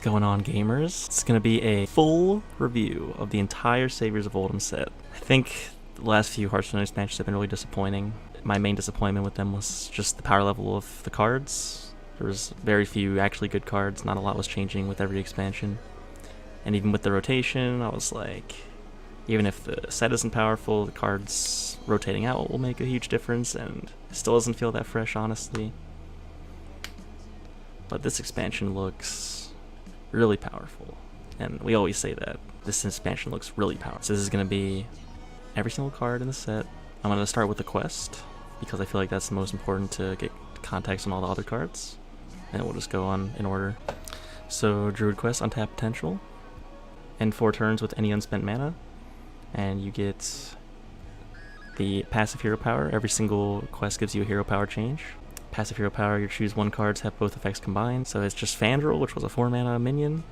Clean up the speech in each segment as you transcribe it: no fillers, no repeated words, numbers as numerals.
going on, gamers? It's gonna be a full review of the entire Saviors of ULDUM set. I think the last few Hearthstone expansions have been really disappointing. My main disappointment with them was just the power level of the cards. There was very few actually good cards, not a lot was changing with every expansion. And even with the rotation, I was like, even if the set isn't powerful, the cards rotating out will make a huge difference, and it still doesn't feel that fresh, honestly. But this expansion looks really powerful, and we always say that. This expansion looks really powerful. So this is going to be every single card in the set. I'm going to start with the quest, because I feel like that's the most important to get context on all the other cards. And we'll just go on in order. So Druid Quest, untap potential. End 4 turns with any unspent mana. And you get the passive hero power. Every single quest gives you a hero power change. Passive hero power, you choose one card to have both effects combined. So it's just Fandral, which was a 4 mana minion,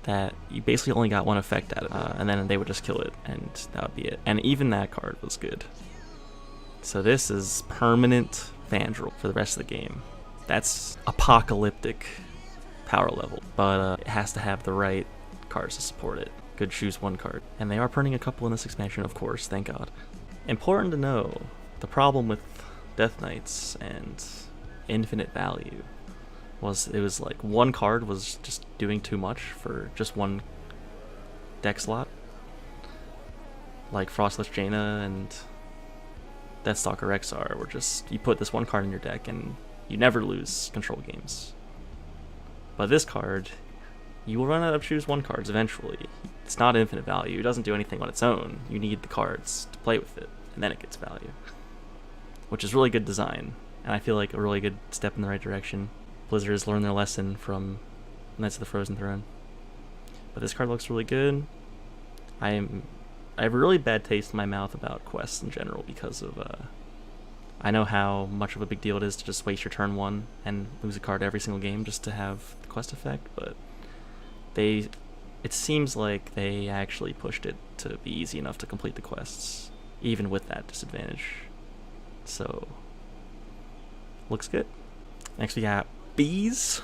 that you basically only got one effect out of it, and then they would just kill it, and that would be it. And even that card was good. So this is permanent Fandral for the rest of the game. That's apocalyptic power level, but it has to have the right cards to support it. Good, choose one card. And they are printing a couple in this expansion, of course, thank God. Important to know, the problem with Death Knights and infinite value was it was like one card was just doing too much for just one deck slot. Like Frostless Jaina and Deathstalker XR were just, you put this one card in your deck and you never lose control games. But this card, you will run out of choose one cards eventually. It's not infinite value, it doesn't do anything on its own. You need the cards to play with it, and then it gets value. Which is really good design, and I feel like a really good step in the right direction. Blizzard has learned their lesson from Knights of the Frozen Throne. But this card looks really good. I have a really bad taste in my mouth about quests in general because of I know how much of a big deal it is to just waste your turn 1 and lose a card every single game just to have the quest effect, but it seems like they actually pushed it to be easy enough to complete the quests, even with that disadvantage. So, looks good. Next we got bees.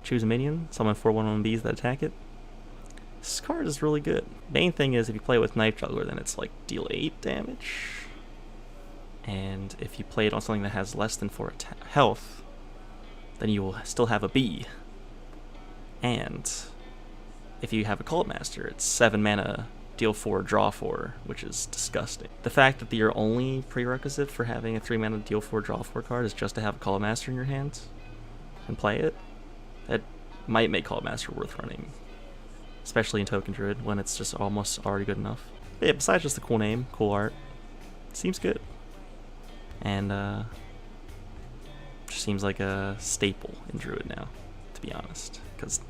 Choose a minion, summon 4/1/1 bees that attack it. This card is really good. Main thing is if you play with Knife Juggler, then it's like deal 8 damage. And if you play it on something that has less than 4 health, then you will still have a bee. And if you have a Cult Master, it's 7 mana, deal 4, draw 4, which is disgusting. The fact that your only prerequisite for having a 3 mana deal 4, draw 4 card is just to have a Cult Master in your hands and play it, that might make Cult Master worth running. Especially in Token Druid, when it's just almost already good enough. But yeah, besides just the cool name, cool art, it seems good. And just seems like a staple in Druid now, to be honest. Because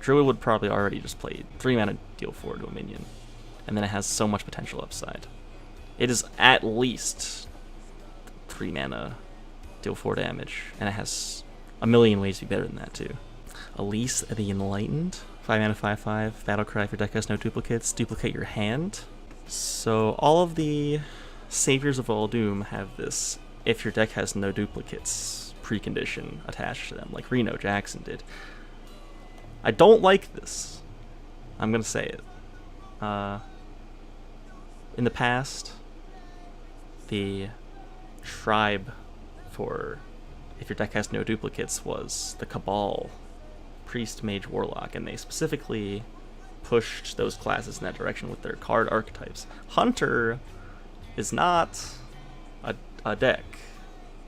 Druid would probably already just play 3 mana deal 4 to a minion. And then it has so much potential upside. It is at least 3 mana deal 4 damage, and it has a million ways to be better than that too. Elise the Enlightened, 5 mana 5/5, Battlecry. If your deck has no duplicates, duplicate your hand. So all of the Saviors of ULDUM have this if your deck has no duplicates precondition attached to them, like Reno Jackson did. I don't like this. I'm gonna say it. In the past, the tribe for if your deck has no duplicates was the Cabal, Priest, Mage, Warlock, and they specifically pushed those classes in that direction with their card archetypes. Hunter is not a deck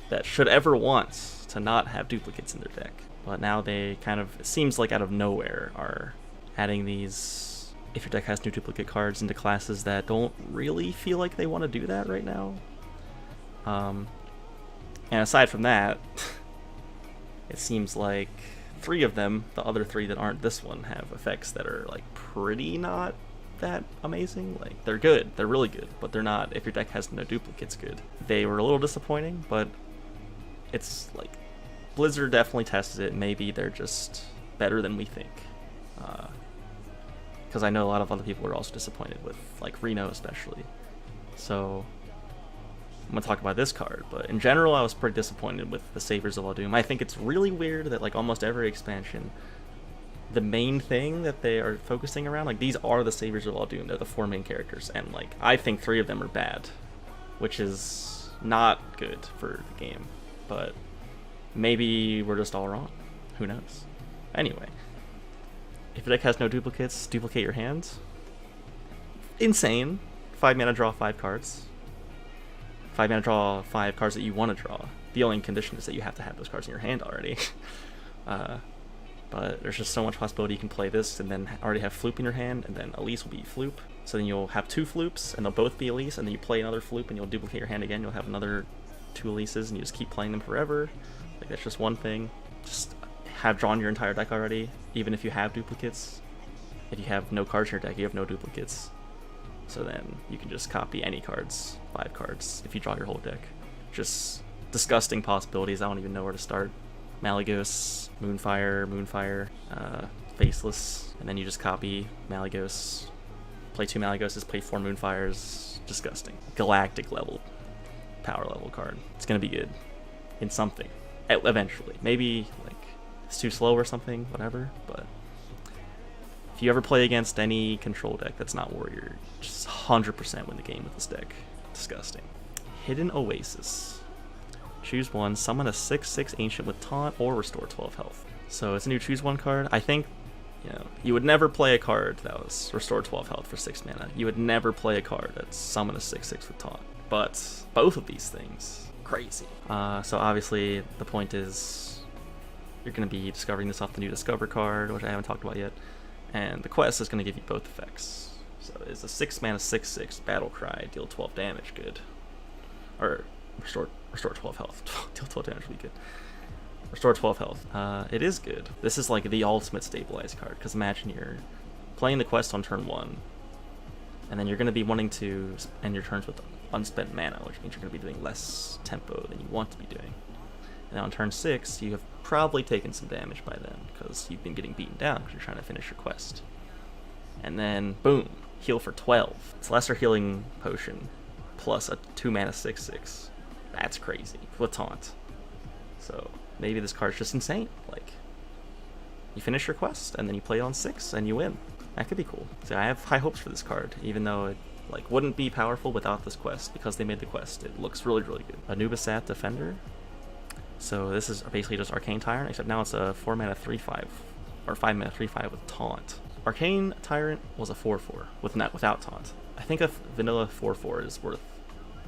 that should ever want to not have duplicates in their deck. But now they kind of, it seems like out of nowhere, are adding these, if your deck has no duplicate cards, into classes that don't really feel like they want to do that right now. And aside from that, it seems like 3 of them, the other 3 that aren't this one, have effects that are like pretty not that amazing. Like, they're good, they're really good, but they're not, if your deck has no duplicates, good. They were a little disappointing, but it's like, Blizzard definitely tested it. Maybe they're just better than we think. Because I know a lot of other people were also disappointed with, like, Reno especially. So I'm going to talk about this card, but in general I was pretty disappointed with the Saviors of ULDUM. I think it's really weird that like almost every expansion the main thing that they are focusing around. Like, these are the saviors of ULDUM. They're the 4 main characters, and like I think 3 of them are bad, which is not good for the game. But maybe we're just all wrong. Who knows? Anyway, if your deck has no duplicates, duplicate your hand. Insane. 5 mana, draw 5 cards. 5 mana, draw 5 cards that you want to draw. The only condition is that you have to have those cards in your hand already. But there's just so much possibility you can play this and then already have Floop in your hand, and then Elise will be Floop. So then you'll have 2 Floops, and they'll both be Elise, and then you play another Floop, and you'll duplicate your hand again. You'll have another 2 Elises, and you just keep playing them forever. Like, that's just one thing. Just have drawn your entire deck already, even if you have duplicates. If you have no cards in your deck, you have no duplicates. So then you can just copy any cards, 5 cards, if you draw your whole deck. Just disgusting possibilities. I don't even know where to start. Malygos, Moonfire, Faceless, and then you just copy Malygos, play 2 Malygoses, play 4 Moonfires. Disgusting. Galactic level, power level card. It's gonna be good in something, eventually. Maybe like it's too slow or something, whatever, but if you ever play against any control deck that's not Warrior, just 100% win the game with this deck. Disgusting. Hidden Oasis. Choose one, summon a 6/6 Ancient with Taunt, or restore 12 health. So it's a new choose one card. I think, you would never play a card that was restore 12 health for 6 mana. You would never play a card that's summon a 6/6 with Taunt. But both of these things, crazy. So obviously the point is you're going to be discovering this off the new Discover card, which I haven't talked about yet. And the quest is going to give you both effects. So it's a 6 mana 6/6 Battle Cry, deal 12 damage, good. Or restore 12 health. Deal 12 damage would be good. Restore 12 health. It is good. This is like the ultimate stabilized card, because imagine you're playing the quest on turn 1, and then you're going to be wanting to end your turns with unspent mana, which means you're going to be doing less tempo than you want to be doing. And on turn 6, you have probably taken some damage by then, because you've been getting beaten down because you're trying to finish your quest. And then, boom, heal for 12. It's Lesser Healing Potion, plus a 2 mana 6/6. That's crazy, with Taunt. So maybe this card's just insane. Like, you finish your quest, and then you play it on 6, and you win. That could be cool. So I have high hopes for this card, even though it wouldn't be powerful without this quest, because they made the quest. It looks really, really good. Anubisat Defender. So this is basically just Arcane Tyrant, except now it's a 4 mana 3/5, or 5 mana 3/5 with Taunt. Arcane Tyrant was a 4/4 without Taunt. I think a vanilla 4/4 is worth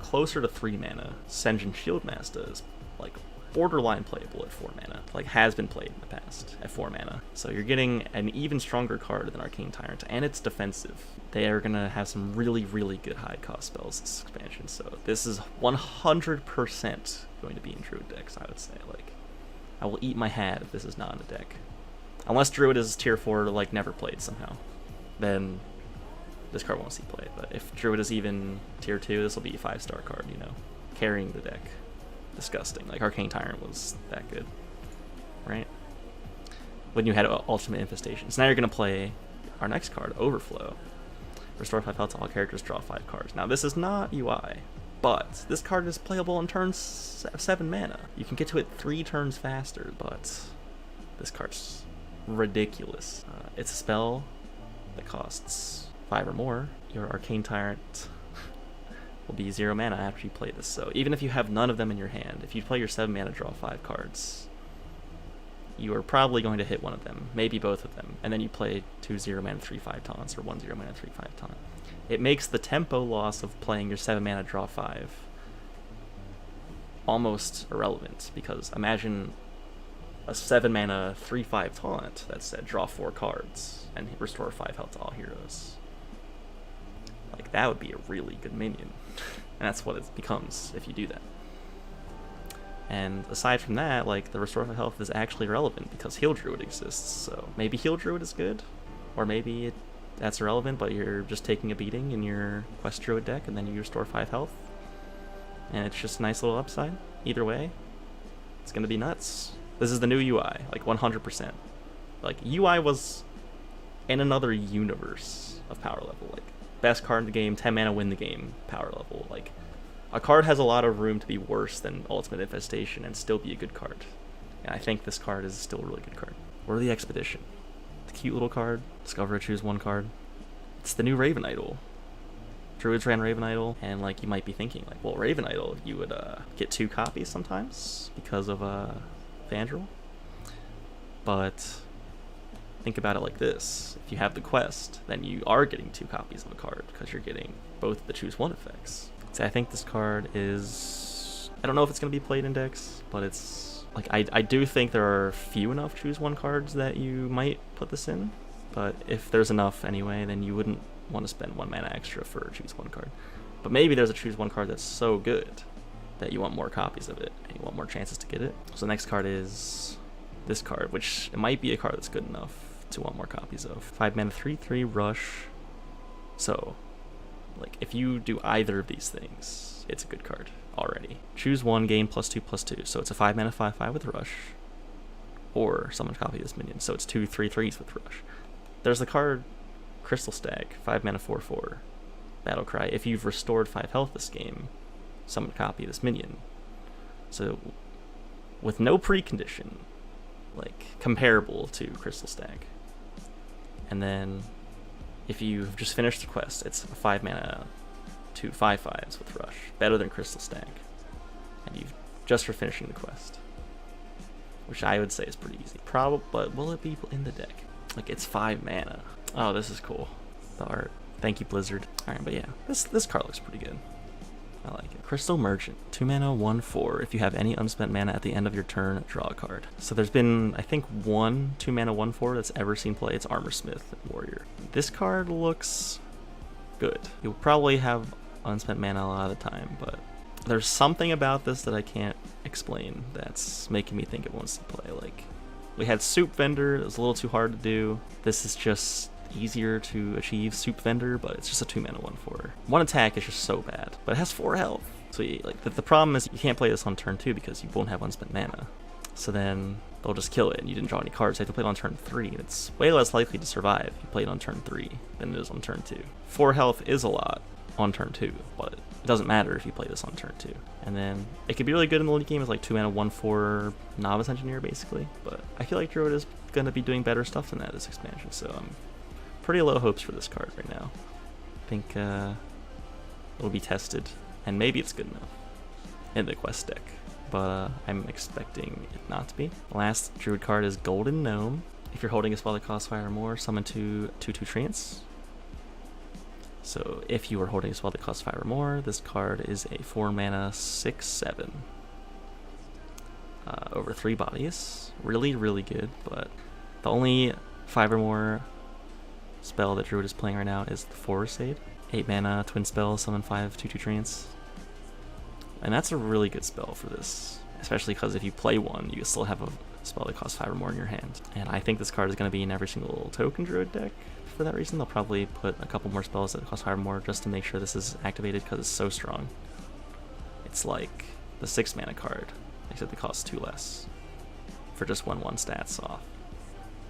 closer to 3 mana. Senjin Shieldmaster is like borderline playable at 4 mana, like has been played in the past at 4 mana. So you're getting an even stronger card than Arcane Tyrant, and it's defensive. They are gonna have some really, really good high cost spells this expansion, so this is 100% going to be in Druid decks, I would say. Like, I will eat my hat if this is not in the deck. Unless Druid is tier 4, like never played somehow, then this card won't see play. But if Druid is even tier 2, this will be a 5-star card, carrying the deck. Disgusting. Like, Arcane Tyrant was that good, right? When you had Ultimate Infestation. So now you're going to play our next card, Overflow. Restore 5 health to all characters, draw 5 cards. Now, this is not UI, but this card is playable on turn 7 mana. You can get to it 3 turns faster, but this card's ridiculous. It's a spell that costs 5 or more. Your Arcane Tyrant will be 0 mana after you play this. So even if you have none of them in your hand, if you play your 7 mana, draw 5 cards, you are probably going to hit one of them, maybe both of them, and then you play 2 0 mana 3/5 taunts, or 1 0 mana 3/5 taunt. It makes the tempo loss of playing your 7 mana draw 5 almost irrelevant, because imagine a 7 mana 3/5 taunt that said draw 4 cards and restore 5 health to all heroes. Like, that would be a really good minion. And that's what it becomes if you do that. And aside from that, like, the restore 5 health is actually relevant because Heal Druid exists. So maybe Heal Druid is good, or maybe that's irrelevant, but you're just taking a beating in your Quest Druid deck and then you restore 5 health. And it's just a nice little upside. Either way, it's going to be nuts. This is the new UI, like 100%. Like, UI was in another universe of power level. Like, best card in the game, 10 mana win the game, power level. Like, a card has a lot of room to be worse than Ultimate Infestation and still be a good card. And I think this card is still a really good card. Worthy Expedition. The cute little card. Discover a choose 1 card. It's the new Raven Idol. Druids ran Raven Idol, and like you might be thinking, like, well, Raven Idol, you would get 2 copies sometimes because of Vandal. But think about it like this: if you have the quest, then you are getting 2 copies of a card because you're getting both the choose 1 effects. So I think this card is, I don't know if it's going to be played in decks, but it's like I do think there are few enough choose 1 cards that you might put this in. But if there's enough anyway, then you wouldn't want to spend 1 mana extra for a choose 1 card. But maybe there's a choose 1 card that's so good that you want more copies of it and you want more chances to get it. So the next card is this card, which it might be a card that's good enough to want more copies of. 5 mana 3/3 rush. So like if you do either of these things, it's a good card already. Choose 1, gain +2/+2. So it's a 5 mana 5/5 with rush, or summon copy of this minion. So it's 2 3/3s with rush. There's the card Crystal Stag, 5 mana 4/4 battle cry. If you've restored 5 health this game, summon a copy of this minion. So with no precondition, like comparable to Crystal Stag. And then if you've just finished the quest, it's a 5 mana 2 5/5s with rush, better than Crystal Stag. And you've just for finishing the quest, which I would say is pretty easy. But will it be in the deck? Like, it's 5 mana. Oh, this is cool. The art. Thank you, Blizzard. Alright, but yeah, this card looks pretty good. I like it. Crystal Merchant. 2 mana 1/4. If you have any unspent mana at the end of your turn, draw a card. So there's been, I think, 1 2 mana 1/4 that's ever seen play. It's Armorsmith Warrior. This card looks good. You'll probably have unspent mana a lot of the time, but there's something about this that I can't explain that's making me think it wants to play. Like, we had Soup Vendor, it was a little too hard to do. This is just easier to achieve Soup Vendor, but it's just a 2 mana 1/4. 1 attack is just so bad, but it has 4 health. So the problem is you can't play this on turn 2 because you won't have unspent mana. So then they'll just kill it and you didn't draw any cards. So you have to play it on turn 3. It's way less likely to survive if you play it on turn 3 than it is on turn 2. 4 health is a lot on turn 2, but it doesn't matter if you play this on turn 2. And then it could be really good in the late game as like 2 mana 1/4 Novice Engineer basically, but I feel like Druid is going to be doing better stuff than that this expansion, so I'm pretty low hopes for this card right now. I think it'll be tested, and maybe it's good enough in the quest deck, but I'm expecting it not to be. The last Druid card is Golden Gnome. If you're holding a spell that costs 5 or more, summon 2 2/2 treants. So if you are holding a spell that costs 5 or more, this card is a 4 mana 6/7 over 3 bodies. Really, really good, but the only 5 or more spell that Druid is playing right now is the Forest Aid. 8 mana, twin spell, summon 5 2/2 treants. And that's a really good spell for this, especially because if you play one, you still have a spell that costs 5 or more in your hand. And I think this card is going to be in every single token Druid deck. For that reason, they'll probably put a couple more spells that cost 5 or more just to make sure this is activated because it's so strong. It's like the 6 mana card, except it costs 2 less for just 1/1 stats off.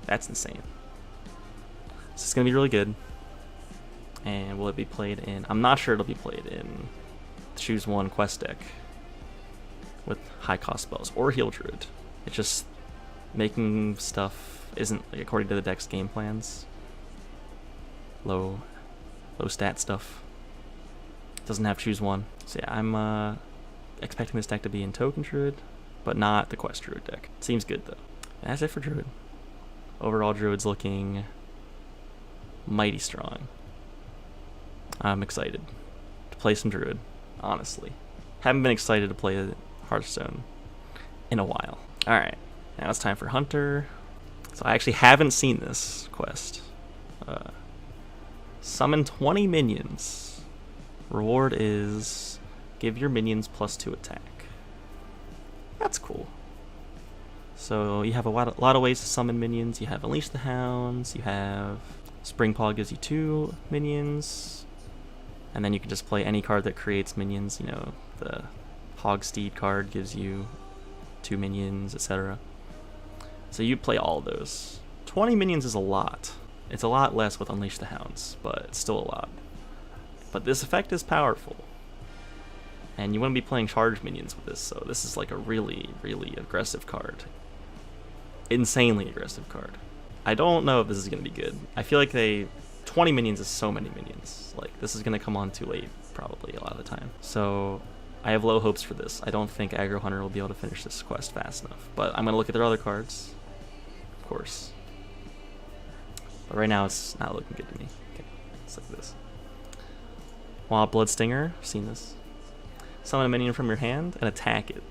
That's insane. So it's going to be really good. And will it be played in? I'm not sure it'll be played in the Choose 1 quest deck with high cost spells or Heal Druid. It's just making stuff isn't like according to the deck's game plans. Low stat stuff. Doesn't have Choose 1. So yeah, I'm expecting this deck to be in Token Druid, but not the Quest Druid deck. Seems good though. That's it for Druid. Overall, Druid's looking mighty strong. I'm excited to play some Druid, honestly. Haven't been excited to play Hearthstone in a while. Alright, now it's time for Hunter. So I actually haven't seen this quest. Summon 20 minions. Reward is give your minions +2 attack. That's cool. So you have a lot of ways to summon minions. You have Unleash the Hounds, you have Springpaw gives you 2 minions, and then you can just play any card that creates minions. You know, the Hogsteed card gives you 2 minions, etc. So you play all of those. 20 minions is a lot. It's a lot less with Unleash the Hounds, but it's still a lot. But this effect is powerful. And you want to be playing charge minions with this, so this is like a really, really aggressive card. Insanely aggressive card. I don't know if this is going to be good. I feel like 20 minions is so many minions. Like, this is going to come on too late, probably, a lot of the time. So, I have low hopes for this. I don't think Aggro Hunter will be able to finish this quest fast enough. But I'm going to look at their other cards, of course. But right now, it's not looking good to me. Okay, let's look at this. Wild Bloodstinger, I've seen this. Summon a minion from your hand and attack it.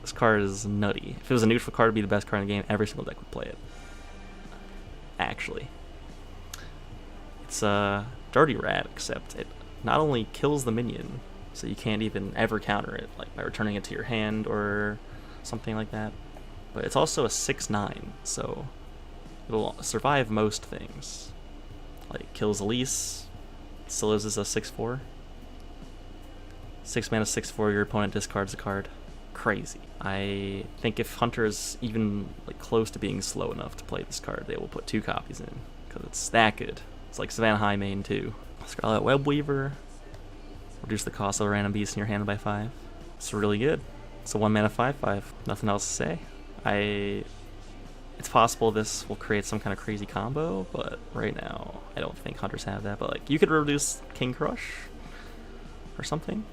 This card is nutty. If it was a neutral card, it'd be the best card in the game. Every single deck would play it. Actually. It's dirty rat, except it not only kills the minion, so you can't even ever counter it, like by returning it to your hand or something like that, but it's also a 6/9, so it'll survive most things. Like, kills Elise, still lives as a 6/4. 6 mana, 6/4, your opponent discards a card. Crazy. I think if Hunter is even like close to being slow enough to play this card, they will put 2 copies in, because it's that good. It's like Savannah High main too. Scarlet Webweaver. Reduce the cost of a random beast in your hand by 5. It's really good. It's a 1 mana 5/5. Nothing else to say. It's possible this will create some kind of crazy combo, but right now I don't think Hunters have that. But like, you could reduce King Crush or something.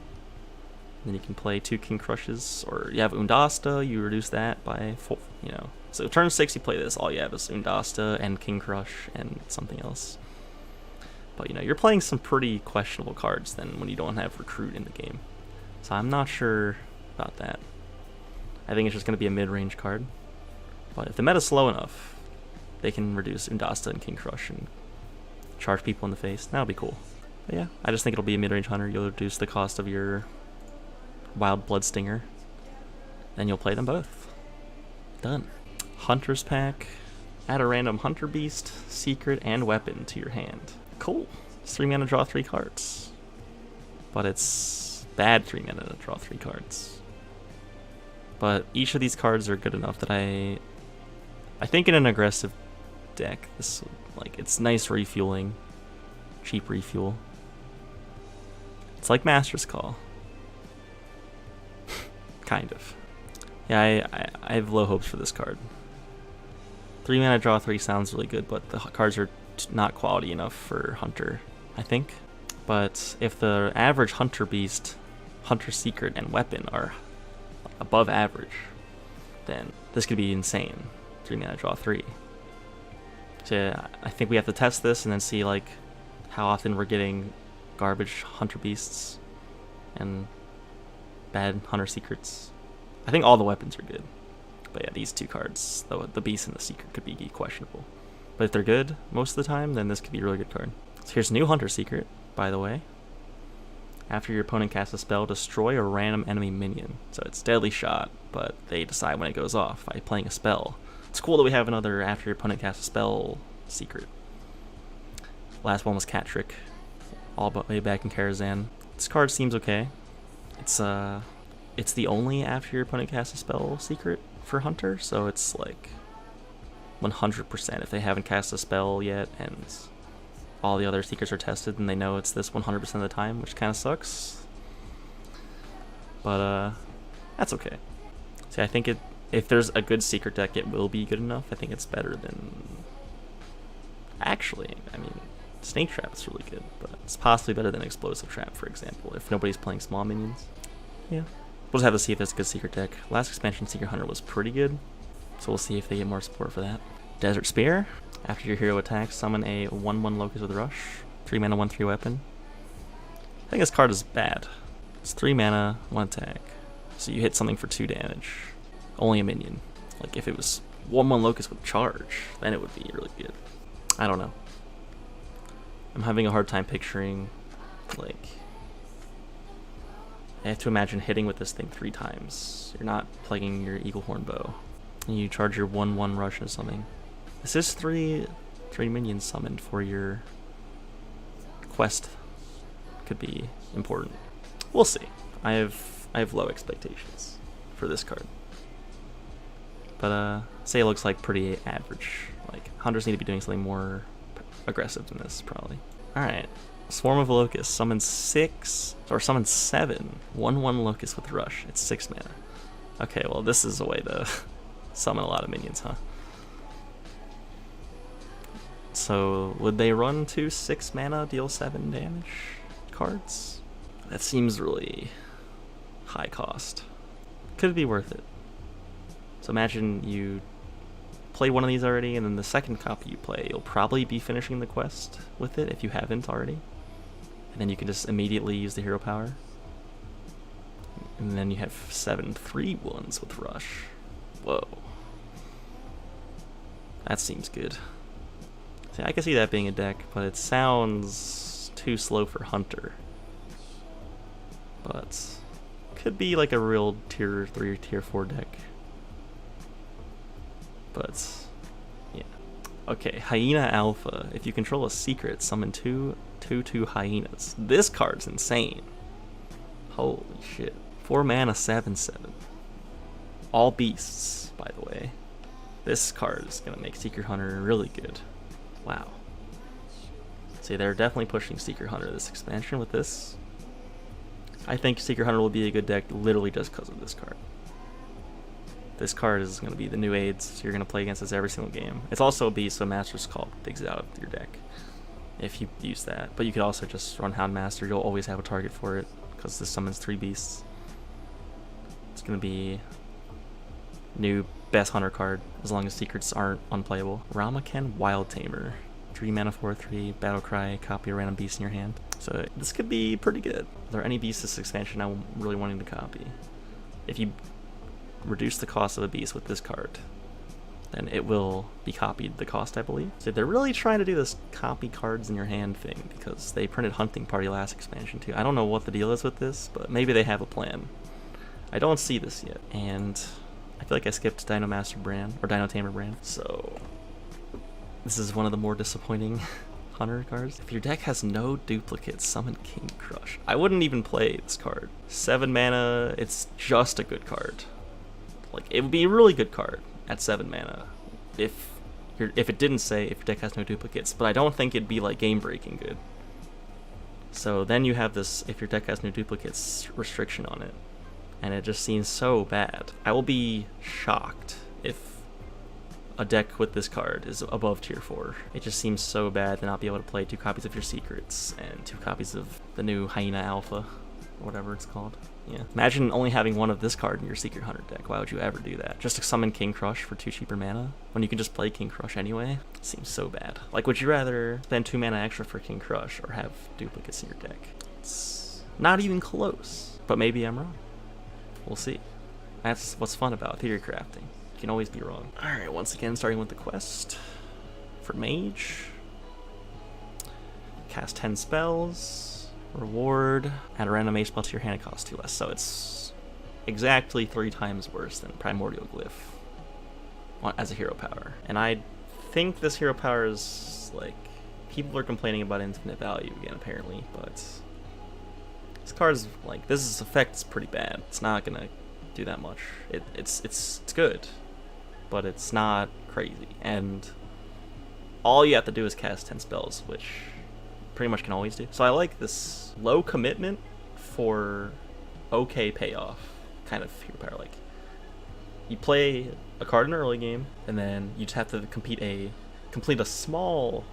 Then you can play 2 King Crushes, or you have Undasta, you reduce that by 4, you know. So turn 6 you play this, all you have is Undasta and King Crush and something else. But you know, you're playing some pretty questionable cards then when you don't have Recruit in the game. So I'm not sure about that. I think it's just going to be a mid-range card. But if the meta's slow enough, they can reduce Undasta and King Crush and charge people in the face. That'll be cool. But yeah, I just think it'll be a mid-range Hunter. You'll reduce the cost of your Wild Bloodstinger, then you'll play them both. Done. Hunter's Pack. Add a random Hunter Beast, Secret, and Weapon to your hand. Cool. It's 3 mana, draw 3 cards. But it's bad 3 mana to draw 3 cards. But each of these cards are good enough that I think in an aggressive deck, this, like, it's nice refueling, cheap refuel. It's like Master's Call. Kind of. Yeah, I have low hopes for this card. 3 mana, draw 3 sounds really good, but the cards are not quality enough for Hunter, I think. But if the average Hunter Beast, Hunter Secret, and Weapon are above average, then this could be insane. 3 mana, draw 3. So yeah, I think we have to test this and then see like how often we're getting garbage Hunter Beasts and bad Hunter Secrets. I think all the weapons are good. But yeah, these 2 cards, the Beast and the Secret, could be questionable. But if they're good most of the time, then this could be a really good card. So here's a new Hunter Secret, by the way. After your opponent casts a spell, destroy a random enemy minion. So it's Deadly Shot, but they decide when it goes off by playing a spell. It's cool that we have another after your opponent casts a spell secret. Last one was Cat Trick, all but way back in Karazhan. This card seems okay. It's the only after your opponent casts a spell secret for Hunter, so it's like 100% if they haven't cast a spell yet and all the other secrets are tested and they know it's this 100% of the time, which kind of sucks. But that's okay. See, I think if there's a good secret deck, it will be good enough. I think it's better than... Actually, I mean, Snake Trap is really good, but it's possibly better than Explosive Trap, for example, if nobody's playing small minions. Yeah. We'll just have to see if there's a good secret deck. Last expansion, Secret Hunter was pretty good, so we'll see if they get more support for that. Desert Spear. After your hero attacks, summon a 1/1 Locust with Rush. 3 mana, 1/3 weapon. I think this card is bad. It's 3 mana, 1 attack. So you hit something for 2 damage. Only a minion. Like if it was 1/1 Locust with charge, then it would be really good. I don't know. I'm having a hard time picturing, like... I have to imagine hitting with this thing 3 times. You're not plugging your Eagle Horn Bow. And you charge your 1/1 Rush or something. This is 3 minions summoned for your quest. Could be important. We'll see. I have low expectations for this card. But say it looks like pretty average. Like Hunters need to be doing something more aggressive than this, probably. Alright. Swarm of Locusts. Summon 6 or summon 7 1/1 Locust with Rush. It's 6 mana. Okay, well this is a way to summon a lot of minions, huh? So would they run 2 6 mana, deal 7 damage cards? That seems really high cost. Could it be worth it? So imagine you play one of these already, and then the second copy you play, you'll probably be finishing the quest with it if you haven't already. And then you can just immediately use the hero power. And then you have 7 3/1s with Rush. Whoa. That seems good. See, I can see that being a deck, but it sounds too slow for Hunter. But could be like a real tier 3 or tier 4 deck. But yeah. Okay, Hyena Alpha. If you control a secret, summon 2/2 hyenas. This card's insane. Holy shit. 4 mana 7/7. All beasts, by the way. This card is gonna make Secret Hunter really good. Wow. See, they're definitely pushing Secret Hunter this expansion with this. I think Secret Hunter will be a good deck literally just because of this card. This card is going to be the new aids. You're going to play against this every single game. It's also a beast, so Master's Call digs it out of your deck if you use that. But you could also just run Houndmaster. You'll always have a target for it because this summons 3 beasts. It's going to be new best Hunter card as long as secrets aren't unplayable. Ramaken Wild Tamer. 3 mana 4/3, Battle Cry, copy a random beast in your hand. So this could be pretty good. Are there any beasts this expansion I'm really wanting to copy? If you reduce the cost of a beast with this card, then it will be copied the cost, I believe. So they're really trying to do this copy cards in your hand thing because they printed Hunting Party last expansion too. I don't know what the deal is with this, but maybe they have a plan. I don't see this yet, and I feel like I skipped Dino Master Brand, or Dino Tamer Brand, so this is one of the more disappointing Hunter cards. If your deck has no duplicates, summon King Crush. I wouldn't even play this card. 7 mana, it's just a good card. Like, it would be a really good card at 7 mana if it didn't say if your deck has no duplicates, but I don't think it'd be like game breaking good. So then you have this if your deck has no duplicates restriction on it, and it just seems so bad. I will be shocked if a deck with this card is above tier 4. It just seems so bad to not be able to play 2 copies of your secrets and 2 copies of the new Hyena Alpha, or whatever it's called. Yeah. Imagine only having 1 of this card in your Secret Hunter deck. Why would you ever do that? Just to summon King Crush for 2 cheaper mana when you can just play King Crush anyway? It seems so bad. Like, would you rather spend 2 mana extra for King Crush or have duplicates in your deck? It's not even close. But maybe I'm wrong. We'll see. That's what's fun about theory crafting. You can always be wrong. Alright, once again, starting with the quest. For Mage. Cast 10 spells. Reward. Add a random mage spell to your hand, it costs 2 less. So it's exactly 3 times worse than Primordial Glyph as a hero power. And I think this hero power is, like, people are complaining about infinite value again, apparently, but this card's, like, this effect's pretty bad. It's not gonna do that much. It's good, but it's not crazy, and all you have to do is cast 10 spells, which pretty much can always do. So I like this low commitment for okay payoff kind of hero power. Like, you play a card in an early game, and then you just have to complete a small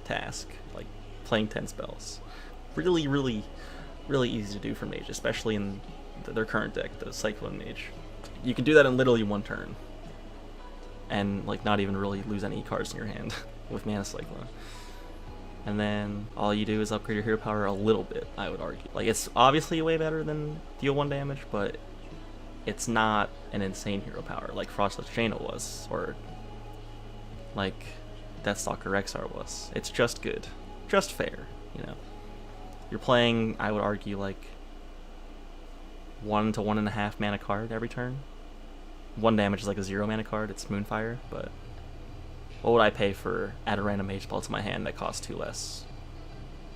task, like playing 10 spells. Really, really, really easy to do for Mage, especially in their current deck, the Cyclone Mage. You can do that in literally 1 turn, and like not even really lose any cards in your hand with Mana Cyclone. And then all you do is upgrade your hero power a little bit, I would argue. Like, it's obviously way better than deal 1 damage, but it's not an insane hero power like Frostless Jaina was, or like Deathstalker Rexar was. It's just good. Just fair, you know. You're playing, I would argue, like 1 to 1.5 mana card every turn. 1 damage is like a 0 mana card, it's Moonfire, but what would I pay for add a random mage spell to my hand that costs 2 less?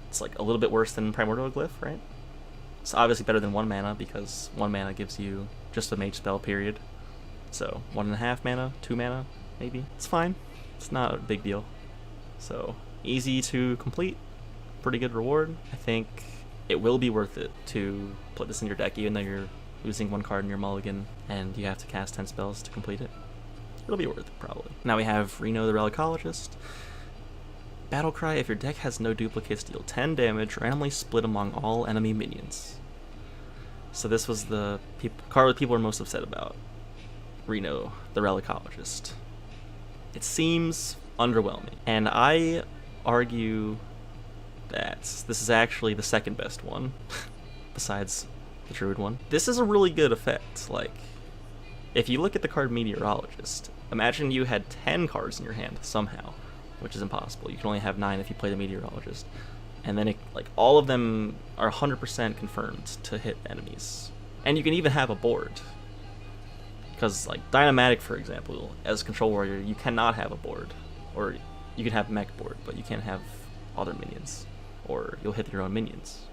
It's like a little bit worse than Primordial Glyph, right? It's obviously better than 1 mana because 1 mana gives you just a mage spell, period. So 1.5 mana, 2 mana, maybe. It's fine. It's not a big deal. So easy to complete, pretty good reward. I think it will be worth it to put this in your deck, even though you're losing 1 card in your mulligan and you have to cast 10 spells to complete it. It'll be worth it, probably. Now we have Reno the Relicologist. Battle Cry, if your deck has no duplicates, deal 10 damage, randomly split among all enemy minions. So this was the card that people are most upset about. Reno, the Relicologist. It seems underwhelming, and I argue that this is actually the second best one, besides the Druid one. This is a really good effect. Like, if you look at the card Meteorologist, imagine you had 10 cards in your hand somehow, which is impossible. You can only have 9 if you play the Meteorologist. And then all of them are 100% confirmed to hit enemies. And you can even have a board. Because, like, Dynamatic, for example, as Control Warrior, you cannot have a board. Or you can have Mech board, but you can't have other minions. Or you'll hit your own minions.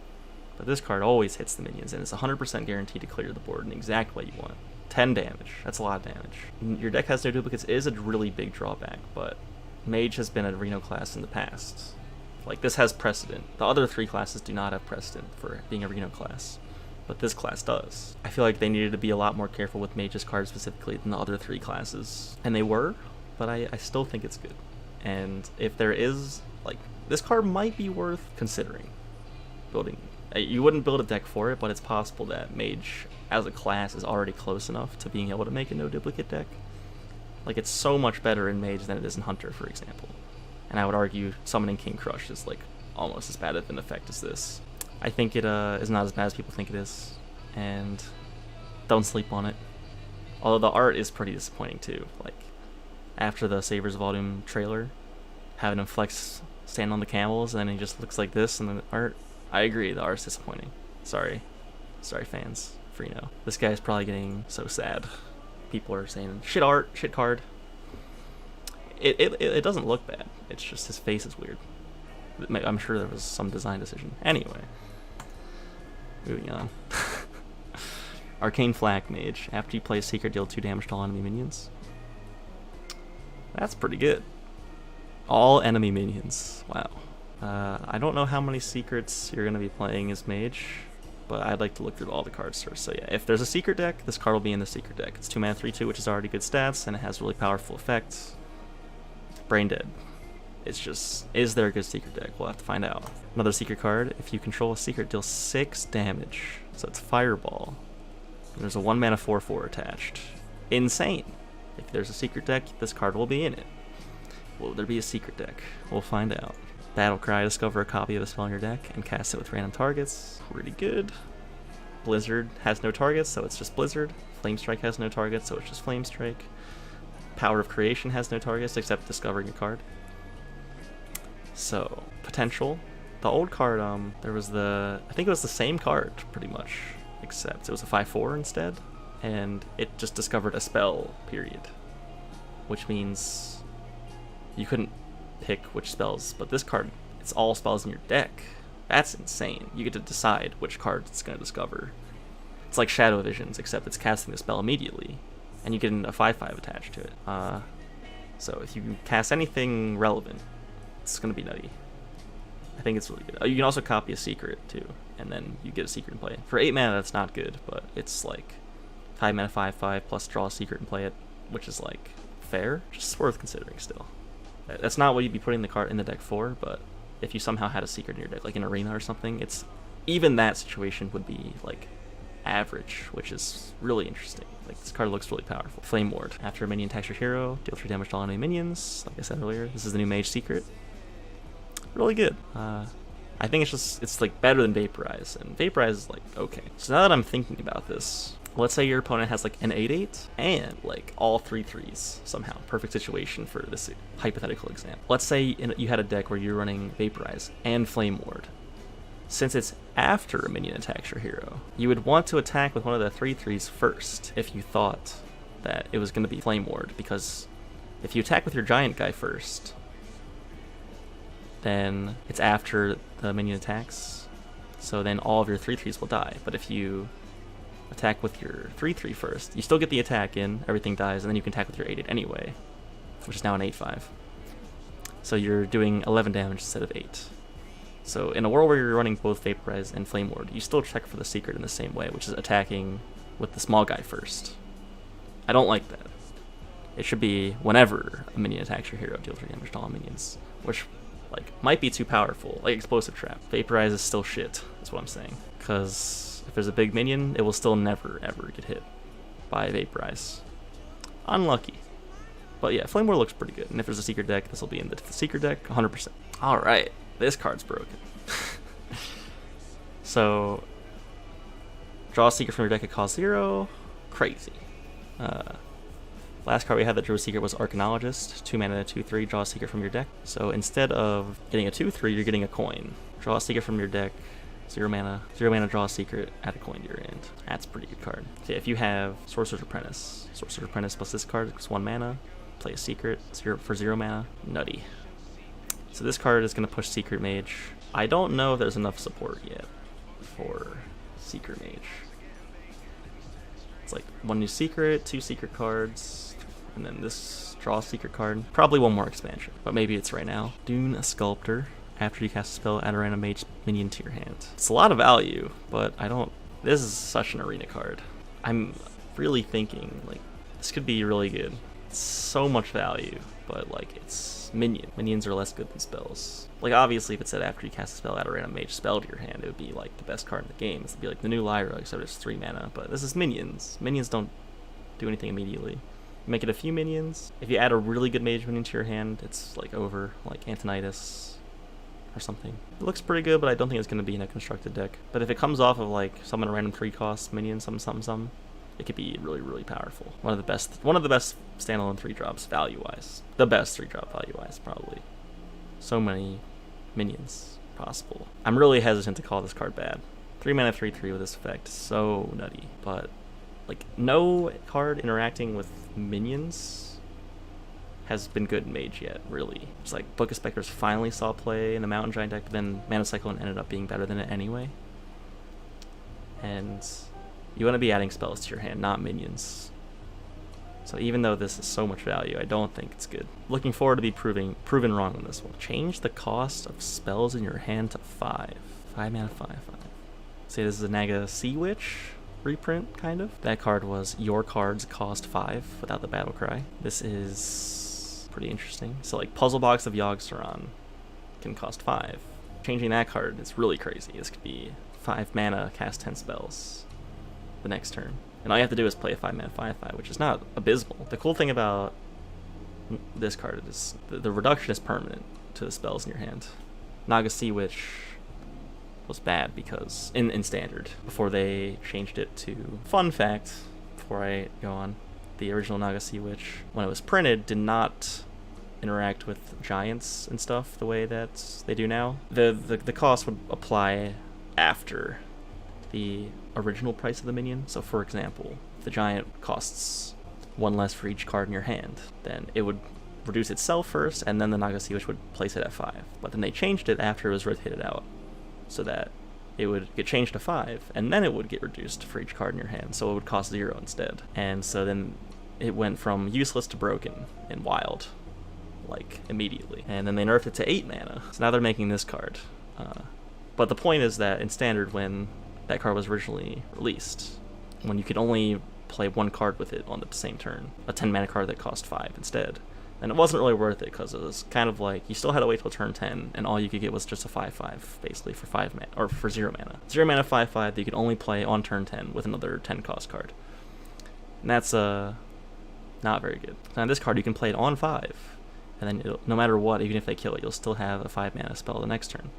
But this card always hits the minions, and it's 100% guaranteed to clear the board in the exact way you want. 10 damage. That's a lot of damage. Your deck has no duplicates is a really big drawback, but Mage has been a Reno class in the past. Like, this has precedent. The other 3 classes do not have precedent for being a Reno class, but this class does. I feel like they needed to be a lot more careful with Mage's cards specifically than the other 3 classes, and they were, but I still think it's good. And if there is, like, this card might be worth considering building. You wouldn't build a deck for it, but it's possible that Mage as a class is already close enough to being able to make a no duplicate deck. Like, it's so much better in Mage than it is in Hunter, for example. And I would argue Summoning King Crush is, like, almost as bad of an effect as this. I think it is not as bad as people think it is, and don't sleep on it. Although the art is pretty disappointing too. Like, after the Sabers Volume trailer, having him flex, stand on the camels, and then he just looks like this in the art. I agree, the art's disappointing. Sorry fans, Freno. This guy's probably getting so sad. People are saying, shit art, shit card. It doesn't look bad. It's just his face is weird. I'm sure there was some design decision. Anyway, moving on. Arcane Flak Mage. After you play a secret, deal 2 damage to all enemy minions. That's pretty good. All enemy minions. Wow. I don't know how many secrets you're going to be playing as Mage, but I'd like to look through all the cards first. So yeah, if there's a secret deck, this card will be in the secret deck. It's 2 mana 3/2, which is already good stats, and it has really powerful effects. Brain dead. It's just, is there a good secret deck? We'll have to find out. Another secret card, if you control a secret, deal 6 damage. So it's Fireball. There's a 1 mana 4/4 attached. Insane. If there's a secret deck, this card will be in it. Will there be a secret deck? We'll find out. Battle Cry, discover a copy of a spell in your deck and cast it with random targets. Pretty good. Blizzard has no targets, so it's just Blizzard. Flame Strike has no targets, so it's just Flame Strike. Power of Creation has no targets except discovering a card. So, potential. The old card, there was I think it was the same card, pretty much, except it was a 5/4 instead, and it just discovered a spell, period. Which means you couldn't pick which spells, but this card, it's all spells in your deck. That's insane. You get to decide which card it's going to discover. It's like Shadow Visions, except it's casting the spell immediately, and you get a 5/5 attached to it. So if you cast anything relevant, it's going to be nutty. I think it's really good. You can also copy a secret, too, and then you get a secret and play it. For 8 mana, that's not good, but it's like 5 mana 5/5 plus draw a secret and play it, which is, like, fair. Just worth considering still. That's not what you'd be putting the card in the deck for, but if you somehow had a secret in your deck, like an Arena or something, it's even that situation would be, like, average, which is really interesting. Like, this card looks really powerful. Flame Ward. After a minion attacks your hero, deal 3 damage to all enemy minions. Like I said earlier, this is the new Mage secret. Really good. I think it's like better than Vaporize, and Vaporize is like, okay. So now that I'm thinking about this, let's say your opponent has like an 8/8 and like all 3/3s somehow. Perfect situation for this hypothetical example. Let's say you had a deck where you're running Vaporize and Flame Ward. Since it's after a minion attacks your hero, you would want to attack with one of the 3/3s first if you thought that it was going to be Flame Ward, because if you attack with your giant guy first, then it's after the minion attacks, so then all of your 3/3s will die. But if you attack with your 3/3 first, you still get the attack in, everything dies, and then you can attack with your 8/8 anyway, which is now an 8/5. So you're doing 11 damage instead of 8. So in a world where you're running both Vaporize and Flame Ward, you still check for the secret in the same way, which is attacking with the small guy first. I don't like that. It should be whenever a minion attacks your hero, deal 3 damage to all minions, which like, might be too powerful. Like Explosive Trap. Vaporize is still shit, is what I'm saying. Because if there's a big minion, it will still never, ever get hit by Vaporize. Unlucky. But yeah, Flame War looks pretty good. And if there's a secret deck, this will be in the secret deck 100%. Alright, this card's broken. So, draw a secret from your deck at cost 0. Crazy. Last card we had that drew a secret was Arcanologist. 2 mana, 2/3, draw a secret from your deck. So instead of getting a 2/3, you're getting a coin. Draw a secret from your deck, 0 mana, draw a secret, add a coin to your hand. That's a pretty good card. So yeah, if you have Sorcerer's Apprentice plus this card, it's 1 mana, play a secret, for 0 mana, nutty. So this card is going to push Secret Mage. I don't know if there's enough support yet for Secret Mage. It's like 1 new secret, 2 secret cards, and then this draw a secret card. Probably 1 more expansion, but maybe it's right now. Dune Sculptor. After you cast a spell, add a random mage minion to your hand. It's a lot of value, but I don't... This is such an arena card. I'm really thinking, like, this could be really good. It's so much value, but, like, it's minion. Minions are less good than spells. Like, obviously, if it said after you cast a spell, add a random mage spell to your hand, it would be, like, the best card in the game. It would be like the new Lyra, except it's 3 mana, but this is minions. Minions don't do anything immediately. Make it a few minions. If you add a really good mage minion to your hand, it's, like, over, like Antonidas or something. It looks pretty good, but I don't think it's going to be in a constructed deck. But if it comes off of, like, summon a random 3-cost minion, something, it could be really, really powerful. One of the best standalone 3-drops value-wise. The best 3-drop value-wise, probably. So many minions possible. I'm really hesitant to call this card bad. 3 mana, 3/3 with this effect, so nutty. But, like, no card interacting with minions has been good in Mage yet, really. It's like Book of Specters finally saw play in the Mountain Giant deck, but then Mana Cyclone ended up being better than it anyway. And you want to be adding spells to your hand, not minions. So even though this is so much value, I don't think it's good. Looking forward to be proven wrong on this one. Change the cost of spells in your hand to 5. 5 mana, 5/5. Say this is a Naga Sea Witch reprint, kind of. That card was your cards cost 5 without the battle cry. This is pretty interesting. So like Puzzle Box of Yogg-Saron can cost 5. Changing that card is really crazy. This could be 5 mana, cast 10 spells the next turn. And all you have to do is play a 5 mana 5/5, which is not abysmal. The cool thing about this card is the reduction is permanent to the spells in your hand. Naga Sea Witch was bad because in standard before they changed it to... Fun fact, before I go on, the original Naga Sea Witch, when it was printed, did not interact with giants and stuff the way that they do now. The cost would apply after the original price of the minion. So for example, if the giant costs 1 less for each card in your hand, then it would reduce itself first, and then the Naga Sea Witch would place it at 5. But then they changed it after it was rotated out, so that it would get changed to 5, and then it would get reduced for each card in your hand, so it would cost 0 instead. And so then it went from useless to broken in Wild, like, immediately. And then they nerfed it to 8 mana, so now they're making this card. But the point is that in Standard, when that card was originally released, when you could only play 1 card with it on the same turn, a 10 mana card that cost 5 instead, and it wasn't really worth it because it was kind of like you still had to wait till turn 10, and all you could get was just a 5/5 basically for 5 mana or for 0 mana. 0 mana 5/5 that you could only play on turn 10 with another 10 cost card, and that's not very good. Now this card you can play it on 5, and then no matter what, even if they kill it, you'll still have a 5 mana spell the next turn.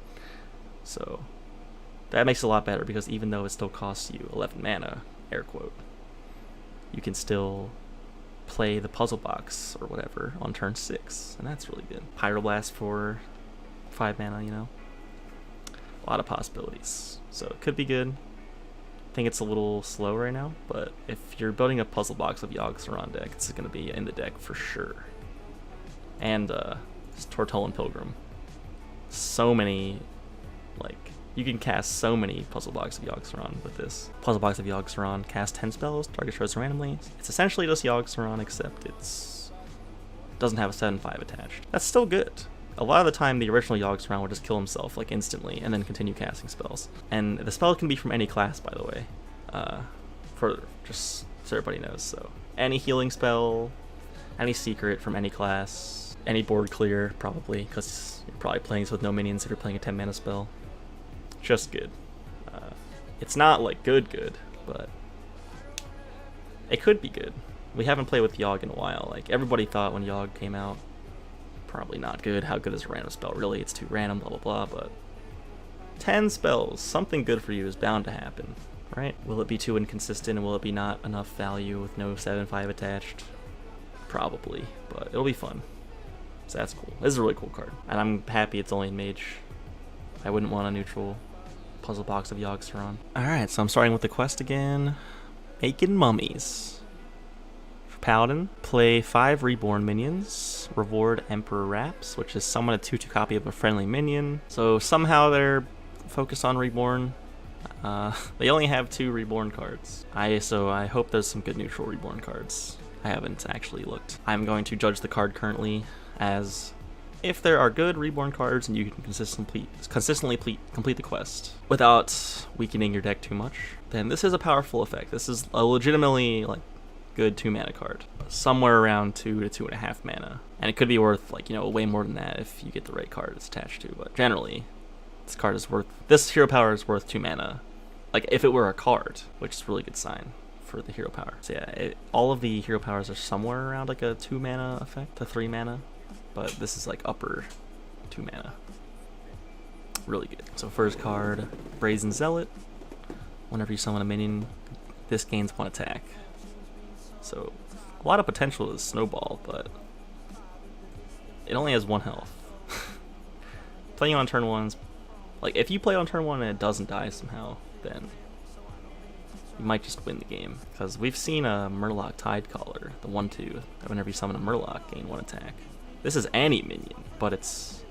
So that makes it a lot better because even though it still costs you 11 mana, air quote, you can still play the Puzzle Box or whatever on turn 6, and that's really good. Pyroblast for 5 mana, you know? A lot of possibilities. So it could be good. I think it's a little slow right now, but if you're building a Puzzle Box of Yogg-Saron deck, it's going to be in the deck for sure. And Tortollan Pilgrim. So many, like, you can cast so many Puzzle Box of Yogg-Saron with this. Puzzle Box of Yogg-Saron, cast 10 spells, target shows randomly. It's essentially just Yogg-Saron, except it doesn't have a 7/5 attached. That's still good. A lot of the time, the original Yogg-Saron would just kill himself, like, instantly, and then continue casting spells. And the spell can be from any class, by the way, for just so everybody knows. So any healing spell, any secret from any class, any board clear, probably, because you're probably playing this with no minions if you're playing a 10 mana spell. Just good. It's not like good, but it could be good. We haven't played with Yogg in a while. Like, everybody thought when Yogg came out, probably not good. How good is a random spell? Really, it's too random, blah, blah, blah, but 10 spells, something good for you is bound to happen, right? Will it be too inconsistent, and will it be not enough value with no 7/5 attached? Probably, but it'll be fun. So that's cool. This is a really cool card, and I'm happy it's only in Mage. I wouldn't want a neutral puzzle box of Yogg Saron. Alright, so I'm starting with the quest again. Making mummies. For Paladin, play 5 Reborn minions. Reward Emperor Wraps, which is summon a 2/2 copy of a friendly minion. So somehow they're focused on Reborn. They only have 2 Reborn cards. So I hope there's some good neutral Reborn cards. I haven't actually looked. I'm going to judge the card currently as if there are good Reborn cards and you can consistently complete the quest without weakening your deck too much, then this is a powerful effect. This is a legitimately like good 2 mana card, somewhere around 2 to 2.5 mana, and it could be worth like, you know, way more than that if you get the right card it's attached to. But generally, this hero power is worth 2 mana. Like if it were a card, which is a really good sign for the hero power. So yeah, all of the hero powers are somewhere around like a 2 mana effect to 3 mana. But this is like upper 2 mana. Really good. So first card, Brazen Zealot. Whenever you summon a minion, this gains 1 attack. So a lot of potential to snowball, but it only has 1 health. Playing on turn 1's, like if you play on turn 1 and it doesn't die somehow, then you might just win the game. Because we've seen a Murloc Tidecaller, the 1/2, that whenever you summon a Murloc, gain 1 attack. This is any minion, but its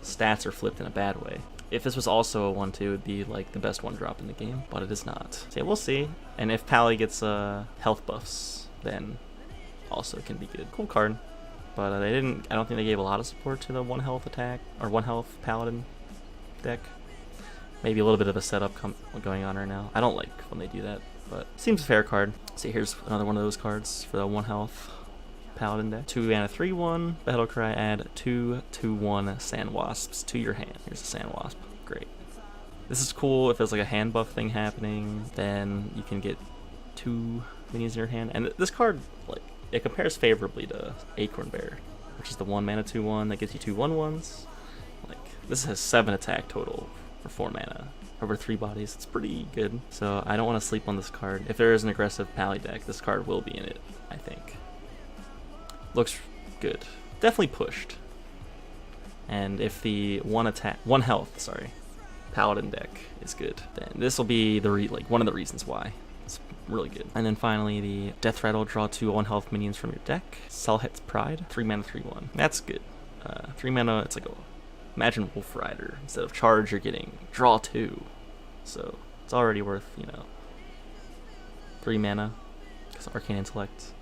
stats are flipped in a bad way. If this was also a 1/2, it would be like the best 1-drop in the game, but it is not. So yeah, we'll see. And if Pally gets health buffs, then also can be good. Cool card. But I don't think they gave a lot of support to the 1 health attack, or 1 health Paladin deck. Maybe a little bit of a setup going on right now. I don't like when they do that, but seems a fair card. See, here's another one of those cards for the 1 health Paladin deck. 2 mana 3/1, Battle Cry, add 2/1 Sand Wasps to your hand. Here's a Sand Wasp. Great. This is cool if there's like a hand buff thing happening, then you can get 2 minions in your hand. And this card, like, it compares favorably to Acorn Bear, which is the 1 mana 2/1 that gives you 2 1/1s. Like, this has 7 attack total for 4 mana. Over 3 bodies. It's pretty good. So I don't want to sleep on this card. If there is an aggressive Pally deck, this card will be in it, I think. Looks good. Definitely pushed. And if the 1 health, Paladin deck is good, then this will be one of the reasons why. It's really good. And then finally, the Death Rattle, draw 2 1 health minions from your deck. Selhet's Pride, 3 mana 3/1. That's good. 3 mana, it's like imagine Wolf Rider. Instead of charge, you're getting draw 2. So it's already worth, 3 mana because Arcane Intellect.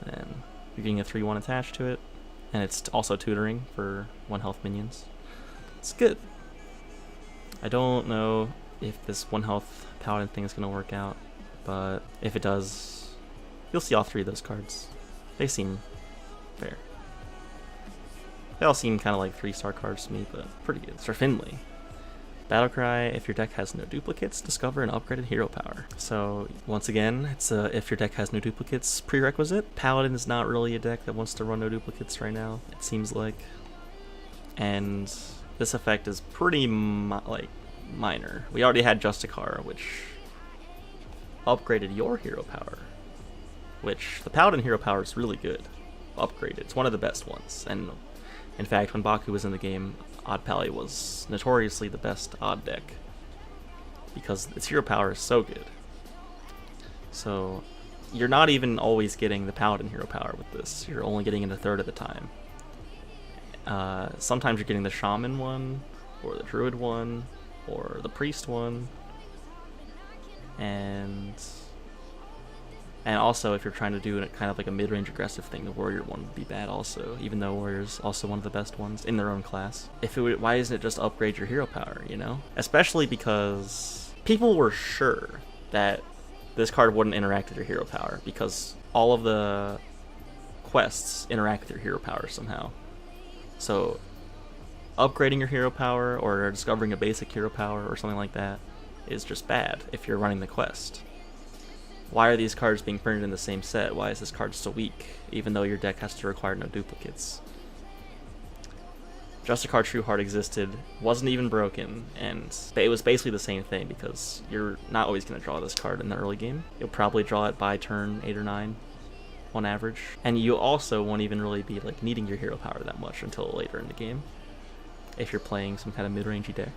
And you're getting a 3/1 attached to it, and it's also tutoring for 1 health minions. It's good. I don't know if this 1 health Paladin thing is going to work out, but if it does, you'll see all 3 of those cards. They seem fair. They all seem kind of like 3-star cards to me, but pretty good. Sir Finley. Battlecry, if your deck has no duplicates, discover an upgraded hero power. So once again, it's a if your deck has no duplicates prerequisite. Paladin is not really a deck that wants to run no duplicates right now, it seems like. And this effect is pretty minor. We already had Justicar, which upgraded your hero power, which the Paladin hero power is really good. Upgraded. It's one of the best ones. And in fact, when Baku was in the game, Odd Pally was notoriously the best odd deck because its hero power is so good. So you're not even always getting the Paladin hero power with this. You're only getting it a third of the time. Sometimes you're getting the Shaman one, or the Druid one, or the Priest one. And also, if you're trying to do kind of like a mid-range aggressive thing, the Warrior one would be bad also, even though Warrior's also one of the best ones in their own class. Why isn't it just upgrade your hero power, Especially because people were sure that this card wouldn't interact with your hero power, because all of the quests interact with your hero power somehow. So upgrading your hero power or discovering a basic hero power or something like that is just bad if you're running the quest. Why are these cards being printed in the same set? Why is this card so weak, even though your deck has to require no duplicates? Justicar True Heart existed, wasn't even broken, and it was basically the same thing because you're not always going to draw this card in the early game. You'll probably draw it by turn 8 or 9 on average, and you also won't even really be like needing your hero power that much until later in the game if you're playing some kind of mid-rangey deck.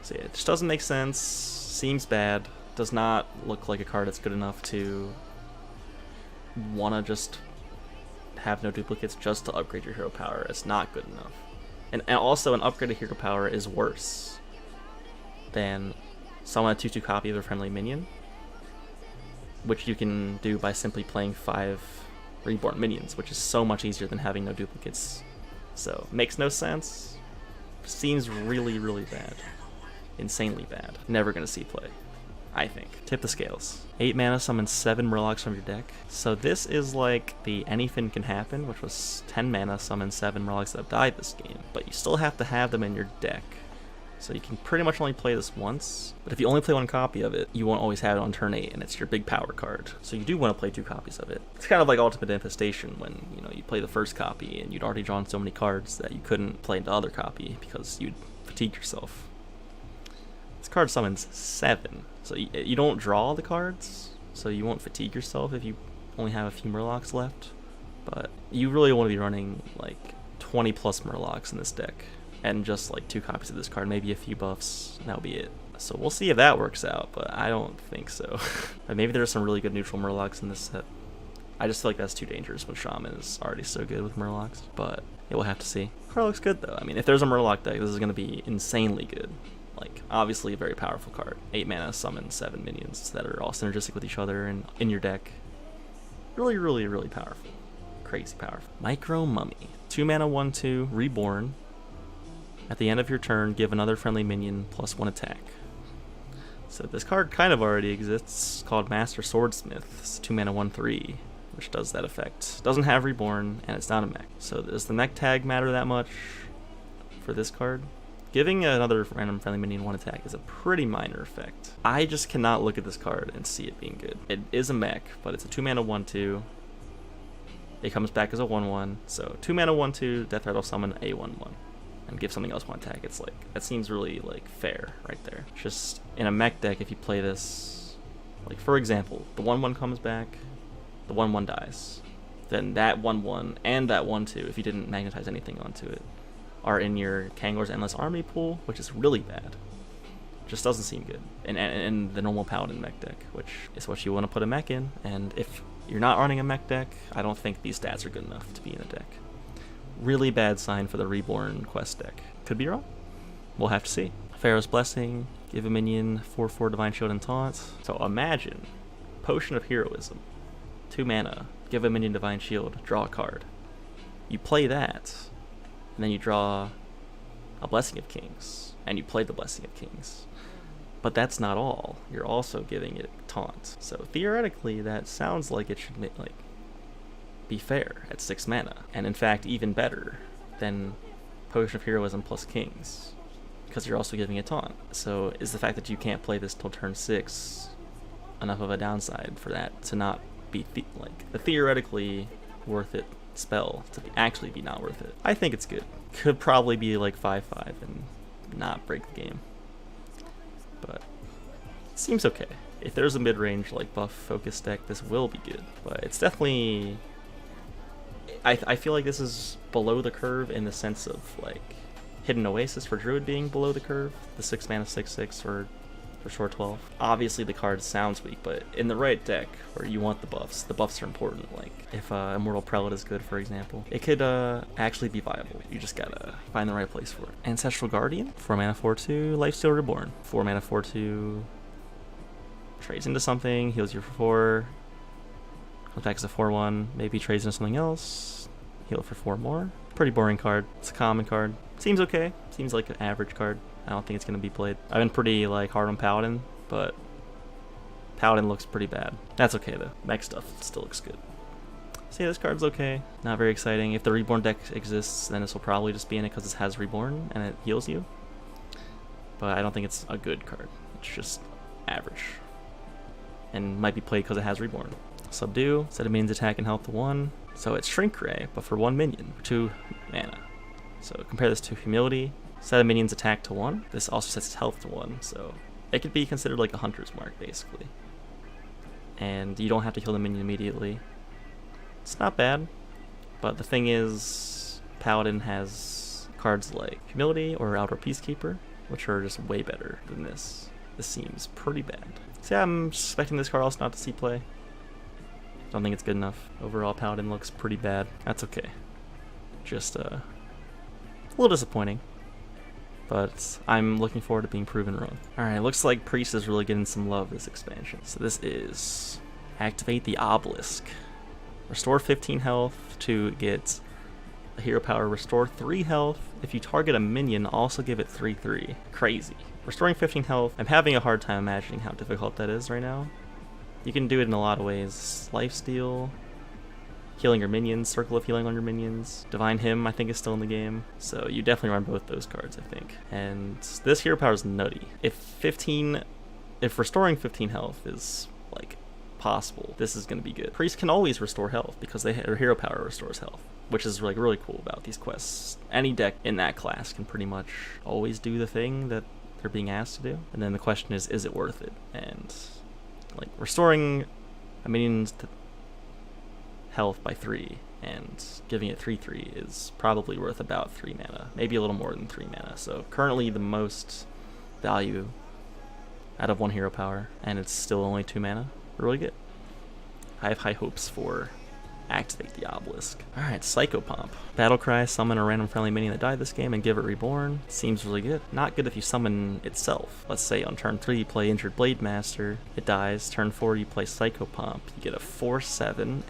So yeah, it just doesn't make sense, seems bad, does not look like a card that's good enough to want to just have no duplicates just to upgrade your hero power. It's not good enough. And also, an upgraded hero power is worse than summon a 2/2 copy of a friendly minion, which you can do by simply playing 5 reborn minions, which is so much easier than having no duplicates. So, makes no sense. Seems really, really bad. Insanely bad. Never gonna see play, I think. Tip the scales. 8 mana, summon 7 Murlocs from your deck. So this is like the Anything Can Happen, which was 10 mana, summon 7 Murlocs that have died this game. But you still have to have them in your deck. So you can pretty much only play this once. But if you only play 1 copy of it, you won't always have it on turn 8, and it's your big power card. So you do want to play 2 copies of it. It's kind of like Ultimate Infestation when, you know, you play the first copy and you'd already drawn so many cards that you couldn't play the other copy because you'd fatigue yourself. This card summons 7. So you don't draw the cards, so you won't fatigue yourself if you only have a few Murlocs left. But you really want to be running like 20 plus Murlocs in this deck, and just like 2 copies of this card, maybe a few buffs, and that'll be it. So we'll see if that works out, but I don't think so. Maybe there's some really good neutral Murlocs in this set. I just feel like that's too dangerous when Shaman is already so good with Murlocs, but yeah, we'll have to see. Card looks good though. I mean, if there's a Murloc deck, this is going to be insanely good. Like, obviously a very powerful card. 8 mana, summon 7 minions that are all synergistic with each other and in your deck. Really, really, really powerful. Crazy powerful. Micro Mummy. 2 mana, 1/2, reborn. At the end of your turn, give another friendly minion +1 attack. So this card kind of already exists, called Master Swordsmith. It's 2 mana, 1/3, which does that effect. Doesn't have reborn, and it's not a mech. So does the mech tag matter that much for this card? Giving another random friendly minion 1 attack is a pretty minor effect. I just cannot look at this card and see it being good. It is a mech, but it's a 2 mana 1/2. It comes back as a 1/1. So 2 mana 1/2, Death Rattle summon a 1/1. And give something else 1 attack. It's like, that seems really like fair right there. Just in a mech deck, if you play this, like for example, the 1/1 comes back, the 1/1 dies. Then that 1/1 and that 1/2, if you didn't magnetize anything onto it, are in your Kangor's Endless Army pool, which is really bad. Just doesn't seem good. And the normal Paladin mech deck, which is what you want to put a mech in. And if you're not running a mech deck, I don't think these stats are good enough to be in a deck. Really bad sign for the Reborn quest deck. Could be wrong. We'll have to see. Pharaoh's Blessing, give a minion 4/4 Divine Shield and Taunt. So imagine Potion of Heroism, 2 mana, give a minion Divine Shield, draw a card. You play that, and then you draw a Blessing of Kings, and you play the Blessing of Kings. But that's not all. You're also giving it Taunt. So theoretically, that sounds like it should be fair at 6 mana, and in fact even better than Potion of Heroism plus Kings, because you're also giving it Taunt. So is the fact that you can't play this till turn 6 enough of a downside for that to not be the theoretically worth it spell to actually be not worth it? I think it's good. Could probably be like 5/5 and not break the game, but it seems okay. If there's a mid-range like buff focus deck, this will be good, but it's definitely, I feel like this is below the curve in the sense of like Hidden Oasis for Druid being below the curve, the 6 mana 6/6 for short 12. Obviously the card sounds weak, but in the right deck where you want the buffs are important. Like if Immortal Prelate is good, for example, it could actually be viable. You just gotta find the right place for it. Ancestral Guardian, 4 mana 4/2, Lifesteal Reborn, 4 mana 4/2, trades into something, heals you for 4, comes back as a 4/1, maybe trades into something else, heal it for 4 more. Pretty boring card. It's a common card. Seems okay. Seems like an average card. I don't think it's going to be played. I've been pretty like hard on Paladin, but Paladin looks pretty bad. That's okay though. Mech stuff still looks good. So yeah, this card's okay. Not very exciting. If the Reborn deck exists, then this will probably just be in it because it has Reborn and it heals you. But I don't think it's a good card. It's just average. And might be played because it has Reborn. Subdue, set a minion's attack and health to 1. So it's Shrink Ray, but for 1 minion, 2 mana. So compare this to Humility, set a minion's attack to 1. This also sets its health to 1, so it could be considered like a Hunter's Mark, basically. And you don't have to heal the minion immediately. It's not bad, but the thing is, Paladin has cards like Humility or Outer Peacekeeper, which are just way better than this. This seems pretty bad. So yeah, I'm expecting this card also not to see play. Don't think it's good enough. Overall, Paladin looks pretty bad. That's okay. Just a little disappointing. But I'm looking forward to being proven wrong. Alright, looks like Priest is really getting some love this expansion. So this is Activate the Obelisk. Restore 15 health to get a hero power. Restore 3 health. If you target a minion, also give it 3/3. Crazy. Restoring 15 health. I'm having a hard time imagining how difficult that is right now. You can do it in a lot of ways. Lifesteal, healing your minions, Circle of Healing on your minions. Divine Hymn, I think, is still in the game. So you definitely run both those cards, I think. And this hero power is nutty. If restoring 15 health is like possible, this is going to be good. Priest can always restore health because their hero power restores health, which is like really cool about these quests. Any deck in that class can pretty much always do the thing that they're being asked to do. And then the question is it worth it? And like restoring a minion's health by 3 and giving it 3/3 is probably worth about 3 mana, maybe a little more than 3 mana. So currently the most value out of 1 hero power, and it's still only 2 mana. Really good. I have high hopes for Activate the Obelisk. Alright, Psychopomp. Battlecry, summon a random friendly minion that died this game and give it Reborn. Seems really good. Not good if you summon itself. Let's say on turn 3 you play Injured Blade Master, it dies. Turn 4 you play Psychopomp, you get a 4/7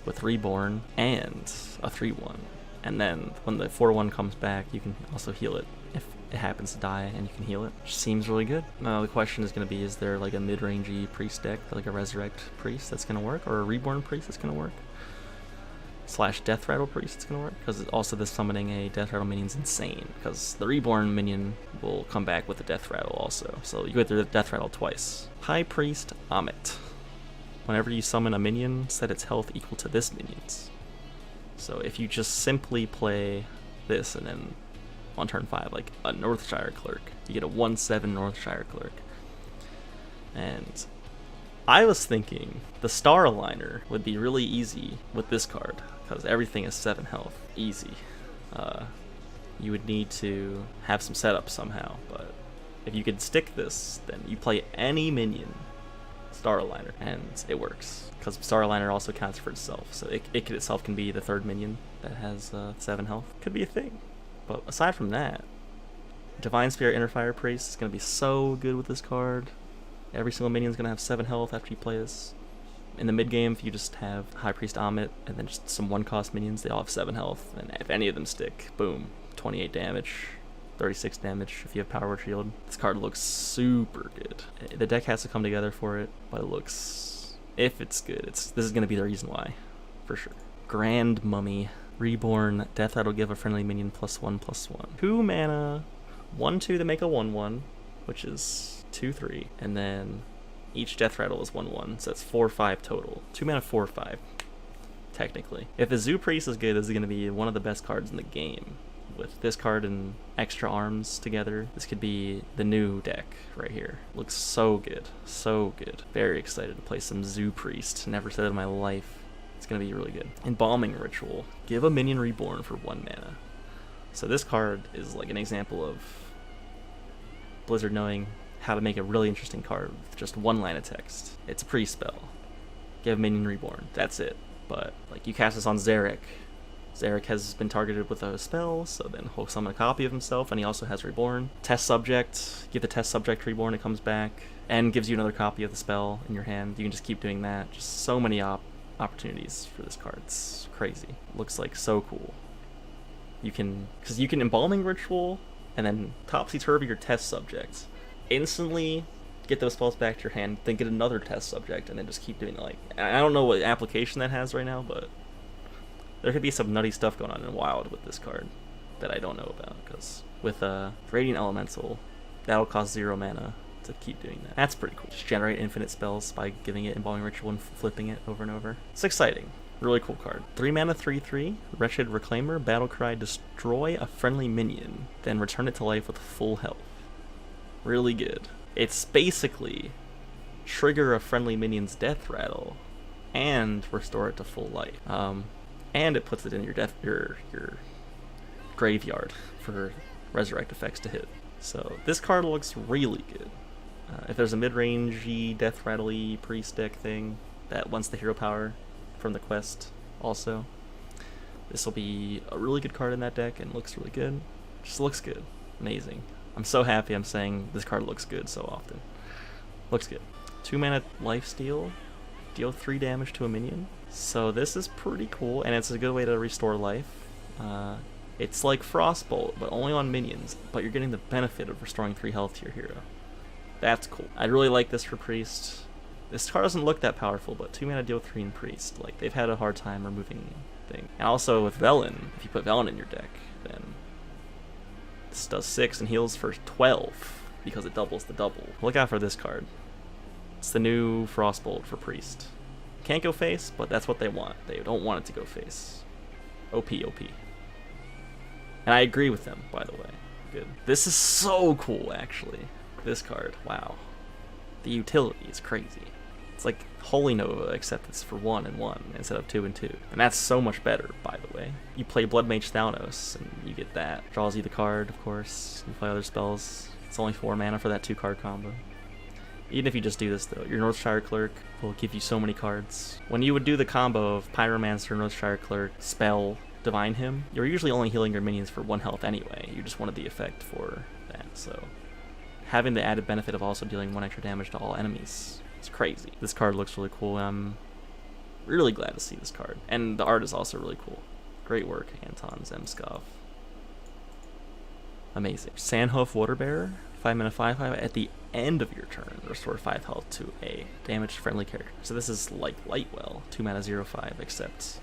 with Reborn and a 3/1. And then when the 4/1 comes back, you can also heal it if it happens to die, and you can heal it. Which seems really good. Now the question is going to be, is there like a mid-rangey priest deck, like a Resurrect Priest that's going to work, or a Reborn Priest that's going to work? / Death Rattle Priest that's going to work? Because also this summoning a Death Rattle minion is insane, because the Reborn minion will come back with the Death Rattle also. So you get the Death Rattle twice. High Priest Amit. Whenever you summon a minion, set its health equal to this minion's. So if you just simply play this and then on turn 5, like a Northshire Clerk, you get a 1/7 Northshire Clerk. And I was thinking the Star Aligner would be really easy with this card, because everything is 7 health. Easy. You would need to have some setup somehow, but if you could stick this, then you play any minion Star Aligner, and it works. Because Star Aligner also counts for itself, so it itself can be the 3rd minion that has 7 health. Could be a thing. But aside from that, Divine Spirit Interfire Priest is going to be so good with this card. Every single minion is going to have 7 health after you play this. In the mid game, if you just have High Priest Amit and then just some 1-cost minions, they all have 7 health, and if any of them stick, boom, 28 damage. 36 damage if you have Power Word Shield. This card looks super good. The deck has to come together for it, but it looks, if it's good, this is going to be the reason why, for sure. Grand Mummy. Reborn. Death Rattle, give a friendly minion +1/+1. 2 mana, 1/2 to make a 1/1, which is 2/3, and then each Death Rattle is 1/1, so that's 4/5 total. 2 mana, 4/5, technically. If the Zoo Priest is good, this is going to be one of the best cards in the game. With this card and extra arms together, this could be the new deck right here. Looks so good, so good. Very excited to play some Zoo Priest. Never said it in my life. It's gonna be really good. Embalming Ritual. Give a minion Reborn for 1 mana. So this card is like an example of Blizzard knowing how to make a really interesting card with just 1 line of text. It's a pre-spell. Give a minion Reborn. That's it. But like you cast this on Zarek. Zarek has been targeted with a spell, so then he'll summon a copy of himself, and he also has Reborn. Test Subject, give the Test Subject Reborn, it comes back, and gives you another copy of the spell in your hand. You can just keep doing that. Just so many opportunities for this card. It's crazy. Looks like so cool. Because you can Embalming Ritual, and then Topsy-Turvy your Test Subject. Instantly get those spells back to your hand, then get another test subject, and then just keep doing it. Like, I don't know what application that has right now, but there could be some nutty stuff going on in Wild with this card that I don't know about, because with Radiant Elemental, that'll cost 0 mana to keep doing that. That's pretty cool. Just generate infinite spells by giving it Embalming Ritual and flipping it over and over. It's exciting. Really cool card. 3 mana 3/3, Wretched Reclaimer, Battlecry, destroy a friendly minion, then return it to life with full health. Really good. It's basically trigger a friendly minion's death rattle and restore it to full life. And it puts it in your graveyard for resurrect effects to hit. So this card looks really good. If there's a mid-rangey, death rattle-y priest deck thing that wants the hero power from the quest also, this will be a really good card in that deck and looks really good. Just looks good. Amazing. I'm so happy I'm saying this card looks good so often. Looks good. 2 mana lifesteal, deal 3 damage to a minion. So this is pretty cool, and it's a good way to restore life. It's like Frostbolt, but only on minions, but you're getting the benefit of restoring 3 health to your hero. That's cool. I really like this for Priest. This card doesn't look that powerful, but 2 mana deal 3 in Priest. Like, they've had a hard time removing thing. And also with Velen, if you put Velen in your deck, then this does 6 and heals for 12 because it doubles the double. Look out for this card. It's the new Frostbolt for Priest. Can't go face, but that's what they want. They don't want it to go face. OP, OP. And I agree with them, by the way. Good. This is so cool, actually. This card, wow. The utility is crazy. It's like Holy Nova, except it's for 1 and 1 instead of 2 and 2. And that's so much better, by the way. You play Blood Mage Thanos, and you get that. Draws you the card, of course. You play other spells. It's only 4 mana for that 2-card combo. Even if you just do this, though, your Northshire Clerk will give you so many cards. When you would do the combo of Pyromancer, Northshire Clerk, Spell, Divine Him, you're usually only healing your minions for 1 health anyway. You just wanted the effect for that, so having the added benefit of also dealing 1 extra damage to all enemies is crazy. This card looks really cool. I'm really glad to see this card. And the art is also really cool. Great work, Anton Zemskov. Amazing. Sandhoof Waterbearer, 5 mana 5/5. At the end of your turn, restore 5 health to a damaged friendly character. So this is like Lightwell, 2 mana 0/5, except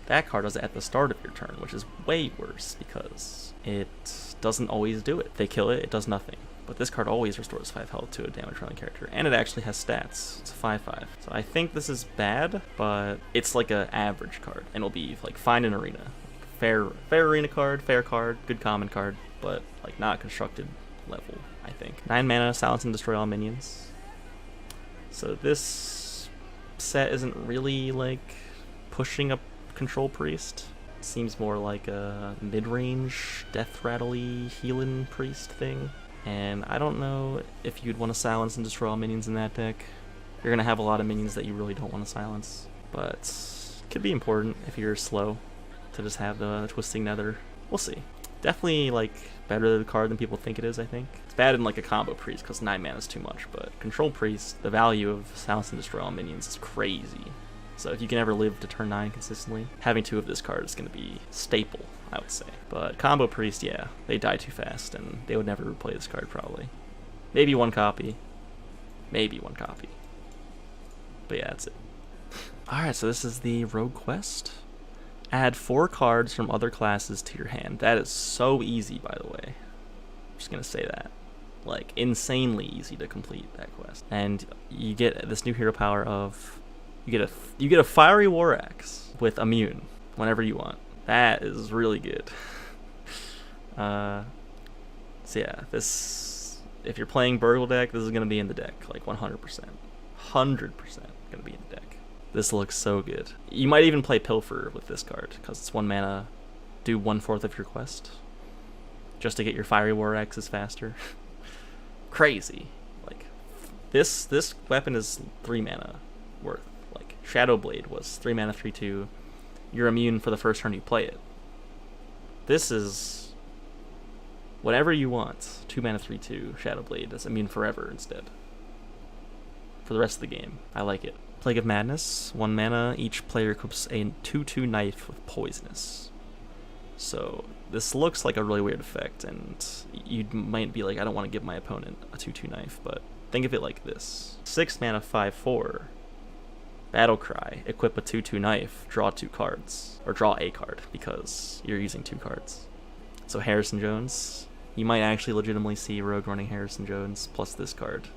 that card does it at the start of your turn, which is way worse because it doesn't always do it. They kill it, it does nothing. But this card always restores 5 health to a damage friendly character, and it actually has stats. It's a 5/5. So I think this is bad, but it's like an average card, and it'll be like fine in arena. Fair arena card, fair card, good common card, but like not constructed level, I think. 9 mana, silence and destroy all minions. So this set isn't really like pushing up Control Priest. It seems more like a mid-range death rattle-y healing priest thing. And I don't know if you'd want to silence and destroy all minions in that deck. You're gonna have a lot of minions that you really don't want to silence, but it could be important if you're slow to just have the Twisting Nether. We'll see. Definitely like better card than people think it is, I think. It's bad in like a combo priest because 9 mana is too much, but Control Priest, the value of silence and destroy all minions is crazy. So if you can ever live to turn 9 consistently, having 2 of this card is going to be staple, I would say. But Combo Priest, yeah, they die too fast, and they would never replay this card probably. Maybe 1 copy. Maybe 1 copy. But yeah, that's it. Alright, so this is the Rogue Quest. Add 4 cards from other classes to your hand. That is so easy, by the way. I'm just going to say that. Like, insanely easy to complete that quest. And you get this new hero power of... You get a Fiery War Axe with Immune whenever you want. That is really good. So yeah, this, if you're playing Burgle deck, this is gonna be in the deck, like 100%, 100% gonna be in the deck. This looks so good. You might even play Pilfer with this card because it's 1 mana, do 1/4 of your quest, just to get your Fiery War Axes faster. Crazy. Like this weapon is 3 mana worth. Shadow Blade was 3 mana 3/2. You're immune for the first turn you play it. This is whatever you want. 2 mana 3/2 Shadow Blade that's immune forever instead. For the rest of the game. I like it. Plague of Madness, 1 mana. Each player equips a 2/2 knife with poisonous. So this looks like a really weird effect, and you might be like, I don't want to give my opponent a 2/2 knife, but think of it like this. 6 mana 5/4. Battle Cry, equip a 2/2 knife, draw 2 cards. Or draw a card, because you're using 2 cards. So Harrison Jones, you might actually legitimately see Rogue running Harrison Jones plus this card.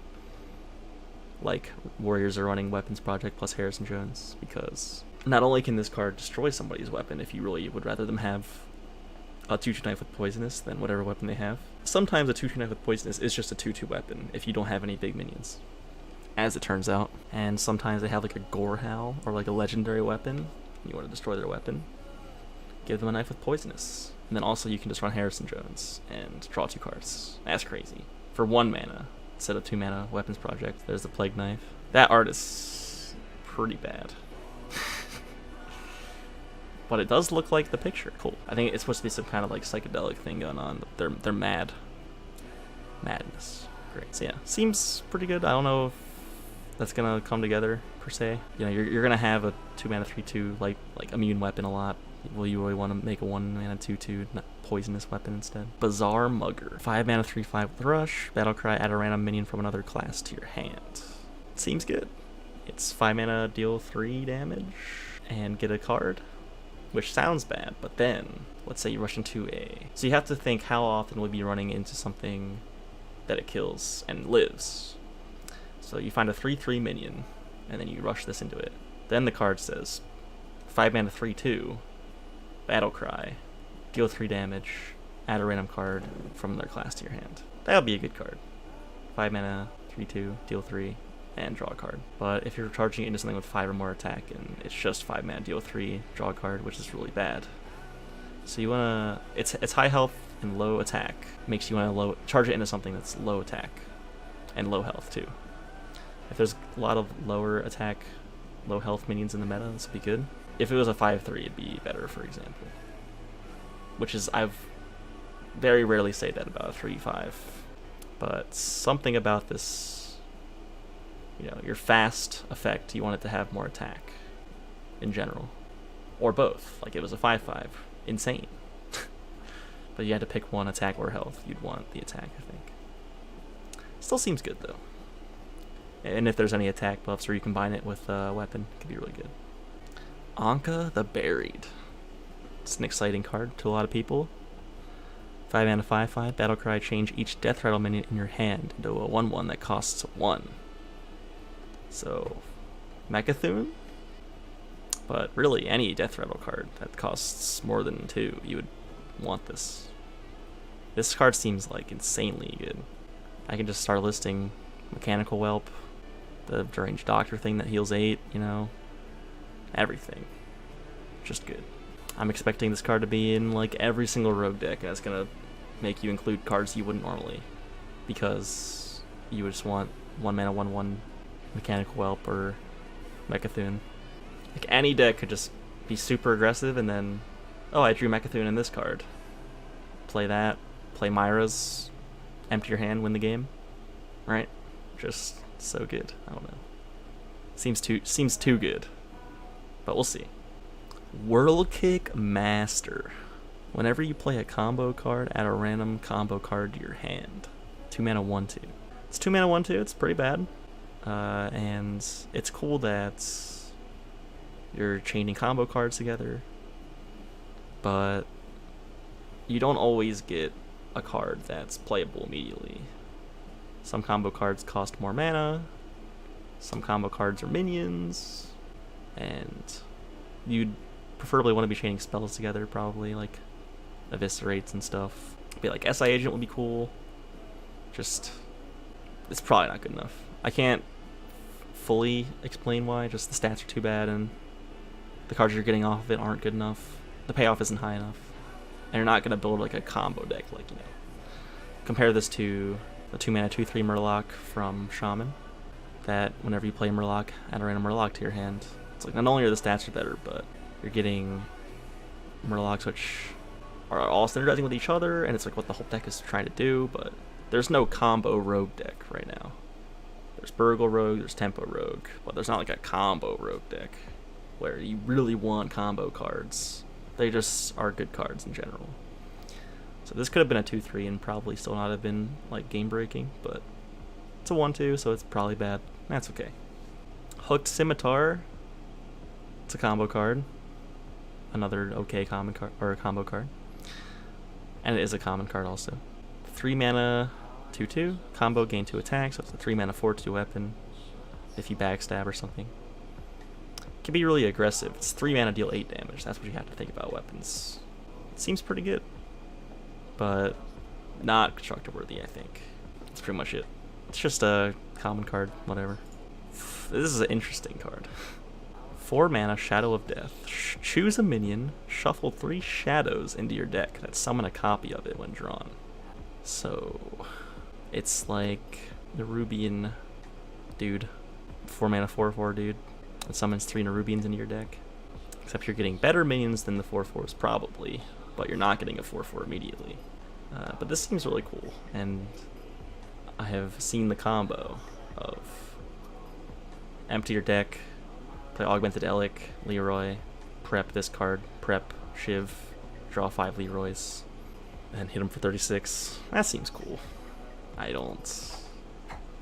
Like Warriors are running Weapons Project plus Harrison Jones, because not only can this card destroy somebody's weapon if you really would rather them have a 2/2 knife with poisonous than whatever weapon they have. Sometimes a 2/2 knife with poisonous is just a 2/2 weapon if you don't have any big minions, as it turns out. And sometimes they have like a Gore Howl or like a legendary weapon. You want to destroy their weapon, give them a knife with poisonous. And then also you can just run Harrison Jones and draw 2 cards. That's crazy. For 1 mana instead of 2 mana Weapons Project. There's the Plague Knife. That art is pretty bad. But it does look like the picture. Cool. I think it's supposed to be some kind of like psychedelic thing going on. They're mad. Madness. Great. So yeah, seems pretty good. I don't know if that's gonna come together per se. You know, you're gonna have a 2 mana 3/2 like immune weapon a lot. Well, you really want to make a 1 mana 2/2 poisonous weapon instead. Bizarre Mugger. 5 mana 3/5 with Rush. Battle Cry, add a random minion from another class to your hand. Seems good. It's 5 mana, deal 3 damage, and get a card. Which sounds bad, but then, let's say you rush into a... So you have to think how often would you be running into something that it kills and lives. So you find a 3/3 minion, and then you rush this into it. Then the card says, 5 mana 3/2, Battle Cry, deal 3 damage, add a random card from their class to your hand. That would be a good card. 5 mana 3/2, deal 3, and draw a card. But if you're charging it into something with 5 or more attack, and it's just 5 mana, deal 3, draw a card, which is really bad. So you wanna... It's high health and low attack. Makes you wanna charge it into something that's low attack and low health too. If there's a lot of lower attack, low health minions in the meta, this would be good. If it was a 5/3, it'd be better, for example. Which is, I've very rarely say that about a 3/5. But something about this, you know, your fast effect, you want it to have more attack in general. Or both, like it was a 5/5. Insane. But you had to pick one attack or health, you'd want the attack, I think. Still seems good though. And if there's any attack buffs or you combine it with a weapon, it could be really good. Anka the Buried. It's an exciting card to a lot of people. 5 mana 5/5, Battle Cry, change each Death Rattle minion in your hand into a 1/1 that costs 1. So, Mechathune? But really, any Death Rattle card that costs more than 2, you would want this. This card seems like insanely good. I can just start listing Mechanical Whelp, the Deranged Doctor thing that heals 8, you know, everything. Just good. I'm expecting this card to be in like every single rogue deck, and that's gonna make you include cards you wouldn't normally, because you would just want 1 mana 1/1 Mechanical Whelp or Mechathune. Like any deck could just be super aggressive, and then, oh, I drew Mechathune in this card. Play that, play Myra's, empty your hand, win the game, right? Just so good. I don't know. Seems too good, but we'll see. Whirl Kick Master. Whenever you play a combo card, add a random combo card to your hand. 2 mana 1/2. It's 2 mana 1/2. It's pretty bad, and it's cool that you're chaining combo cards together, but you don't always get a card that's playable immediately. Some combo cards cost more mana, some combo cards are minions, and you'd preferably want to be chaining spells together, probably, like Eviscerates and stuff. Be like SI Agent would be cool. Just, it's probably not good enough. I can't fully explain why, just the stats are too bad, and the cards you're getting off of it aren't good enough. The payoff isn't high enough. And you're not going to build like a combo deck, like, you know. Compare this to the 2 mana 2/3 Murloc from Shaman, that whenever you play Murloc, add a random Murloc to your hand. It's like, not only are the stats are better, but you're getting Murlocs which are all synergizing with each other, and it's like what the whole deck is trying to do, but there's no combo rogue deck right now. There's Burgle Rogue, there's Tempo Rogue, but there's not like a combo rogue deck where you really want combo cards. They just are good cards in general. So this could have been a 2/3 and probably still not have been like game breaking, but It's a 1/2, so it's probably bad. That's okay. Hooked Scimitar. It's a combo card. Another okay common card, or a combo card. And it is a common card also. 3 mana, 2/2. Combo, gain 2 attacks, so it's a 3 mana 4/2 weapon. If you backstab or something. It can be really aggressive. It's 3 mana, deal 8 damage. That's what you have to think about weapons. It seems pretty good. But not constructor worthy, I think. That's pretty much it. It's just a common card, whatever. This is an interesting card. 4 mana, Shadow of Death. Choose a minion, shuffle 3 shadows into your deck that summon a copy of it when drawn. So, it's like the Nerubian dude. 4 mana, 4/4 dude. It summons 3 Nerubians into your deck. Except you're getting better minions than the 4/4s probably, but you're not getting a 4/4 immediately. But this seems really cool, and I have seen the combo of empty your deck, play Augmented Elic, Leroy, prep this card, prep Shiv, draw 5 Leroys, and hit him for 36. That seems cool. I don't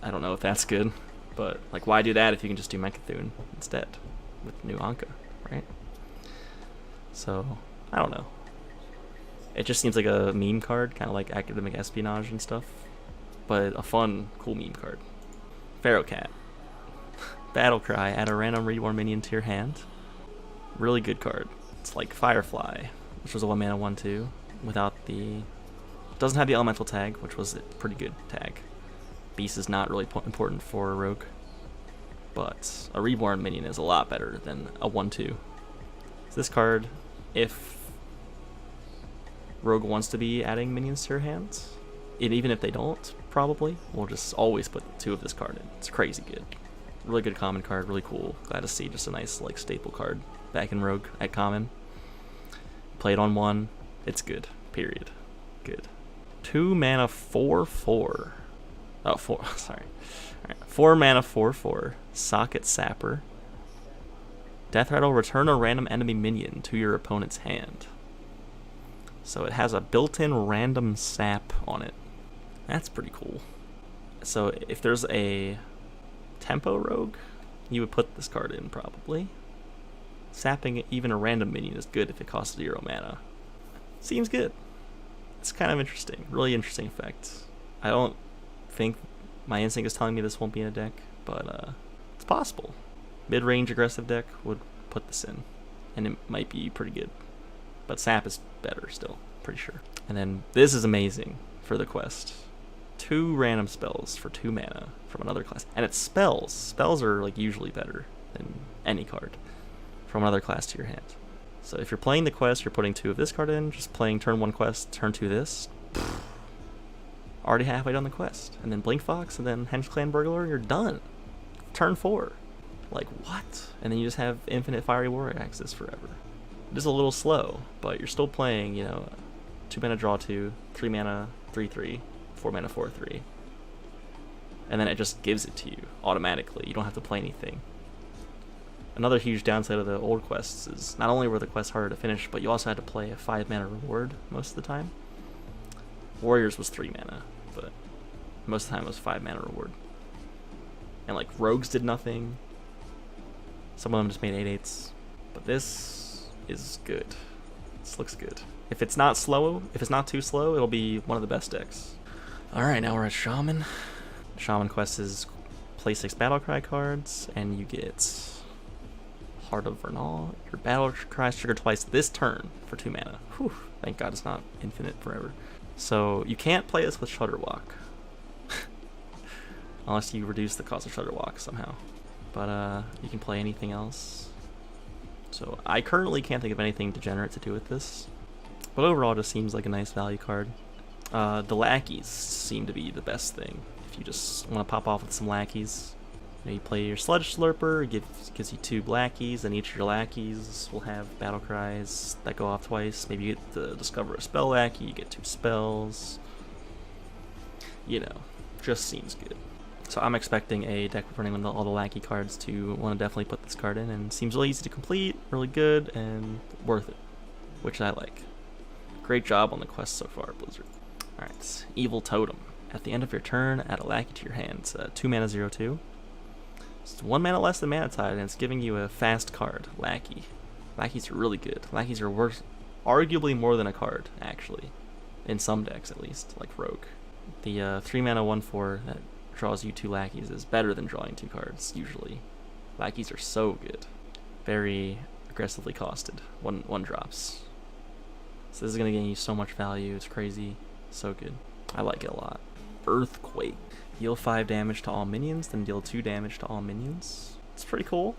know if that's good, but like, why do that if you can just do Mecha'thun instead with new Anka, right? So I don't know. It just seems like a meme card, kind of like academic espionage and stuff, but a fun, cool meme card. Pharaoh Cat. Battle Cry, add a random reborn minion to your hand. Really good card. It's like Firefly, which was a 1 mana 1/2, without the... Doesn't have the elemental tag, which was a pretty good tag. Beast is not really important for a rogue, but a reborn minion is a lot better than a 1/2. So this card, if rogue wants to be adding minions to your hands, and even if they don't, probably, we'll just always put 2 of this card in. It's crazy good. Really good common card, really cool. Glad to see just a nice like staple card back in Rogue at common. Play it on 1, it's good. Period. Good. 2 mana 4/4. Oh, 4. Sorry. All right. 4 mana 4/4. Socket Sapper. Death Rattle, return a random enemy minion to your opponent's hand. So it has a built-in random sap on it. That's pretty cool. So if there's a tempo rogue, you would put this card in probably. Sapping even a random minion is good if it costs 0 mana. Seems good. It's kind of interesting. Really interesting effect. I don't think my instinct is telling me this won't be in a deck, but it's possible. Mid-range aggressive deck would put this in, and it might be pretty good. But sap is better still, pretty sure. And then this is amazing for the quest. 2 random spells for 2 mana from another class. And it's spells. Spells are like usually better than any card from another class to your hand. So if you're playing the quest, you're putting 2 of this card in, just playing turn 1 quest, turn 2 this. Already halfway done the quest. And then Blink Fox, and then Henge Clan Burglar, you're done. Turn 4. Like, what? And then you just have infinite Fiery Warrior access forever. It is a little slow, but you're still playing, 2 mana draw 2, 3 mana 3/3, 4 mana 4/3. And then it just gives it to you automatically. You don't have to play anything. Another huge downside of the old quests is not only were the quests harder to finish, but you also had to play a 5 mana reward most of the time. Warriors was 3 mana, but most of the time it was 5 mana reward. And like rogues did nothing. Some of them just made 8/8s. But this is good. This looks good. If it's not too slow, it'll be one of the best decks. Alright, now we're at Shaman. Shaman quest is play 6 Battlecry cards, and you get Heart of Vernal. Your Battlecry is triggered twice this turn for 2 mana. Whew, thank God it's not infinite forever. So you can't play this with Shudderwalk. Unless you reduce the cost of Shudderwalk somehow. But you can play anything else. So I currently can't think of anything degenerate to do with this. But overall it just seems like a nice value card. The lackeys seem to be the best thing. If you just want to pop off with some lackeys. You play your Sludge Slurper, it gives you 2 lackeys, and each of your lackeys will have battle cries that go off twice. Maybe you get to discover a spell lackey, you get 2 spells. Just seems good. So I'm expecting a deck running with all the lackey cards to want to definitely put this card in, and it seems really easy to complete, really good, and worth it, which I like. Great job on the quest so far, Blizzard. Alright, Evil Totem. At the end of your turn, add a lackey to your hand. It's 2 mana 0/2. It's 1 mana less than Mana Tide, and it's giving you a fast card, Lackey. Lackeys are really good. Lackeys are worth, arguably more than a card, actually. In some decks, at least, like Rogue. The 3 mana 1/4 that draws you 2 lackeys is better than drawing 2 cards, usually. Lackeys are so good. Very aggressively costed. One drops. So this is going to gain you so much value. It's crazy. So good. I like it a lot. Earthquake. Deal 5 damage to all minions, then deal 2 damage to all minions. It's pretty cool.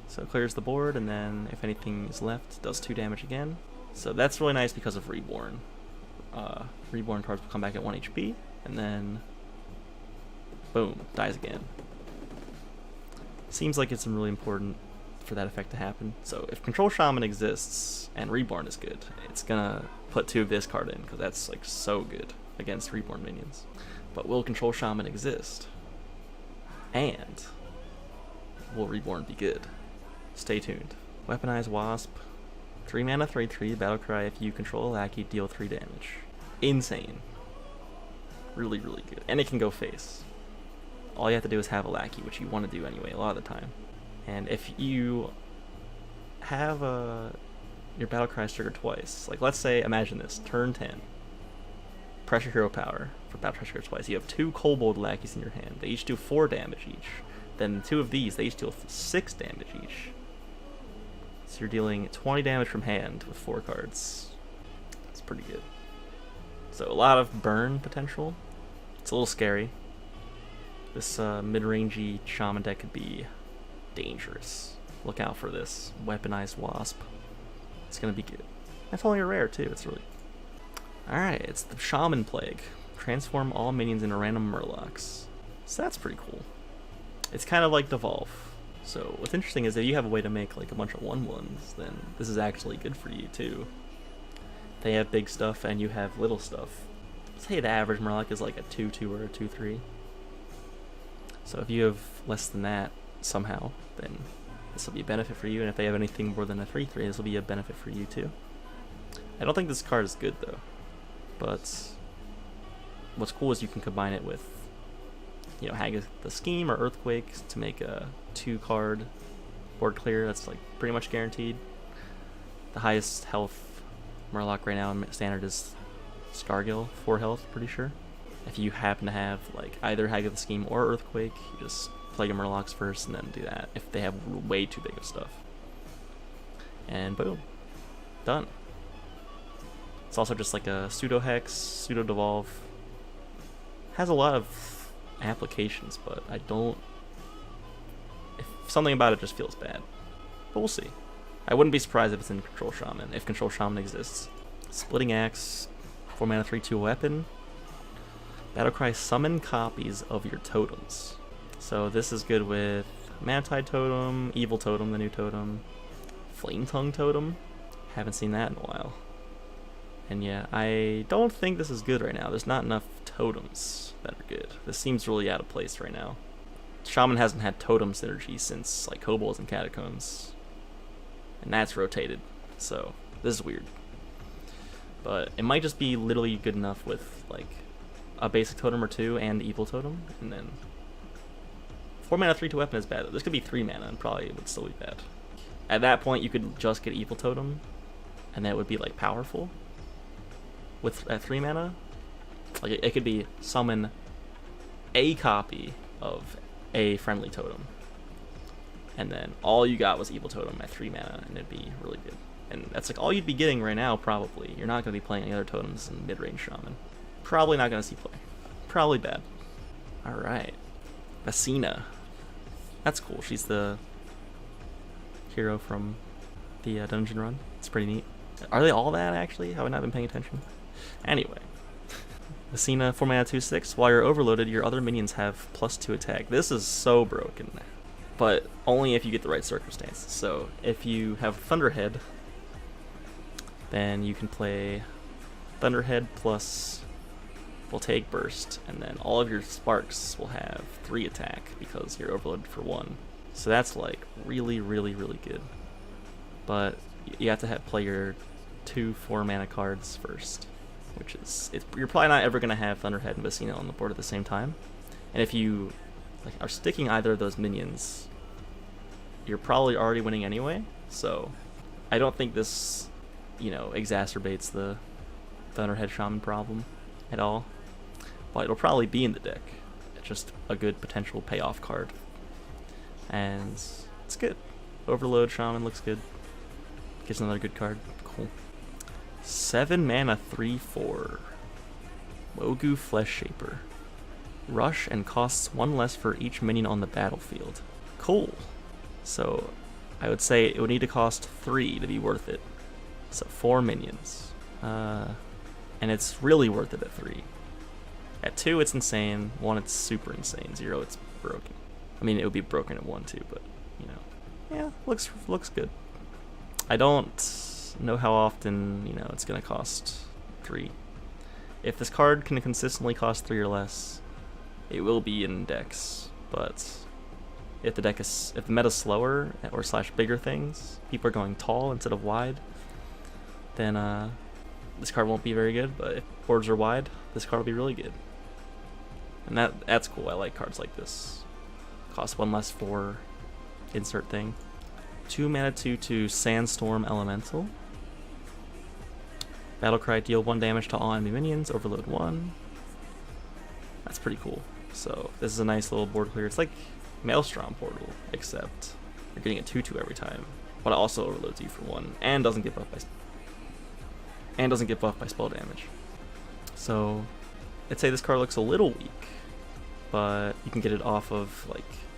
So it clears the board, and then if anything is left, it does 2 damage again. So that's really nice because of Reborn. Reborn cards will come back at 1 HP, and then boom, dies again. Seems like it's really important for that effect to happen. So if Control Shaman exists and Reborn is good, it's gonna put 2 of this card in, because that's like so good against Reborn minions. But will Control Shaman exist? And will Reborn be good? Stay tuned. Weaponize Wasp. 3 mana 3/3, Battlecry. If you control a lackey, deal 3 damage. Insane. Really, really good. And it can go face. All you have to do is have a lackey, which you want to do anyway a lot of the time. And if you have your Battlecry triggered twice, like let's say, imagine this, turn 10. Pressure Hero Power for Battle Pressure twice. You have 2 Kobold lackeys in your hand. They each do 4 damage each. Then 2 of these, they each deal 6 damage each. So you're dealing 20 damage from hand with 4 cards. It's pretty good. So a lot of burn potential. It's a little scary. This mid-rangey Shaman deck could be dangerous. Look out for this Weaponized Wasp. It's gonna be good. That's only a rare too. It's really. Alright, it's the Shaman Plague. Transform all minions into random Murlocs. So that's pretty cool. It's kind of like Devolve. So what's interesting is if you have a way to make like a bunch of 1/1s, then this is actually good for you too. They have big stuff and you have little stuff. Say the average Murloc is like a 2/2 or a 2/3. So if you have less than that somehow, then this will be a benefit for you, and if they have anything more than a 3/3, this will be a benefit for you too. I don't think this card is good though. But what's cool is you can combine it with, you know, Hag the Scheme or Earthquake to make a 2-card board clear. That's like pretty much guaranteed. The highest health Murloc right now in standard is Scargill, 4 health, pretty sure. If you happen to have like either Hag the Scheme or Earthquake, you just play your Murlocs first and then do that if they have way too big of stuff. And boom, done. It's also just like a pseudo hex, pseudo devolve. Has a lot of applications, but I don't. Something about it just feels bad. But we'll see. I wouldn't be surprised if it's in Control Shaman, if Control Shaman exists. Splitting Axe, 4 mana 3/2 weapon. Battlecry, summon copies of your totems. So this is good with Mana Tide Totem, Evil Totem, the new totem, Flame Tongue Totem. Haven't seen that in a while. And yeah, I don't think this is good right now. There's not enough totems that are good. This seems really out of place right now. Shaman hasn't had totem synergy since like Kobolds and Catacombs. And that's rotated. So this is weird. But it might just be literally good enough with like a basic totem or 2 and Evil Totem. And then 4 mana 3/2 weapon is bad. This could be 3 mana and probably would still be bad. At that point you could just get Evil Totem and that would be like powerful. With at 3 mana, like it could be summon a copy of a friendly totem, and then all you got was Evil Totem at 3 mana, and it'd be really good. And that's like all you'd be getting right now. Probably you're not going to be playing any other totems in mid-range Shaman. Probably not going to see play. Probably bad. All right, Vecina. That's cool. She's the hero from the dungeon run. It's pretty neat. Are they all that actually? Have I not been paying attention? Anyway, Vecina, 4 mana 2/6. While you're overloaded, your other minions have +2 attack. This is so broken, but only if you get the right circumstances. So if you have Thunderhead, then you can play Thunderhead plus Voltaic Burst, and then all of your sparks will have 3 attack because you're overloaded for 1. So that's like really, really, really good. But you have to play your 2 4 mana cards first. which is you're probably not ever gonna have Thunderhead and Vicina on the board at the same time. And if you are sticking either of those minions, you're probably already winning anyway. So I don't think this, exacerbates the Thunderhead Shaman problem at all. But it'll probably be in the deck. It's just a good potential payoff card. And it's good. Overload Shaman looks good. Gives another good card. Cool. 7 mana, 3/4. Mogu Flesh Shaper. Rush and costs 1 less for each minion on the battlefield. Cool. So I would say it would need to cost 3 to be worth it. So 4 minions. And it's really worth it at 3. At 2 it's insane. 1 it's super insane. 0 it's broken. I mean, it would be broken at 1 too, but yeah, looks good. I don't know how often it's gonna cost 3. If this card can consistently cost 3 or less, it will be in decks. But if the meta's slower or / bigger things, people are going tall instead of wide, then this card won't be very good. But if boards are wide, this card will be really good. And that's cool. I like cards like this. Cost 1 less for insert thing. 2 mana 2/2 Sandstorm Elemental. Battlecry, deal 1 damage to all enemy minions, overload 1. That's pretty cool. So this is a nice little board clear. It's like Maelstrom Portal, except you're getting a 2/2 every time, but it also overloads you for 1 and doesn't get buffed by spell damage. So I'd say this card looks a little weak, but you can get it off of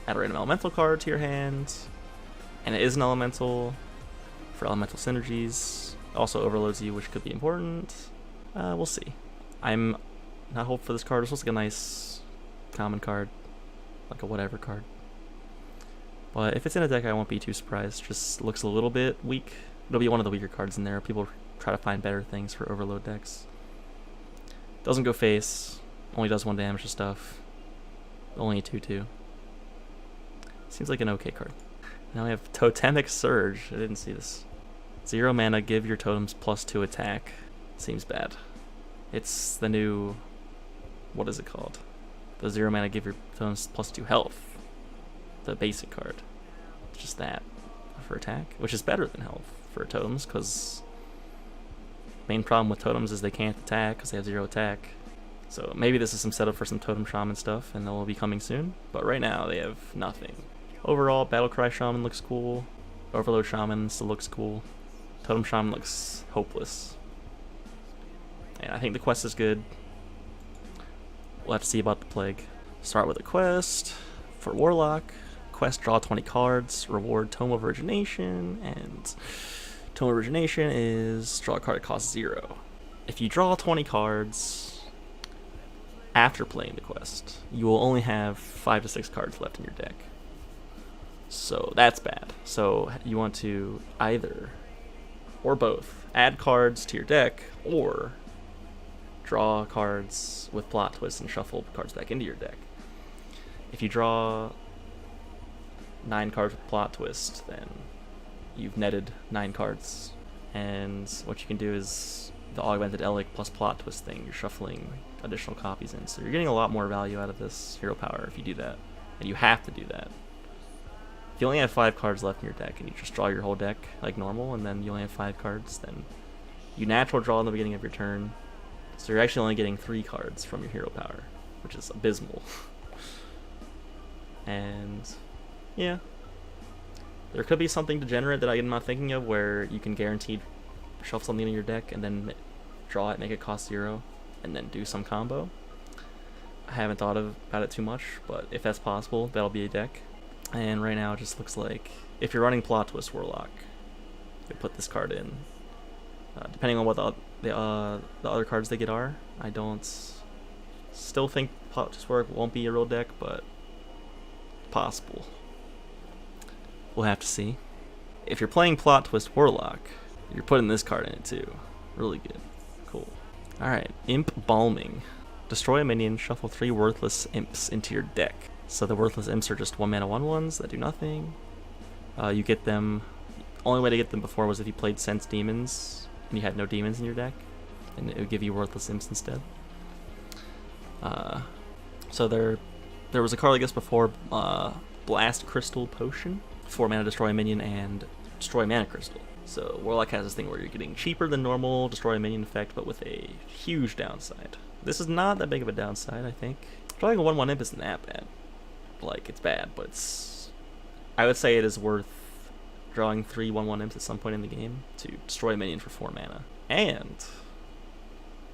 add a random elemental card to your hand, and it is an elemental for elemental synergies. Also overloads you, which could be important. We'll see. I'm not hopeful for this card. It's looks like a nice common card, like a whatever card. But if it's in a deck, I won't be too surprised. Just looks a little bit weak. It'll be one of the weaker cards in there. People try to find better things for overload decks. Doesn't go face. Only does 1 damage to stuff. Only a 2/2. Seems like an okay card. Now we have Totemic Surge. I didn't see this. 0 mana, give your totems +2 attack. Seems bad. It's the new... what is it called? The 0 mana, give your totems +2 health. The basic card. It's just that for attack, which is better than health for totems, because main problem with totems is they can't attack because they have 0 attack. So maybe this is some setup for some Totem Shaman stuff, and they'll be coming soon. But right now they have nothing. Overall, Battlecry Shaman looks cool. Overload Shaman still looks cool. Totem Shaman looks hopeless. And I think the quest is good. We'll have to see about the Plague. Start with a quest for Warlock. Quest, draw 20 cards. Reward Tome of Origination. And Tome of Origination is draw a card that costs 0. If you draw 20 cards after playing the quest, you will only have 5 to 6 cards left in your deck. So that's bad. So you want to either, or both, add cards to your deck, or draw cards with Plot Twist and shuffle cards back into your deck. If you draw 9 cards with Plot Twist, then you've netted 9 cards. And what you can do is the Augmented Elic plus Plot Twist thing. You're shuffling additional copies in. So you're getting a lot more value out of this hero power if you do that. And you have to do that. If you only have 5 cards left in your deck and you just draw your whole deck like normal, and then you only have 5 cards, then you natural draw in the beginning of your turn. So you're actually only getting 3 cards from your hero power, which is abysmal. And yeah, there could be something degenerate that I'm not thinking of where you can guaranteed shuffle something in your deck and then draw it, make it cost 0, and then do some combo. I haven't thought about it too much, but if that's possible, that'll be a deck. And right now it just looks like if you're running Plot Twist Warlock, you put this card in. Depending on what the other cards they get are, I don't still think Plot Twist Warlock won't be a real deck, but possible. We'll have to see. If you're playing Plot Twist Warlock, you're putting this card in it too. Really good. Cool. Alright, Imp Balming. Destroy a minion, shuffle 3 worthless imps into your deck. So the worthless imps are just 1 mana 1/1s that do nothing. You get them... only way to get them before was if you played Sense Demons and you had no demons in your deck. and it would give you worthless imps instead. So there was a card like this before, Blast Crystal Potion, 4 mana destroy a minion and destroy mana crystal. So Warlock has this thing where you're getting cheaper than normal destroy a minion effect, but with a huge downside. This is not that big of a downside, I think. Drawing a 1/1 imp isn't that bad. Like, it's bad, but I would say it is worth drawing 3 1/1 imps at some point in the game to destroy a minion for 4 mana. And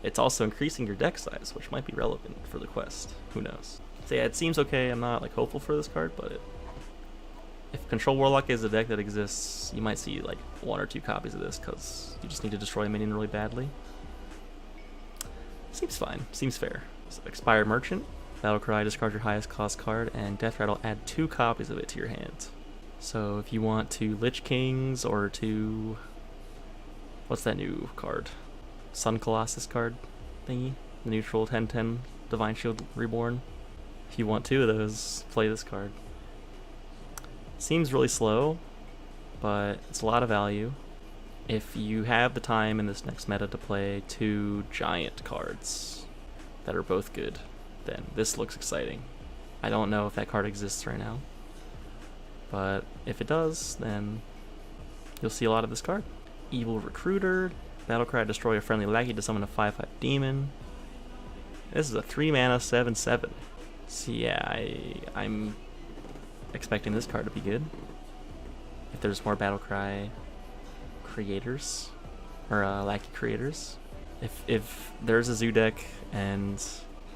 it's also increasing your deck size, which might be relevant for the quest. Who knows? So yeah, it seems okay. I'm not like hopeful for this card, but if Control Warlock is a deck that exists, you might see like 1 or 2 copies of this because you just need to destroy a minion really badly. Seems fine. Seems fair. So Expired Merchant, Battlecry, discard your highest cost card, and Death Rattle, add 2 copies of it to your hand. So if you want to Lich Kings or to... what's that new card? Sun Colossus card thingy? The neutral 10/10 Divine Shield Reborn. If you want 2 of those, play this card. Seems really slow, but it's a lot of value. If you have the time in this next meta to play 2 giant cards that are both good, then this looks exciting. I don't know if that card exists right now, but if it does, then you'll see a lot of this card. Evil Recruiter, Battlecry, destroy a friendly lackey to summon a 5/5 demon. This is a 3 mana 7/7. So yeah, I'm expecting this card to be good. If there's more Battlecry creators, or lackey creators. If there's a zoo deck and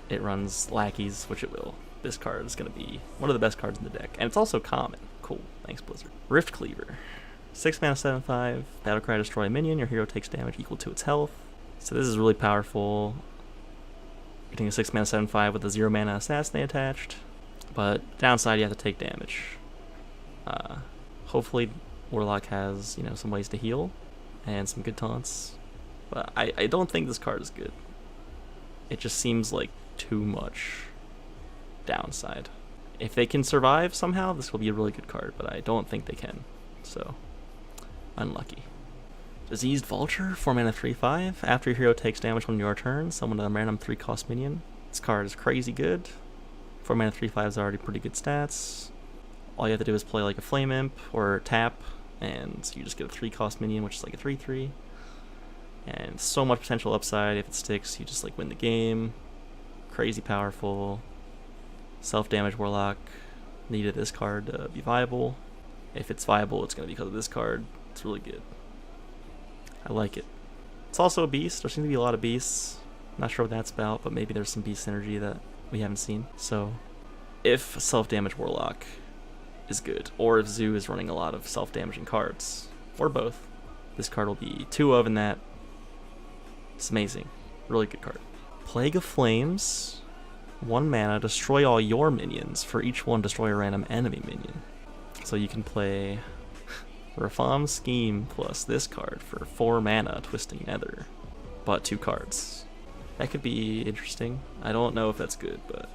it runs lackeys, which it will, this card is going to be one of the best cards in the deck. And it's also common. Cool, thanks Blizzard. Rift Cleaver. 6 mana 7/5, Battlecry, destroy a minion, your hero takes damage equal to its health. So this is really powerful. Getting a 6 mana 7/5 with a 0 mana assassinate attached. But downside, you have to take damage. Hopefully Warlock has, you know, some ways to heal and some good taunts. But I don't think this card is good. It just seems like too much downside. If they can survive somehow, this will be a really good card, but I don't think they can. So, unlucky. Diseased Vulture, 4 mana 3/5. After your hero takes damage on your turn, summon a random 3-cost minion. This card is crazy good. 4 mana 3/5 is already pretty good stats. All you have to do is play like a Flame Imp or tap, and you just get a 3-cost minion, which is like a 3/3. And so much potential upside. If it sticks, you just like win the game. Crazy powerful. Self-damage Warlock needed this card to be viable. If it's viable, it's going to be because of this card. It's really good. I like it. It's also a beast. There seems to be a lot of beasts. Not sure what that's about, but maybe there's some beast synergy that we haven't seen. So if self-damage Warlock is good, or if Zoo is running a lot of self-damaging cards, or both, this card will be 2 of in that. It's amazing. Really good card. Plague of Flames, 1 mana, destroy all your minions. For each one, destroy a random enemy minion. So you can play Reform Scheme plus this card for 4 mana, Twisting Nether, but 2 cards. That could be interesting. I don't know if that's good, but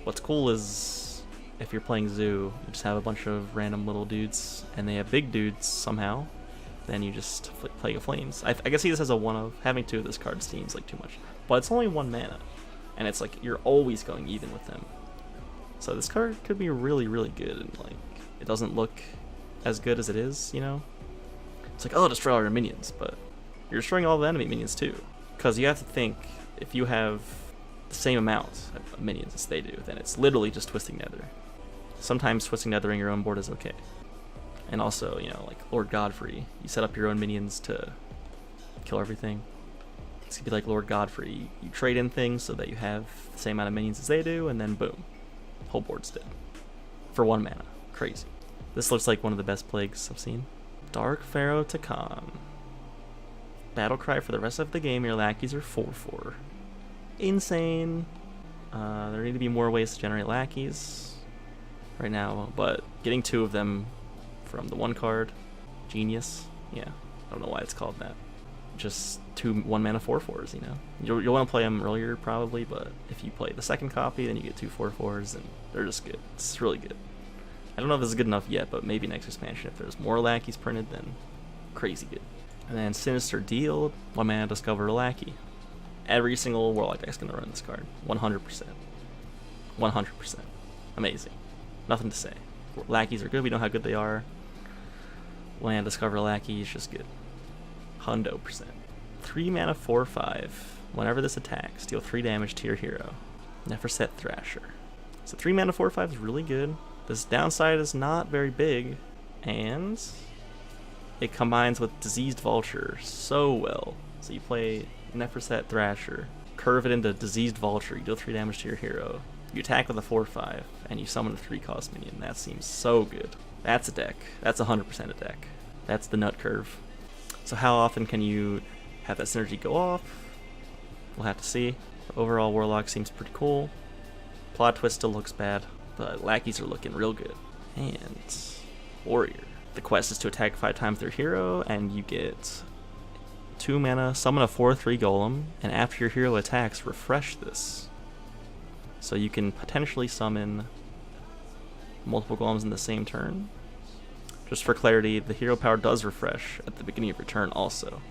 what's cool is if you're playing Zoo, you just have a bunch of random little dudes, and they have big dudes somehow, then you just Plague of Flames. I guess see this as a 1-of. Having 2 of this card seems like too much, but it's only 1 mana, and it's like you're always going even with them. So this card could be really, really good, and like it doesn't look as good as it is, you know? It's like, oh, destroy all your minions, but you're destroying all the enemy minions too. Because you have to think, if you have the same amount of minions as they do, then it's literally just Twisting Nether. Sometimes Twisting Nethering your own board is okay. And also, you know, like Lord Godfrey, you set up your own minions to kill everything. It's gonna be like Lord Godfrey, you trade in things so that you have the same amount of minions as they do, and then boom, whole board's dead. For 1 mana, crazy. This looks like one of the best plagues I've seen. Dark Pharaoh Takan. Battlecry, for the rest of the game, your lackeys are 4/4. Insane. There need to be more ways to generate lackeys right now, but getting 2 of them from the 1 card, genius. Yeah, I don't know why it's called that. Just 2 1 mana 4/4s, you know. You'll want to play them earlier probably, but if you play the 2nd copy, then you get 2 4/4s, and they're just good. It's really good. I don't know if this is good enough yet, but maybe next expansion, if there's more lackeys printed, then crazy good. And then Sinister Deal, 1 mana, discover a lackey. Every single Warlock deck's gonna run this card. 100%. 100%. Amazing. Nothing to say. Lackeys are good. We know how good they are. Land Discover Lackey is just good. Hundo%. 3 mana 4/5. Whenever this attacks, deal 3 damage to your hero. Neferset Thrasher. So 3 mana 4/5 is really good. This downside is not very big, and it combines with Diseased Vulture so well. So you play Neferset Thrasher, curve it into Diseased Vulture, you deal 3 damage to your hero. You attack with a 4/5, and you summon a 3-cost minion. That seems so good. That's a deck. That's 100% a deck. That's the nut curve. So how often can you have that synergy go off? We'll have to see. Overall, Warlock seems pretty cool. Plot Twist still looks bad, but Lackeys are looking real good. And Warrior. The quest is to attack 5 times their hero, and you get 2 mana, summon a 4/3 golem, and after your hero attacks, refresh this. So you can potentially summon multiple golems in the same turn. Just for clarity, the hero power does refresh at the beginning of your turn also.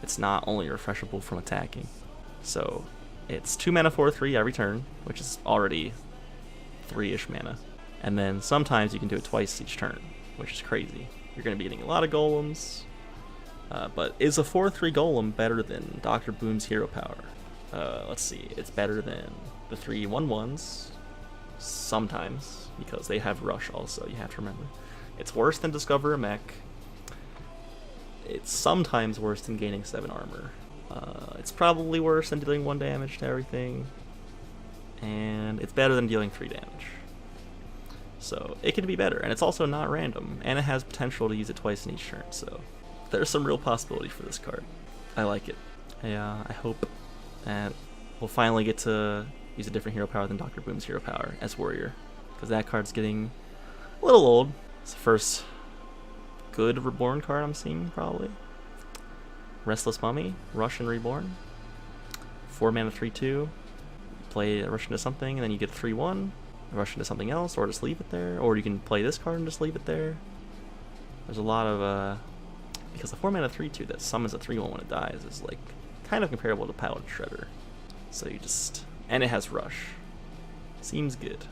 It's not only refreshable from attacking. So it's 2 mana 4/3 every turn, which is already 3-ish mana. And then sometimes you can do it twice each turn, which is crazy. You're going to be getting a lot of golems. But is a 4/3 golem better than Dr. Boom's hero power? Let's see. It's better than the 3 1/1s sometimes, because they have rush also, you have to remember. It's worse than Discover a Mech. It's sometimes worse than gaining 7 armor. It's probably worse than dealing 1 damage to everything. And it's better than dealing 3 damage. So it can be better, and it's also not random, and it has potential to use it twice in each turn, so there's some real possibility for this card. I like it. I hope that we'll finally get to use a different hero power than Dr. Boom's hero power as Warrior, because that card's getting a little old. It's the first good Reborn card I'm seeing, probably. Restless Mummy, Russian Reborn. 4 mana 3/2. Play a Rush into something, and then you get 3/1. Rush into something else, or just leave it there. Or you can play this card and just leave it there. There's a lot of, because the 4 mana 3/2 that summons a 3/1 when it dies is like kind of comparable to Paladin Shredder. So you just, and it has Rush. Seems good.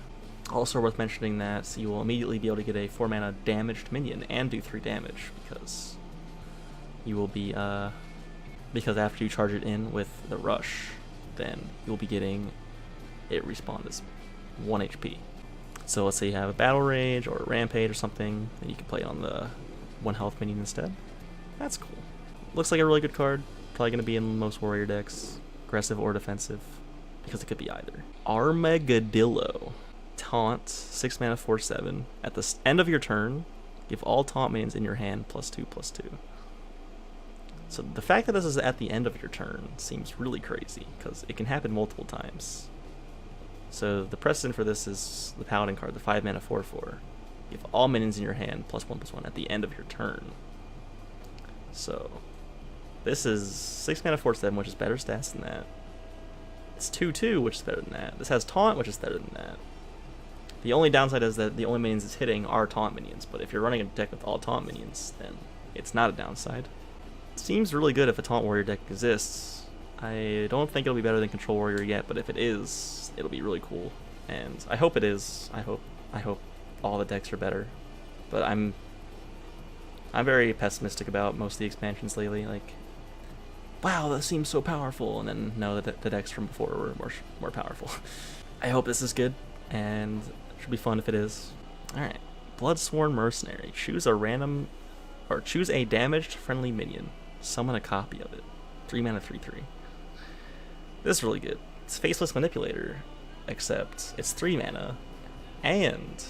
Also worth mentioning that you will immediately be able to get a 4 mana damaged minion and do 3 damage, because you will be, because after you charge it in with the Rush, then you'll be getting it respawn as 1 HP. So let's say you have a Battle Rage or a Rampage or something, and you can play it on the 1 health minion instead. That's cool. Looks like a really good card. Probably going to be in most Warrior decks, aggressive or defensive, because it could be either. Armagadillo. Taunt, 6 mana 4/7. At the end of your turn, give all taunt minions in your hand +2/+2. So the fact that this is at the end of your turn seems really crazy, because it can happen multiple times. So the precedent for this is the Paladin card, the 5 mana 4/4. Give all minions in your hand +1/+1 at the end of your turn. So this is 6 mana 4/7, which is better stats than that. It's 2/2, which is better than that. This has Taunt, which is better than that. The only downside is that the only minions it's hitting are Taunt minions, but if you're running a deck with all Taunt minions, then it's not a downside. It seems really good if a Taunt Warrior deck exists. I don't think it'll be better than Control Warrior yet, but if it is, it'll be really cool. And I hope it is. I hope all the decks are better. But I'm very pessimistic about most of the expansions lately. Like, wow, that seems so powerful, and then no, the decks from before were more powerful. I hope this is good, and it should be fun if it is. Alright, Bloodsworn Mercenary. Choose a damaged friendly minion. Summon a copy of it. 3 mana 3/3. This is really good. It's Faceless Manipulator, except it's 3 mana, and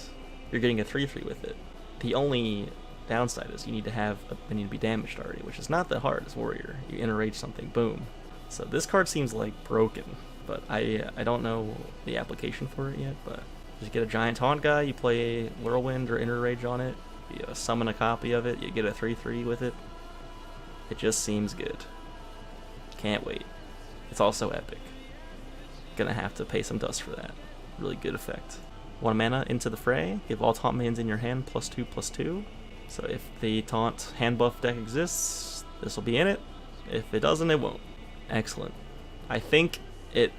you're getting a 3/3 with it. The only downside is you need to have a minion be damaged already, which is not that hard as Warrior. You enrage something, boom. So this card seems like broken, but I don't know the application for it yet. But just get a giant taunt guy, you play Whirlwind or Enrage on it, you summon a copy of it, you get a 3/3 with it. It just seems good. Can't wait. It's also epic. Gonna have to pay some dust for that. Really good effect. 1 mana into the fray. Give all taunt minions in your hand +2/+2. So if the taunt hand buff deck exists, this will be in it. If it doesn't, it won't. Excellent. I think it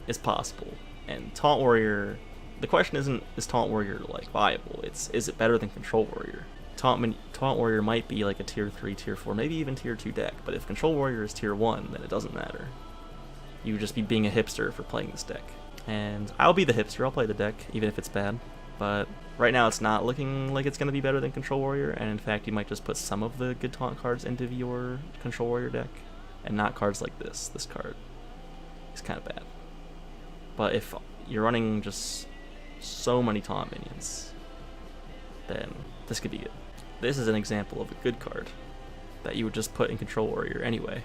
is possible. And Taunt Warrior, the question isn't is Taunt Warrior like viable? It's is it better than Control Warrior? Taunt Warrior might be like a tier 3, tier 4, maybe even tier 2 deck, but if Control Warrior is tier 1, then it doesn't matter. You would just be being a hipster for playing this deck. And I'll be the hipster, I'll play the deck, even if it's bad. But right now it's not looking like it's going to be better than Control Warrior, and in fact you might just put some of the good taunt cards into your Control Warrior deck, and not cards like this. This card is kind of bad. But if you're running just so many taunt minions, then this could be good. This is an example of a good card that you would just put in Control Warrior anyway.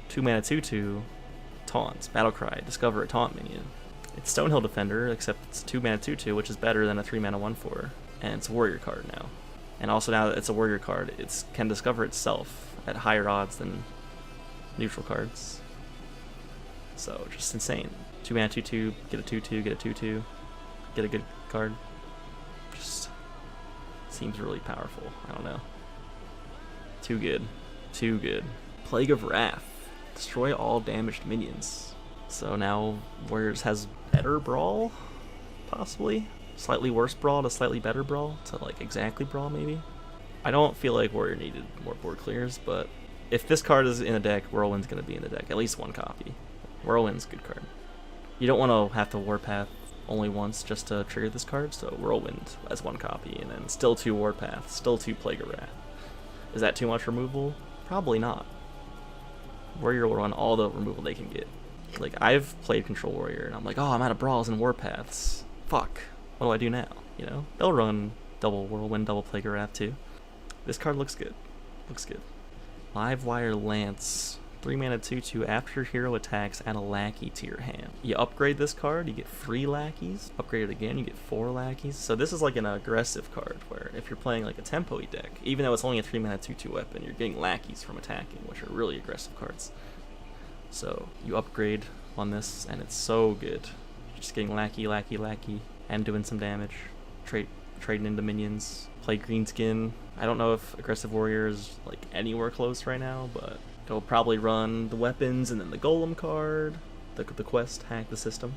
2 mana 2/2, taunt, Battlecry, discover a taunt minion. It's Stonehill Defender, except it's 2 mana 2/2, which is better than a 3 mana 1/4, and it's a warrior card now. And also now that it's a warrior card, it can discover itself at higher odds than neutral cards. So just insane. 2 mana 2/2, get a 2/2, get a 2/2, get a good card. Just seems really powerful. I don't know. Too good. Too good. Plague of Wrath. Destroy all damaged minions. So now Warriors has better Brawl? Possibly? Slightly worse Brawl to slightly better Brawl? To like exactly Brawl maybe? I don't feel like Warrior needed more board clears, but if this card is in a deck, Whirlwind's going to be in the deck. At least one copy. Whirlwind's a good card. You don't want to have to Warpath only once just to trigger this card, so Whirlwind as one copy, and then still 2 Warpath, still 2 Plague of Wrath. Is that too much removal? Probably not. Warrior will run all the removal they can get. Like, I've played Control Warrior, and I'm like, oh, I'm out of Brawls and Warpaths. Fuck. What do I do now? You know? They'll run double Whirlwind, double Plague of Wrath too. This card looks good. Looks good. Livewire Lance. 3 mana 2/2, after hero attacks, add a lackey to your hand. You upgrade this card, you get 3 lackeys. Upgrade it again, you get 4 lackeys. So this is like an aggressive card, where if you're playing like a tempo-y deck, even though it's only a 3 mana 2/2 weapon, you're getting lackeys from attacking, which are really aggressive cards. So you upgrade on this, and it's so good. Just getting lackey, lackey, lackey, and doing some damage. Trading into minions. Play Greenskin. I don't know if Aggressive Warrior is like anywhere close right now, but it'll probably run the weapons and then the Golem card, the quest, hack the system.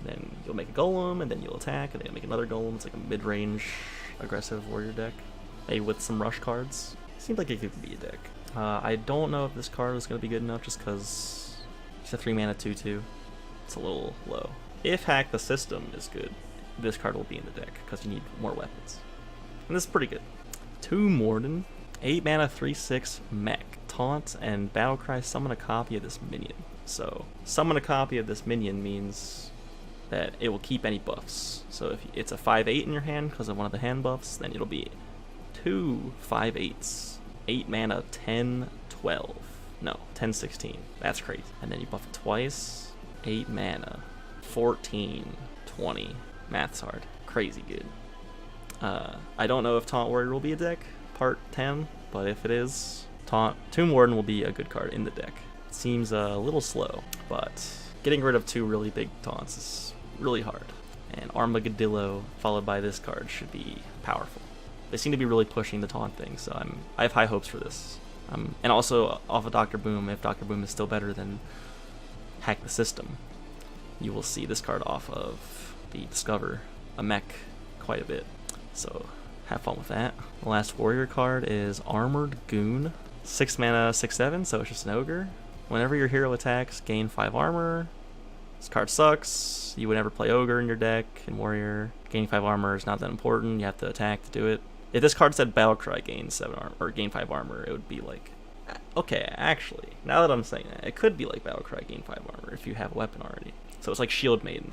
Then you'll make a Golem, and then you'll attack, and then you'll make another Golem. It's like a mid-range Aggressive Warrior deck, maybe with some rush cards. Seems like it could be a deck. I don't know if this card is going to be good enough just because it's a 3 mana 2/2. It's a little low. If hack the system is good, this card will be in the deck because you need more weapons. And this is pretty good. 2 Morden, 8 mana 3/6 mech. Taunt and Battlecry, summon a copy of this minion. So summon a copy of this minion means that it will keep any buffs. So if it's a 5/8 in your hand because of one of the hand buffs, then it'll be 2 5/8s. 8 mana 10/12. No, 10/16. That's crazy. And then you buff it twice. 8 mana 14/20. Math's hard. Crazy good. I don't know if Taunt Warrior will be a deck, part 10, but if it is, Tomb Warden will be a good card in the deck. It seems a little slow, but getting rid of 2 really big taunts is really hard. And Armageddillo followed by this card should be powerful. They seem to be really pushing the taunt thing, so I have high hopes for this. And also off of Dr. Boom, if Dr. Boom is still better than Hack the System, you will see this card off of the Discover a mech quite a bit. So have fun with that. The last warrior card is Armored Goon. 6 mana 6/7, so it's just an ogre. Whenever your hero attacks, gain 5 armor. This card sucks. You would never play ogre in your deck in warrior. Gaining 5 armor is not that important. You have to attack to do it. If this card said Battlecry gain 7 armor or gain 5 armor, it would be like, okay, actually, now that I'm saying that, it could be like Battlecry gain 5 armor if you have a weapon already. So it's like Shield Maiden.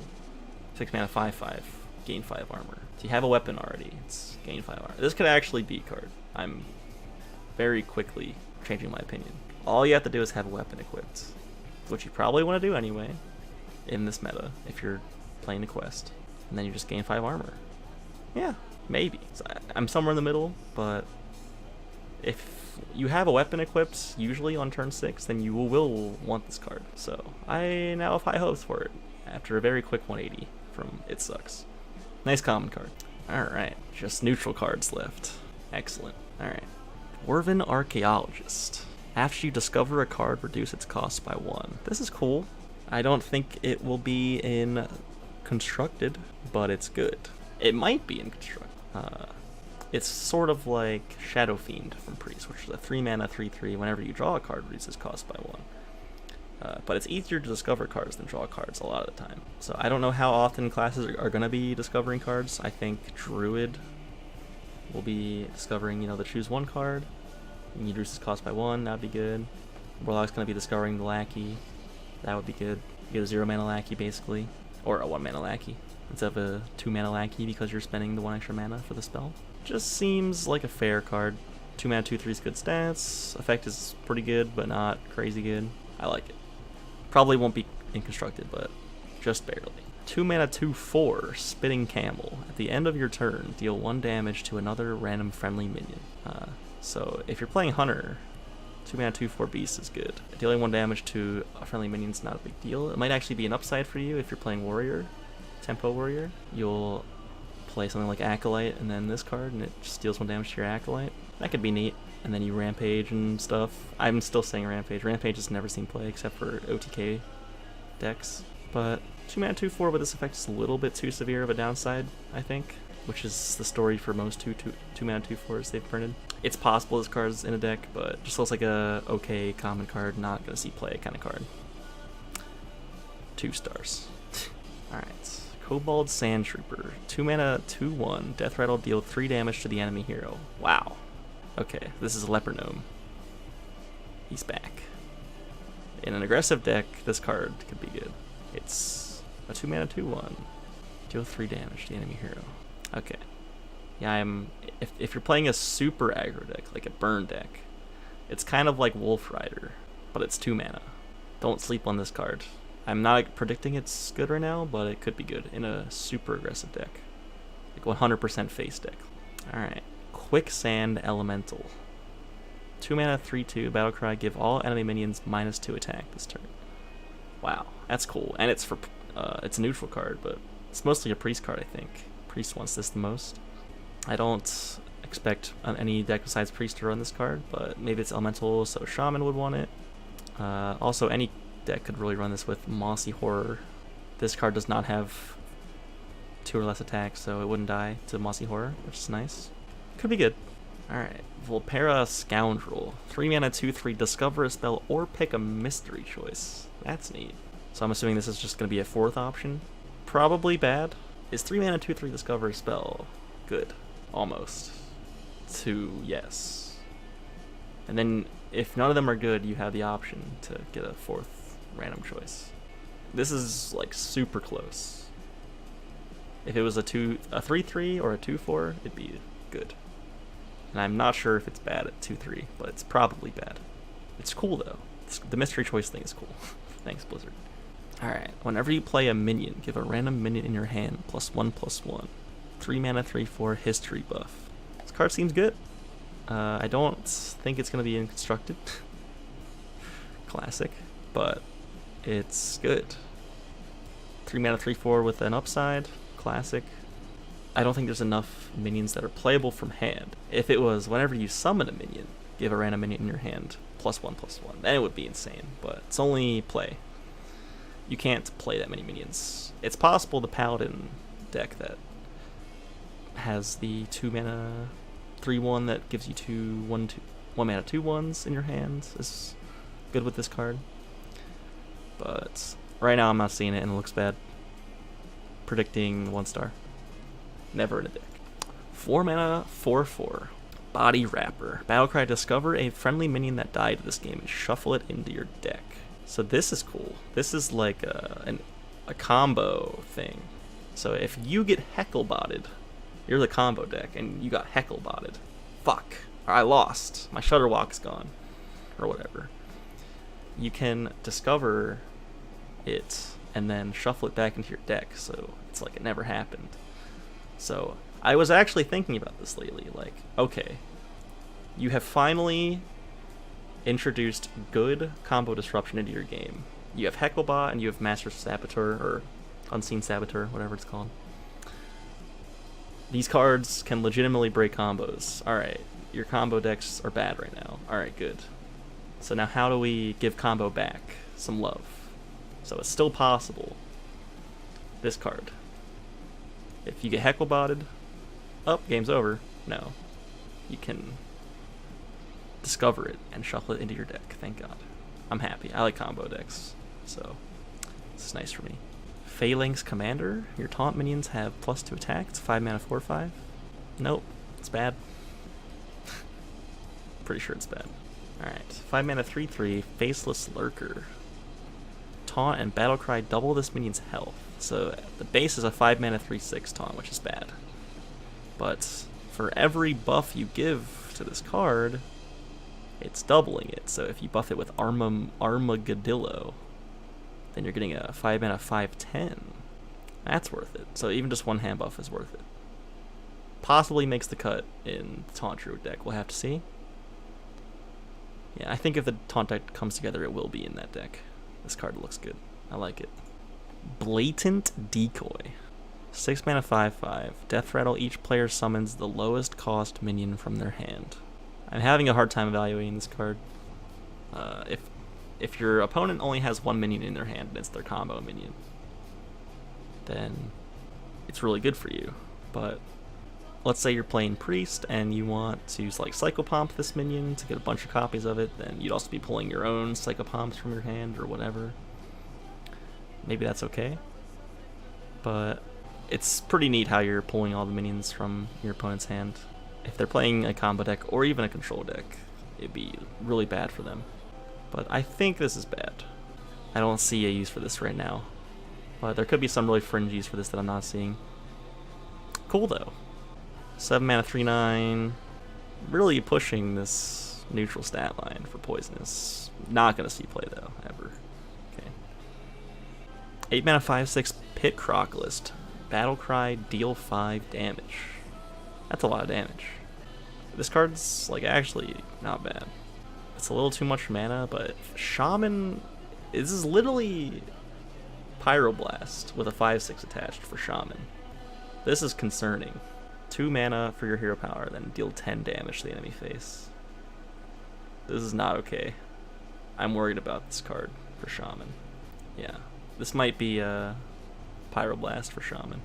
6 mana 5/5, gain 5 armor. If you have a weapon already, it's gain 5 armor. This could actually be a card. I'm very quickly changing my opinion. All you have to do is have a weapon equipped, which you probably want to do anyway in this meta if you're playing the quest. And then you just gain 5 armor. Yeah, maybe. So I'm somewhere in the middle, but if you have a weapon equipped, usually on turn 6, then you will want this card. So I now have high hopes for it after a very quick 180 from It Sucks. Nice common card. Alright, just neutral cards left. Excellent. Alright. Dwarven Archaeologist. After you discover a card, reduce its cost by 1. This is cool. I don't think it will be in Constructed, but it's good. It might be in Constructed. It's sort of like Shadow Fiend from Priest, which is a 3-mana 3/3. Whenever you draw a card, reduces cost by 1. But it's easier to discover cards than draw cards a lot of the time. So I don't know how often classes are going to be discovering cards. I think Druid will be discovering, the choose 1 card. And you reduce its cost by 1, that would be good. Warlock's going to be discovering the Lackey. That would be good. You get a 0-mana Lackey, basically. Or a 1-mana Lackey, instead of a 2-mana Lackey, because you're spending the 1 extra mana for the spell. Just seems like a fair card. 2-mana 2/3 is good stats. Effect is pretty good, but not crazy good. I like it. Probably won't be in Constructed, but just barely. 2-mana 2/4, Spitting Camel. At the end of your turn, deal 1 damage to another random friendly minion. So if you're playing Hunter, 2-mana 2/4 Beast is good. Dealing 1 damage to a friendly minion is not a big deal. It might actually be an upside for you if you're playing Warrior, Tempo Warrior. You'll play something like Acolyte and then this card, and it just deals 1 damage to your Acolyte. That could be neat. And then you Rampage and stuff. I'm still saying Rampage. Rampage has never seen play except for OTK decks. But 2-mana 2/4 with this effect is a little bit too severe of a downside, I think, which is the story for most 2-mana 2/4s they've printed. It's possible this card's in a deck, but just looks like a okay common card, not gonna see play kind of card. 2 stars. Alright. Kobold Sand Trooper. 2-mana 2/1. Death Rattle, deal 3 damage to the enemy hero. Wow. Okay, this is a Leper Gnome. He's back. In an aggressive deck, this card could be good. It's a 2-mana 2/1. Deal 3 damage to the enemy hero. Okay. Yeah, if you're playing a super aggro deck, like a burn deck, it's kind of like Wolf Rider, but it's 2 mana. Don't sleep on this card. I'm not predicting it's good right now, but it could be good in a super aggressive deck. Like 100% face deck. Alright. Quicksand Elemental. 2-mana 3/2, Battlecry, give all enemy minions -2 attack this turn. Wow, that's cool. And it's it's a neutral card, but it's mostly a Priest card, I think. Priest wants this the most. I don't expect any deck besides Priest to run this card, but maybe it's Elemental, so Shaman would want it. Also, any deck could really run this with Mossy Horror. This card does not have 2 or less attacks, so it wouldn't die to Mossy Horror, which is nice. Could be good. Alright, Volpera Scoundrel. 3-mana 2/3, discover a spell or pick a mystery choice. That's neat. So I'm assuming this is just going to be a 4th option. Probably bad. Is 3-mana 2/3 discover a spell good? Almost. 2, yes. And then if none of them are good, you have the option to get a 4th random choice. This is like super close. If it was a 3/3 or a 2/4, it'd be good. And I'm not sure if it's bad at 2/3, but it's probably bad. It's cool though. The mystery choice thing is cool. Thanks, Blizzard. Alright, whenever you play a minion, give a random minion in your hand +1/+1. 3-mana 3/4 history buff. This card seems good. I don't think it's going to be in Constructed. Classic. But it's good. 3-mana 3/4 with an upside. Classic. I don't think there's enough minions that are playable from hand. If it was whenever you summon a minion, give a random minion in your hand +1/+1, then it would be insane, but it's only play. You can't play that many minions. It's possible the Paladin deck that has the 2-mana 3/1 that gives you 1-mana 2/1s in your hand is good with this card. But right now I'm not seeing it and it looks bad. Predicting 1 star. Never in a deck. 4-mana 4/4. Body Wrapper. Battlecry, discover a friendly minion that died in this game and shuffle it into your deck. So this is cool. This is like a combo thing. So if you get Heckle-botted, you're the combo deck, and you got Heckle-botted. Fuck. Or I lost. My Shutterwalk's gone. Or whatever. You can discover it and then shuffle it back into your deck, so it's like it never happened. So I was actually thinking about this lately, like, okay, you have finally introduced good combo disruption into your game. You have Hecklebot and you have Master Saboteur, or Unseen Saboteur, whatever it's called. These cards can legitimately break combos. Alright, your combo decks are bad right now. Alright, good. So now how do we give combo back some love? So it's still possible. This card. If you get Hecklebotted, game's over. No. You can discover it and shuffle it into your deck. Thank God. I'm happy. I like combo decks, so this is nice for me. Phalanx Commander. Your taunt minions have +2 attack. It's 5 mana 4/5. Nope. It's bad. Pretty sure it's bad. Alright. 5 mana 3/3. Faceless Lurker. Taunt and Battlecry double this minion's health. So the base is a 5 mana 3/6 taunt, which is bad. But for every buff you give to this card, it's doubling it. So if you buff it with Armagadillo, then you're getting a 5 mana 5/10. That's worth it. So even just one hand buff is worth it. Possibly makes the cut in the Taunt Druid deck. We'll have to see. Yeah, I think if the Taunt deck comes together, it will be in that deck. This card looks good. I like it. Blatant Decoy. 6 mana 5/5. Death Rattle. Each player summons the lowest cost minion from their hand. I'm having a hard time evaluating this card. If your opponent only has one minion in their hand and it's their combo minion, then it's really good for you. But let's say you're playing Priest and you want to like Psychopomp this minion to get a bunch of copies of it, then you'd also be pulling your own Psychopomps from your hand or whatever. Maybe that's okay. But it's pretty neat how you're pulling all the minions from your opponent's hand. If they're playing a combo deck or even a control deck, it'd be really bad for them. But I think this is bad. I don't see a use for this right now. But there could be some really fringe use for this that I'm not seeing. Cool though. 7 mana 3/9. Really pushing this neutral stat line for poisonous. Not gonna see play though, ever. Okay. 8 mana 5/6 Pit Crocalist. Battlecry, deal 5 damage. That's a lot of damage. This card's like actually not bad. It's a little too much mana, but Shaman, this is literally Pyroblast with a 5/6 attached for Shaman. This is concerning. 2 mana for your hero power, then deal 10 damage to the enemy face. This is not okay. I'm worried about this card for Shaman. Yeah, this might be a Pyroblast for Shaman.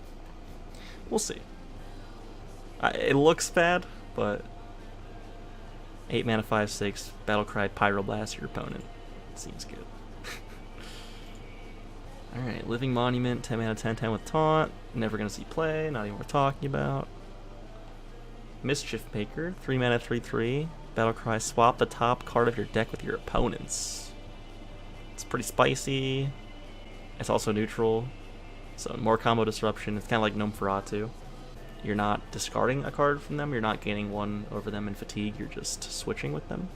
We'll see. It looks bad, but 8 mana 5/6 Battlecry Pyroblast your opponent. Seems good. Alright, Living Monument, 10 mana 10/10 with taunt. Never gonna see play, not even worth talking about. Mischief Maker, 3 mana 3/3. Battlecry, swap the top card of your deck with your opponent's. It's pretty spicy. It's also neutral, so more combo disruption. It's kind of like Nosferatu. You're not discarding a card from them, you're not gaining one over them in fatigue, you're just switching with them.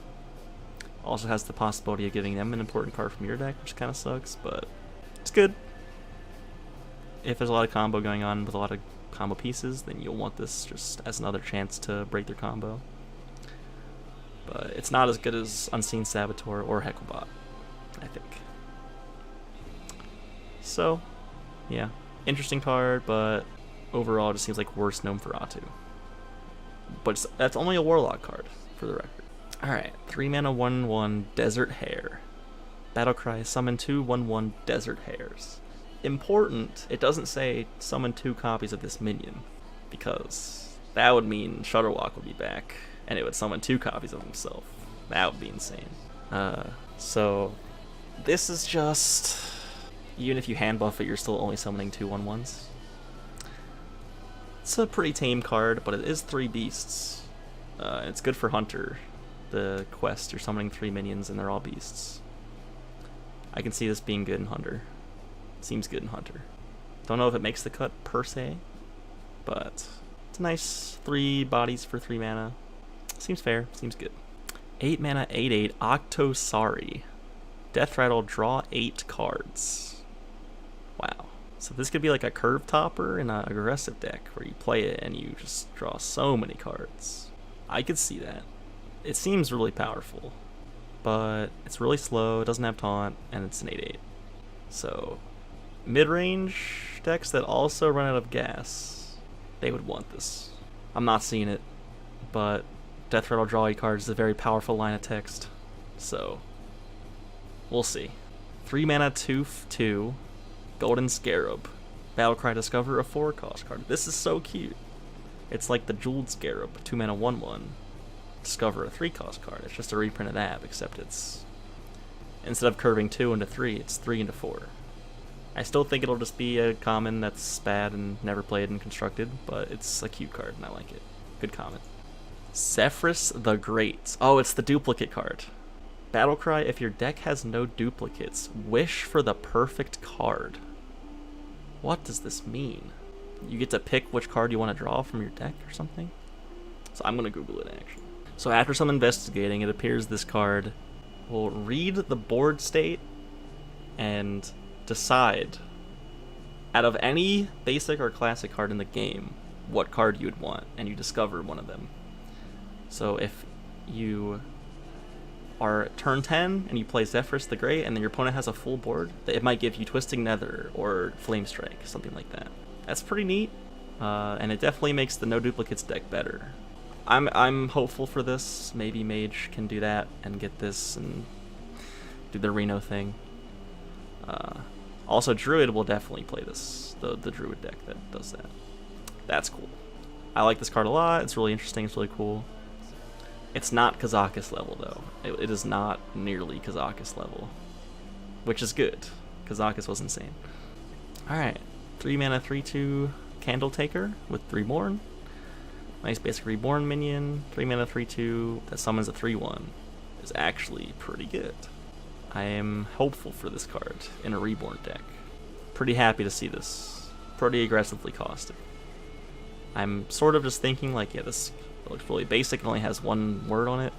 Also has the possibility of giving them an important card from your deck, which kind of sucks, but it's good. If there's a lot of combo going on with a lot of combo pieces, then you'll want this just as another chance to break their combo. But it's not as good as Unseen Saboteur or Hecklebot, I think. So, yeah. Interesting card, but overall, it just seems like worse Nosferatu. But that's only a Warlock card, for the record. Alright, 3 mana 1/1 Desert Hare. Battlecry, summon 2 1/1 Desert Hares. Important, it doesn't say summon 2 copies of this minion, because that would mean Shutterwalk would be back, and it would summon 2 copies of himself. That would be insane. So, this is just... Even if you hand buff it, you're still only summoning 2 1/1s. It's a pretty tame card, but it is 3 beasts. It's good for Hunter. The quest, you're summoning 3 minions and they're all beasts. I can see this being good in Hunter. Seems good in Hunter. Don't know if it makes the cut per se, but it's a nice 3 bodies for 3 mana. Seems fair, seems good. 8 mana 8/8 Octosari. Death Rattle, draw 8 cards. Wow. So this could be like a curve topper in an aggressive deck where you play it and you just draw so many cards. I could see that. It seems really powerful, but it's really slow, it doesn't have taunt, and it's an 8/8. So mid-range decks that also run out of gas, they would want this. I'm not seeing it, but Death Rattle, draw 8 cards is a very powerful line of text, so We'll see. 3 mana 2/2, Golden Scarab. Battlecry, discover a 4-cost card. This is so cute. It's like the Jeweled Scarab, 2 mana 1/1. Discover a 3-cost card. It's just a reprint of that, except it's, instead of curving 2 into 3, it's 3 into 4. I still think it'll just be a common that's bad and never played and constructed, but it's a cute card and I like it. Good common. Zephyrus the Great. Oh, it's the duplicate card. Battlecry, if your deck has no duplicates, wish for the perfect card. What does this mean? You get to pick which card you want to draw from your deck or something? So I'm going to Google it actually. So after some investigating, it appears this card will read the board state and decide, out of any basic or classic card in the game, what card you would want, and you discover one of them. So if you are turn 10 and you play Zephyrus the Great and then your opponent has a full board, it might give you Twisting Nether or Flame Strike, something like that. That's pretty neat, and it definitely makes the no duplicates deck better. I'm hopeful for this. Maybe Mage can do that and get this and do the Reno thing. Also, Druid will definitely play this, the Druid deck that does that. That's cool. I like this card a lot. It's really interesting. It's really cool. It's not Kazakus level, though. It is not nearly Kazakus level, which is good. Kazakus was insane. Alright, 3 mana 3/2 Candle Taker with Reborn. Nice basic Reborn minion. 3 mana 3/2 that summons a 3/1 is actually pretty good. I am hopeful for this card in a Reborn deck. Pretty happy to see this. Pretty aggressively costed. I'm sort of just thinking, like, yeah, this looks really basic. It only has 1 word on it.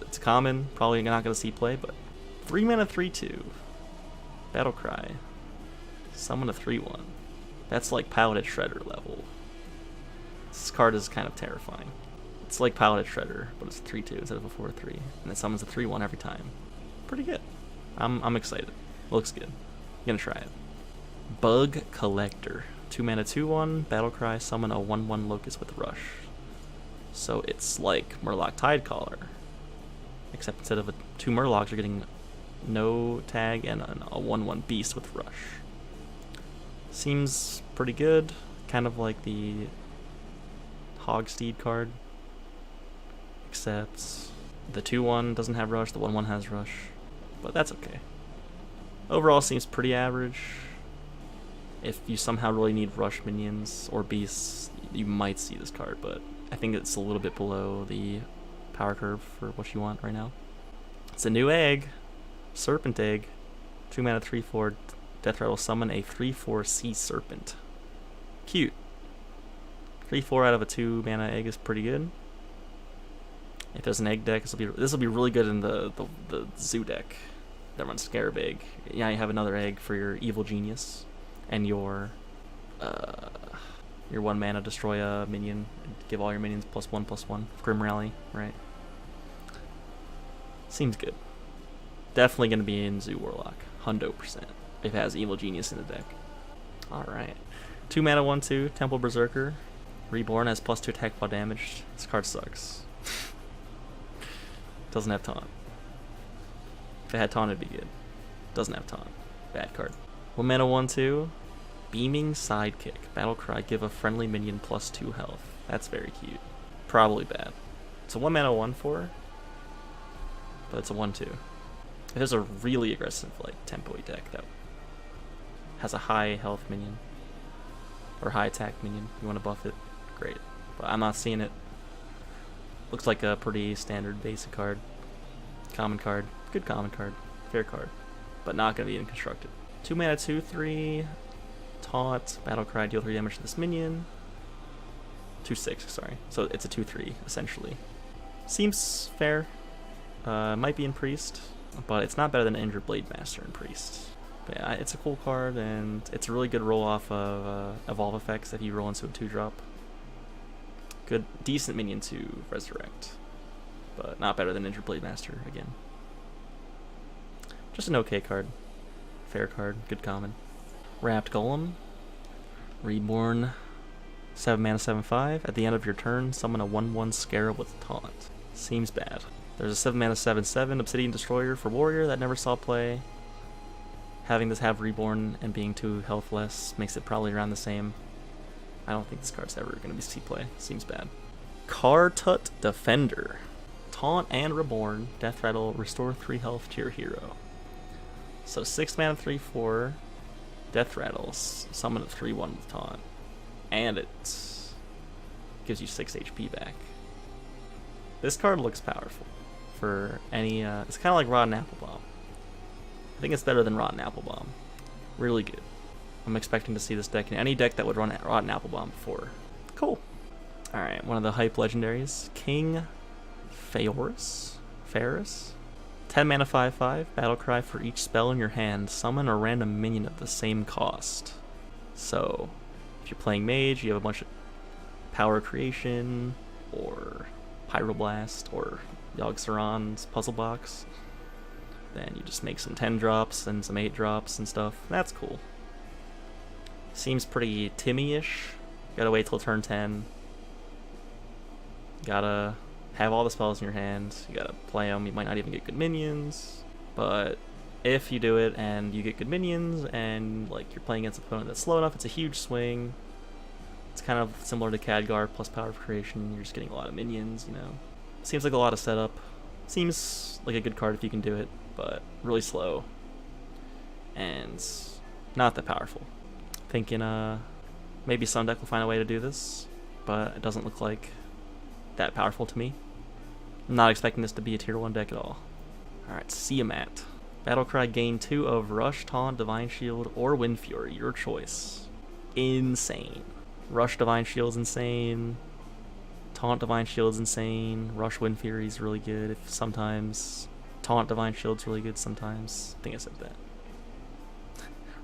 It's common. Probably not going to see play, but 3 mana 3/2 Battlecry. Summon a 3/1. That's like Piloted Shredder level. This card is kind of terrifying. It's like Piloted Shredder, but it's 3/2 instead of a 4/3, and it summons a 3/1 every time. Pretty good. I'm excited. Looks good. Gonna try it. Bug Collector. 2 mana 2/1 Battlecry. Summon a 1/1 Locust with Rush. So it's like Murloc Tidecaller, except instead of 2 Murlocs, you're getting no tag and a 1/1 Beast with Rush. Seems pretty good. Kind of like the Hogsteed card, except the 2/1 doesn't have Rush, the 1/1 has Rush, but that's okay. Overall, seems pretty average. If you somehow really need Rush minions or Beasts, you might see this card, but I think it's a little bit below the power curve for what you want right now. It's a new egg, Serpent Egg. 2 mana 3/4 Death Rattle, summon a 3/4 Sea Serpent. Cute. 3/4 out of a 2 mana egg is pretty good. If there's an egg deck, this will be really good in the zoo deck that runs Scarab Egg. Yeah, you have another egg for your Evil Genius and your 1 mana destroy a minion and give all your minions +1/+1. Grim Rally, right? Seems good. Definitely gonna be in Zoo Warlock, 100%. If it has Evil Genius in the deck. Alright. 2 mana 1/2 Temple Berserker. Reborn has +2 attack while damaged. This card sucks. Doesn't have taunt. If it had taunt, it'd be good. Doesn't have taunt. Bad card. 1 mana 1/2 Beaming Sidekick. Battlecry, give a friendly minion +2 health. That's very cute. Probably bad. It's a 1 mana 1/4, but it's a 1/2. If there's a really aggressive, like, tempo-y deck that has a high health minion or high attack minion, you want to buff it, great. But I'm not seeing it. Looks like a pretty standard basic card. Common card. Good common card. Fair card. But not going to be in constructed. 2 mana 2/3 Taunt. Battlecry, deal 3 damage to this minion. 2/6, sorry. So it's a 2/3, essentially. Seems fair. Might be in Priest, but it's not better than Injured Blade Master in Priest. But yeah, it's a cool card, and it's a really good roll-off of Evolve effects if you roll into a 2-drop. Good, decent minion to resurrect, but not better than Injured Blade Master, again. Just an okay card. Fair card, good common. Wrapped Golem. Reborn. 7 mana 7/5. At the end of your turn, summon a 1/1 Scarab with Taunt. Seems bad. There's a 7 mana 7/7 Obsidian Destroyer for Warrior that never saw play. Having this have Reborn and being 2 health less makes it probably around the same. I don't think this card's ever going to be see play. Seems bad. Kartut Defender. Taunt and Reborn. Death Rattle. Restore 3 health to your hero. So 6 mana 3/4. Death Rattles. Summon a 3/1 with Taunt. And it gives you 6 HP back. This card looks powerful for any... it's kind of like Rotten Apple Bomb. I think it's better than Rotten Apple Bomb. Really good. I'm expecting to see this deck in any deck that would run Rotten Apple Bomb before. Cool. Alright, one of the hype legendaries. King Ferris. 10 mana 5/5. Battle cry for each spell in your hand. Summon a random minion of the same cost. So, if you're playing Mage, you have a bunch of Power Creation, or Pyroblast, or Yogg-Saron's Puzzle Box. Then you just make some 10 drops and some 8 drops and stuff. That's cool. Seems pretty Timmy-ish. Gotta wait till turn 10. Gotta have all the spells in your hand. You gotta play them. You might not even get good minions. But if you do it and you get good minions and like you're playing against an opponent that's slow enough, it's a huge swing. It's kind of similar to Khadgar plus Power of Creation. You're just getting a lot of minions, you know. Seems like a lot of setup. Seems like a good card if you can do it, but really slow. And not that powerful. Thinking maybe some deck will find a way to do this, but it doesn't look like that powerful to me. I'm not expecting this to be a tier 1 deck at all. Alright, Siamat. Battlecry, gain 2 of Rush, Taunt, Divine Shield, or Wind Fury, your choice. Insane. Rush Divine Shield's insane. Taunt Divine Shield's insane. Rush Wind Fury's really good if sometimes. Taunt Divine Shield's really good sometimes. I think I said that.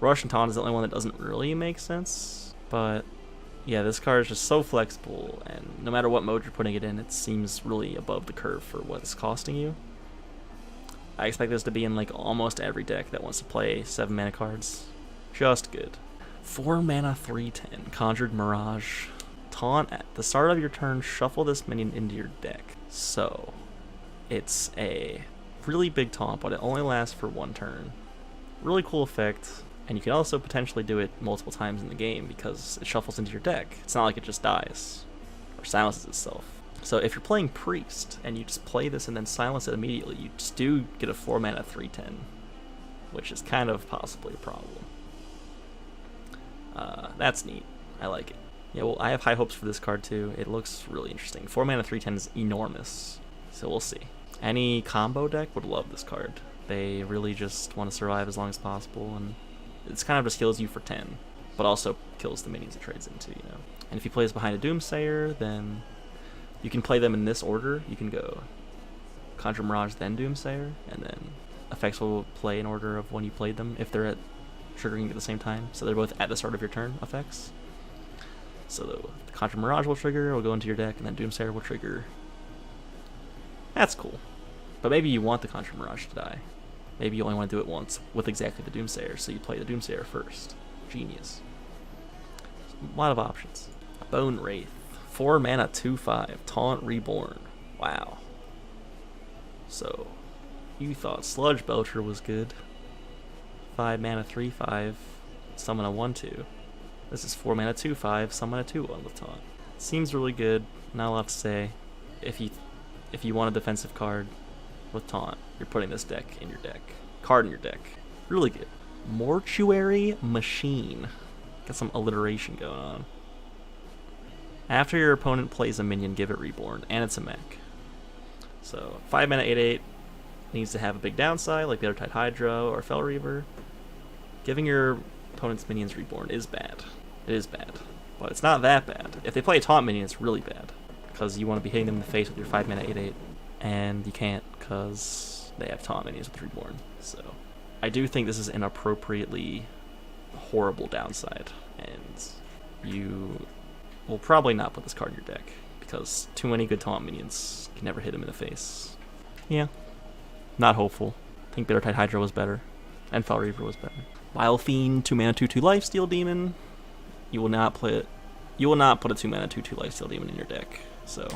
Rush and Taunt is the only one that doesn't really make sense, but yeah, this card is just so flexible, and no matter what mode you're putting it in, it seems really above the curve for what it's costing you. I expect this to be in like almost every deck that wants to play 7 mana cards. Just good. 4 mana 3/10, Conjured Mirage. Taunt, at the start of your turn, shuffle this minion into your deck. So, it's a really big taunt, but it only lasts for 1 turn. Really cool effect. And you can also potentially do it multiple times in the game because it shuffles into your deck. It's not like it just dies or silences itself. So if you're playing Priest and you just play this and then silence it immediately, you just do get a 4 mana 3/10, which is kind of possibly a problem. That's neat. I like it. Yeah, well, I have high hopes for this card too. It looks really interesting. 4 mana 3/10 is enormous, so we'll see. Any combo deck would love this card. They really just want to survive as long as possible, and it's kind of just heals you for 10, but also kills the minions it trades into, you know. And if you play this behind a Doomsayer, then you can play them in this order. You can go Conjure Mirage, then Doomsayer, and then effects will play in order of when you played them, if they're triggering at the same time. So they're both at the start of your turn effects. So the Conjure Mirage will trigger, will go into your deck, and then Doomsayer will trigger. That's cool. But maybe you want the Conjure Mirage to die. Maybe you only want to do it once with exactly the Doomsayer, so you play the Doomsayer first. Genius. A lot of options. Bone Wraith. 4 mana 2/5. Taunt Reborn. Wow. So, you thought Sludge Belcher was good. 5 mana 3/5. Summon a 1/2. This is 4 mana 2/5. Summon a 2/1 with Taunt. Seems really good. Not a lot to say. If you want a defensive card with Taunt, you're putting this deck in your deck. Card in your deck. Really good. Mortuary Machine. Got some alliteration going on. After your opponent plays a minion, give it Reborn, and it's a mech. So 5 mana 8/8 needs to have a big downside, like the Othertide Hydra or Fel Reaver. Giving your opponent's minions Reborn is bad. It is bad, but it's not that bad. If they play a Taunt minion, it's really bad, because you want to be hitting them in the face with your 5 mana 8/8. And you can't because they have Taunt minions with Reborn. So I do think this is an appropriately horrible downside, and you will probably not put this card in your deck because too many good Taunt minions can never hit him in the face. Yeah, not hopeful. I think Bittertide Hydra was better, and Fel Reaver was better. Vile Fiend, 2 mana 2/2 Lifesteal Demon. You will not put a 2 mana 2/2 Lifesteal Demon in your deck. So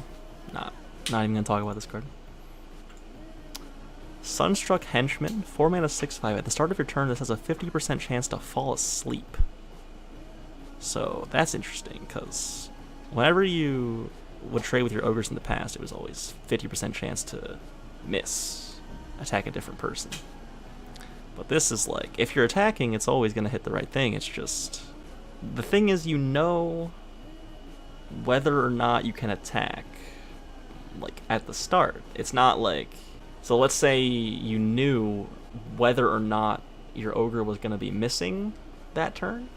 not even gonna talk about this card. Sunstruck Henchman, 4 mana 6/5. At the start of your turn, this has a 50% chance to fall asleep. So that's interesting, because whenever you would trade with your ogres in the past, it was always 50% chance to miss, attack a different person. But this is like, if you're attacking, it's always going to hit the right thing. It's just, the thing is, you know whether or not you can attack, like, at the start. It's not like, so let's say you knew whether or not your ogre was going to be missing that turn.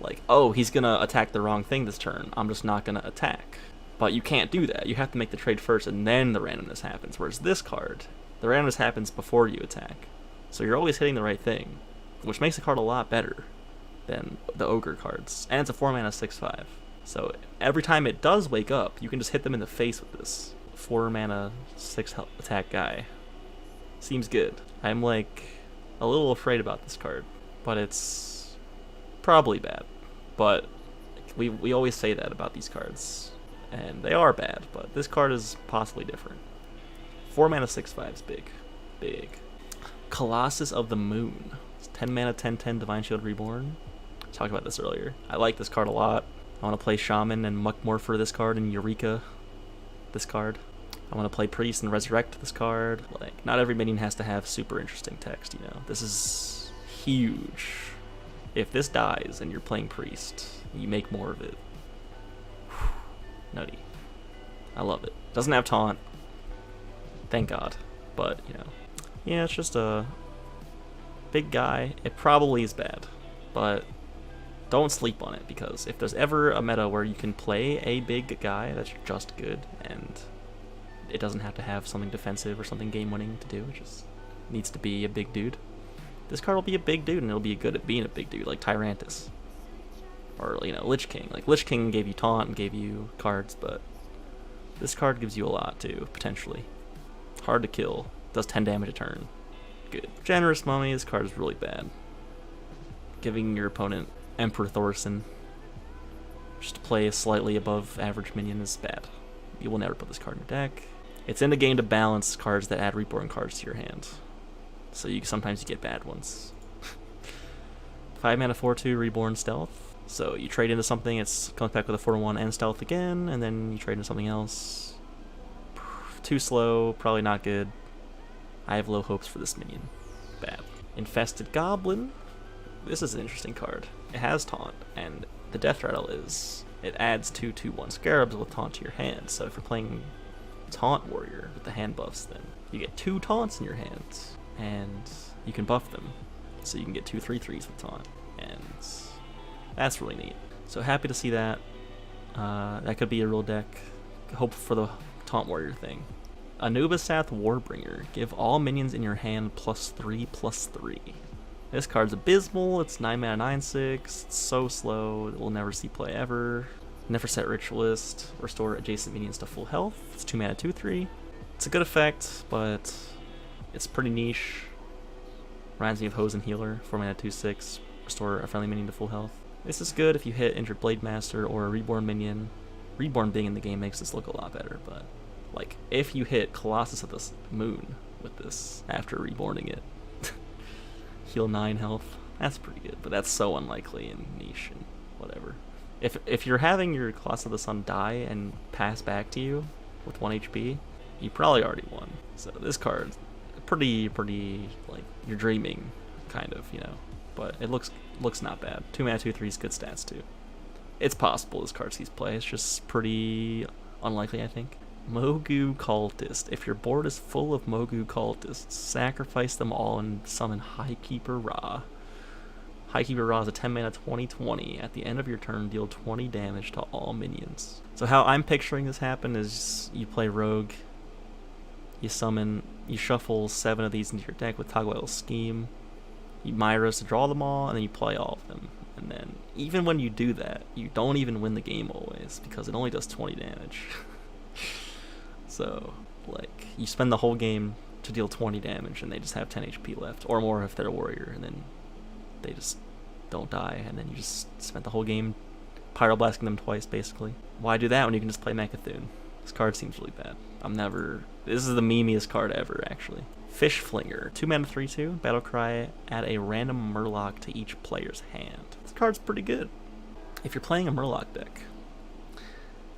Like, oh, he's going to attack the wrong thing this turn, I'm just not going to attack. But you can't do that. You have to make the trade first, and then the randomness happens. Whereas this card, the randomness happens before you attack. So you're always hitting the right thing, which makes the card a lot better than the ogre cards. And it's a 4 mana 6/5. So every time it does wake up, you can just hit them in the face with this 4 mana 6 attack guy. Seems good. I'm like a little afraid about this card, but it's probably bad. But we always say that about these cards, and they are bad, but this card is possibly different. 4 mana 6/5 is big. Big. Colossus of the Moon. It's 10 mana 10/10 Divine Shield Reborn. I talked about this earlier. I like this card a lot. I want to play Shaman and Muckmorpher this card, and Eureka this card. I want to play Priest and Resurrect this card. Like, not every minion has to have super interesting text, you know. This is huge. If this dies and you're playing Priest, you make more of it. Whew. Nutty. I love it. Doesn't have taunt. Thank God. But, you know. Yeah, it's just a big guy. It probably is bad. But don't sleep on it, because if there's ever a meta where you can play a big guy that's just good, and it doesn't have to have something defensive or something game-winning to do, it just needs to be a big dude, this card will be a big dude, and it'll be good at being a big dude, like Tyrantus. Or, you know, Lich King. Like, Lich King gave you taunt and gave you cards, but this card gives you a lot, too, potentially. Hard to kill. Does 10 damage a turn. Good. Generous Mummy, this card is really bad. Giving your opponent Emperor Thorson just to play a slightly above average minion is bad. You will never put this card in your deck. It's in the game to balance cards that add reborn cards to your hand. So sometimes you get bad ones. 5 mana 4/2 Reborn Stealth. So you trade into something, it comes back with a 4/1 and Stealth again, and then you trade into something else. Too slow, probably not good. I have low hopes for this minion. Bad. Infested Goblin. This is an interesting card. It has taunt, and the death rattle is, it adds 2/2/1 scarabs with taunt to your hand. So if you're playing Taunt Warrior with the hand buffs, then you get 2 taunts in your hands, and you can buff them. So you can get 2 3/3s with taunt, and that's really neat. So happy to see that. That could be a real deck. Hope for the Taunt Warrior thing. Anubisath Warbringer. Give all minions in your hand +3/+3. This card's abysmal. It's 9 mana 9/6. It's so slow. It will never see play ever. Never set Ritualist. Restore adjacent minions to full health. It's 2 mana 2/3. It's a good effect, but it's pretty niche. Reminds me of Hose and Healer. 4 mana 2/6. Restore a friendly minion to full health. This is good if you hit Injured Blade Master or a Reborn minion. Reborn being in the game makes this look a lot better, but like, if you hit Colossus of the Moon with this after reborning it, heal 9 health, that's pretty good, but that's so unlikely and niche and whatever. If you're having your Colossus of the Sun die and pass back to you with 1 HP, you probably already won. So this card, pretty like, you're dreaming, kind of, you know, but it looks not bad. 2 mana 2/3 is good stats too. It's possible this card sees play, it's just pretty unlikely, I think. Mogu Cultist. If your board is full of Mogu Cultists, sacrifice them all and summon Highkeeper Ra. Highkeeper Ra is a 10 mana 20/20. At the end of your turn, deal 20 damage to all minions. So how I'm picturing this happen is you play Rogue, you shuffle 7 of these into your deck with Togwell Scheme, you Myros to draw them all, and then you play all of them. And then, even when you do that, you don't even win the game always, because it only does 20 damage. So, like, you spend the whole game to deal 20 damage, and they just have 10 HP left, or more if they're a warrior, and then they just don't die, and then you just spent the whole game pyroblasting them twice, basically. Why do that when you can just play Mecha'thun? This card seems really bad. This is the memeiest card ever, actually. Fish Flinger, 2 mana 3/2, battle cry, add a random Murloc to each player's hand. This card's pretty good. If you're playing a Murloc deck,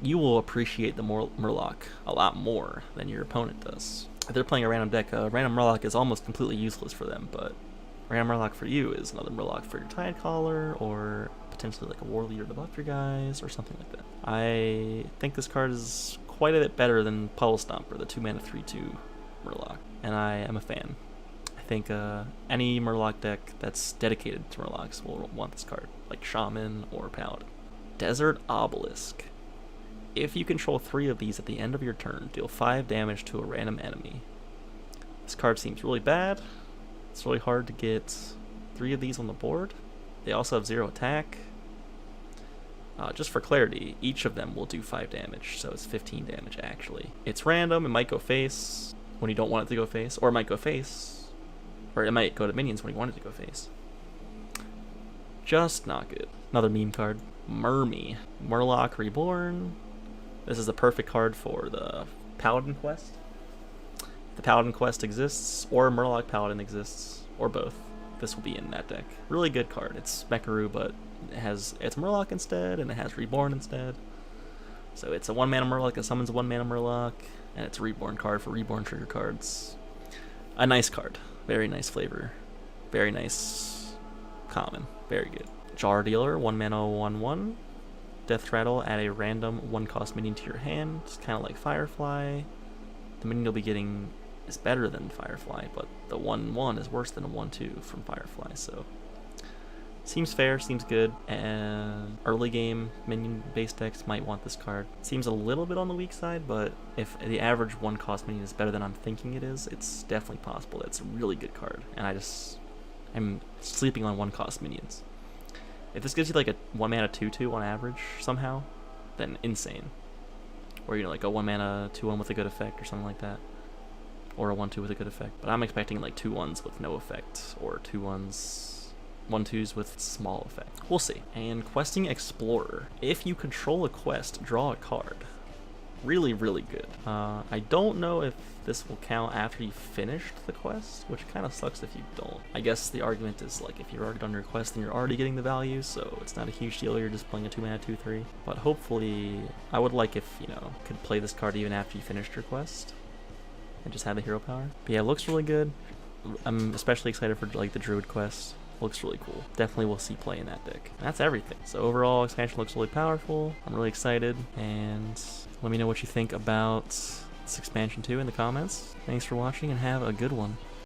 you will appreciate the Murloc a lot more than your opponent does. If they're playing a random deck, a random Murloc is almost completely useless for them, but random Murloc for you is another Murloc for your Tidecaller, or potentially like a War Leader to buff your guys, or something like that. I think this card is quite a bit better than Puddle Stomper, the 2 mana 3/2 Murloc, and I am a fan. I think any Murloc deck that's dedicated to Murlocs will want this card, like Shaman or Paladin. Desert Obelisk. If you control 3 of these at the end of your turn, deal 5 damage to a random enemy. This card seems really bad. It's really hard to get 3 of these on the board. They also have 0 attack. Just for clarity, each of them will do 5 damage, so it's 15 damage actually. It's random, it might go face when you don't want it to go face, or it might go face, or it might go to minions when you want it to go face. Just not good. Another meme card. Mermy. Murloc Reborn. This is the perfect card for the Paladin quest. If the Paladin quest exists, or Murloc Paladin exists, or both, this will be in that deck. Really good card. It's Mekaru, but it's Murloc instead, and it has Reborn instead. So it's a 1 mana Murloc that summons a 1 mana Murloc, and it's a Reborn card for Reborn trigger cards. A nice card. Very nice flavor. Very nice common. Very good. Jar Dealer, 1 mana 1/1. Death Rattle, add a random 1-cost minion to your hand. It's kind of like Firefly. The minion you'll be getting is better than Firefly, but the 1/1 is worse than a 1/2 from Firefly, so seems fair, seems good. And early game minion based decks might want this card. Seems a little bit on the weak side, but if the average 1-cost minion is better than I'm thinking it is, it's definitely possible. It's a really good card, and I'm sleeping on 1-cost minions. If this gives you like a 1 mana 2/2 on average somehow, then insane. Or, you know, like a 1 mana 2/1 with a good effect or something like that. Or a 1/2 with a good effect. But I'm expecting like 2/1s with no effect, or 1/2s with small effect. We'll see. And Questing Explorer. If you control a quest, draw a card. Really, really good. I don't know if this will count after you've finished the quest, which kind of sucks if you don't. I guess the argument is like if you're already done your quest, then you're already getting the value, so it's not a huge deal. You're just playing a 2 mana 2/3. But hopefully, I would like if, you know, could play this card even after you finished your quest and just have the hero power. But yeah, it looks really good. I'm especially excited for like the Druid quest. Looks really cool. Definitely will see play in that deck. And that's everything. So overall, expansion looks really powerful. I'm really excited, and let me know what you think about this expansion too in the comments. Thanks for watching, and have a good one.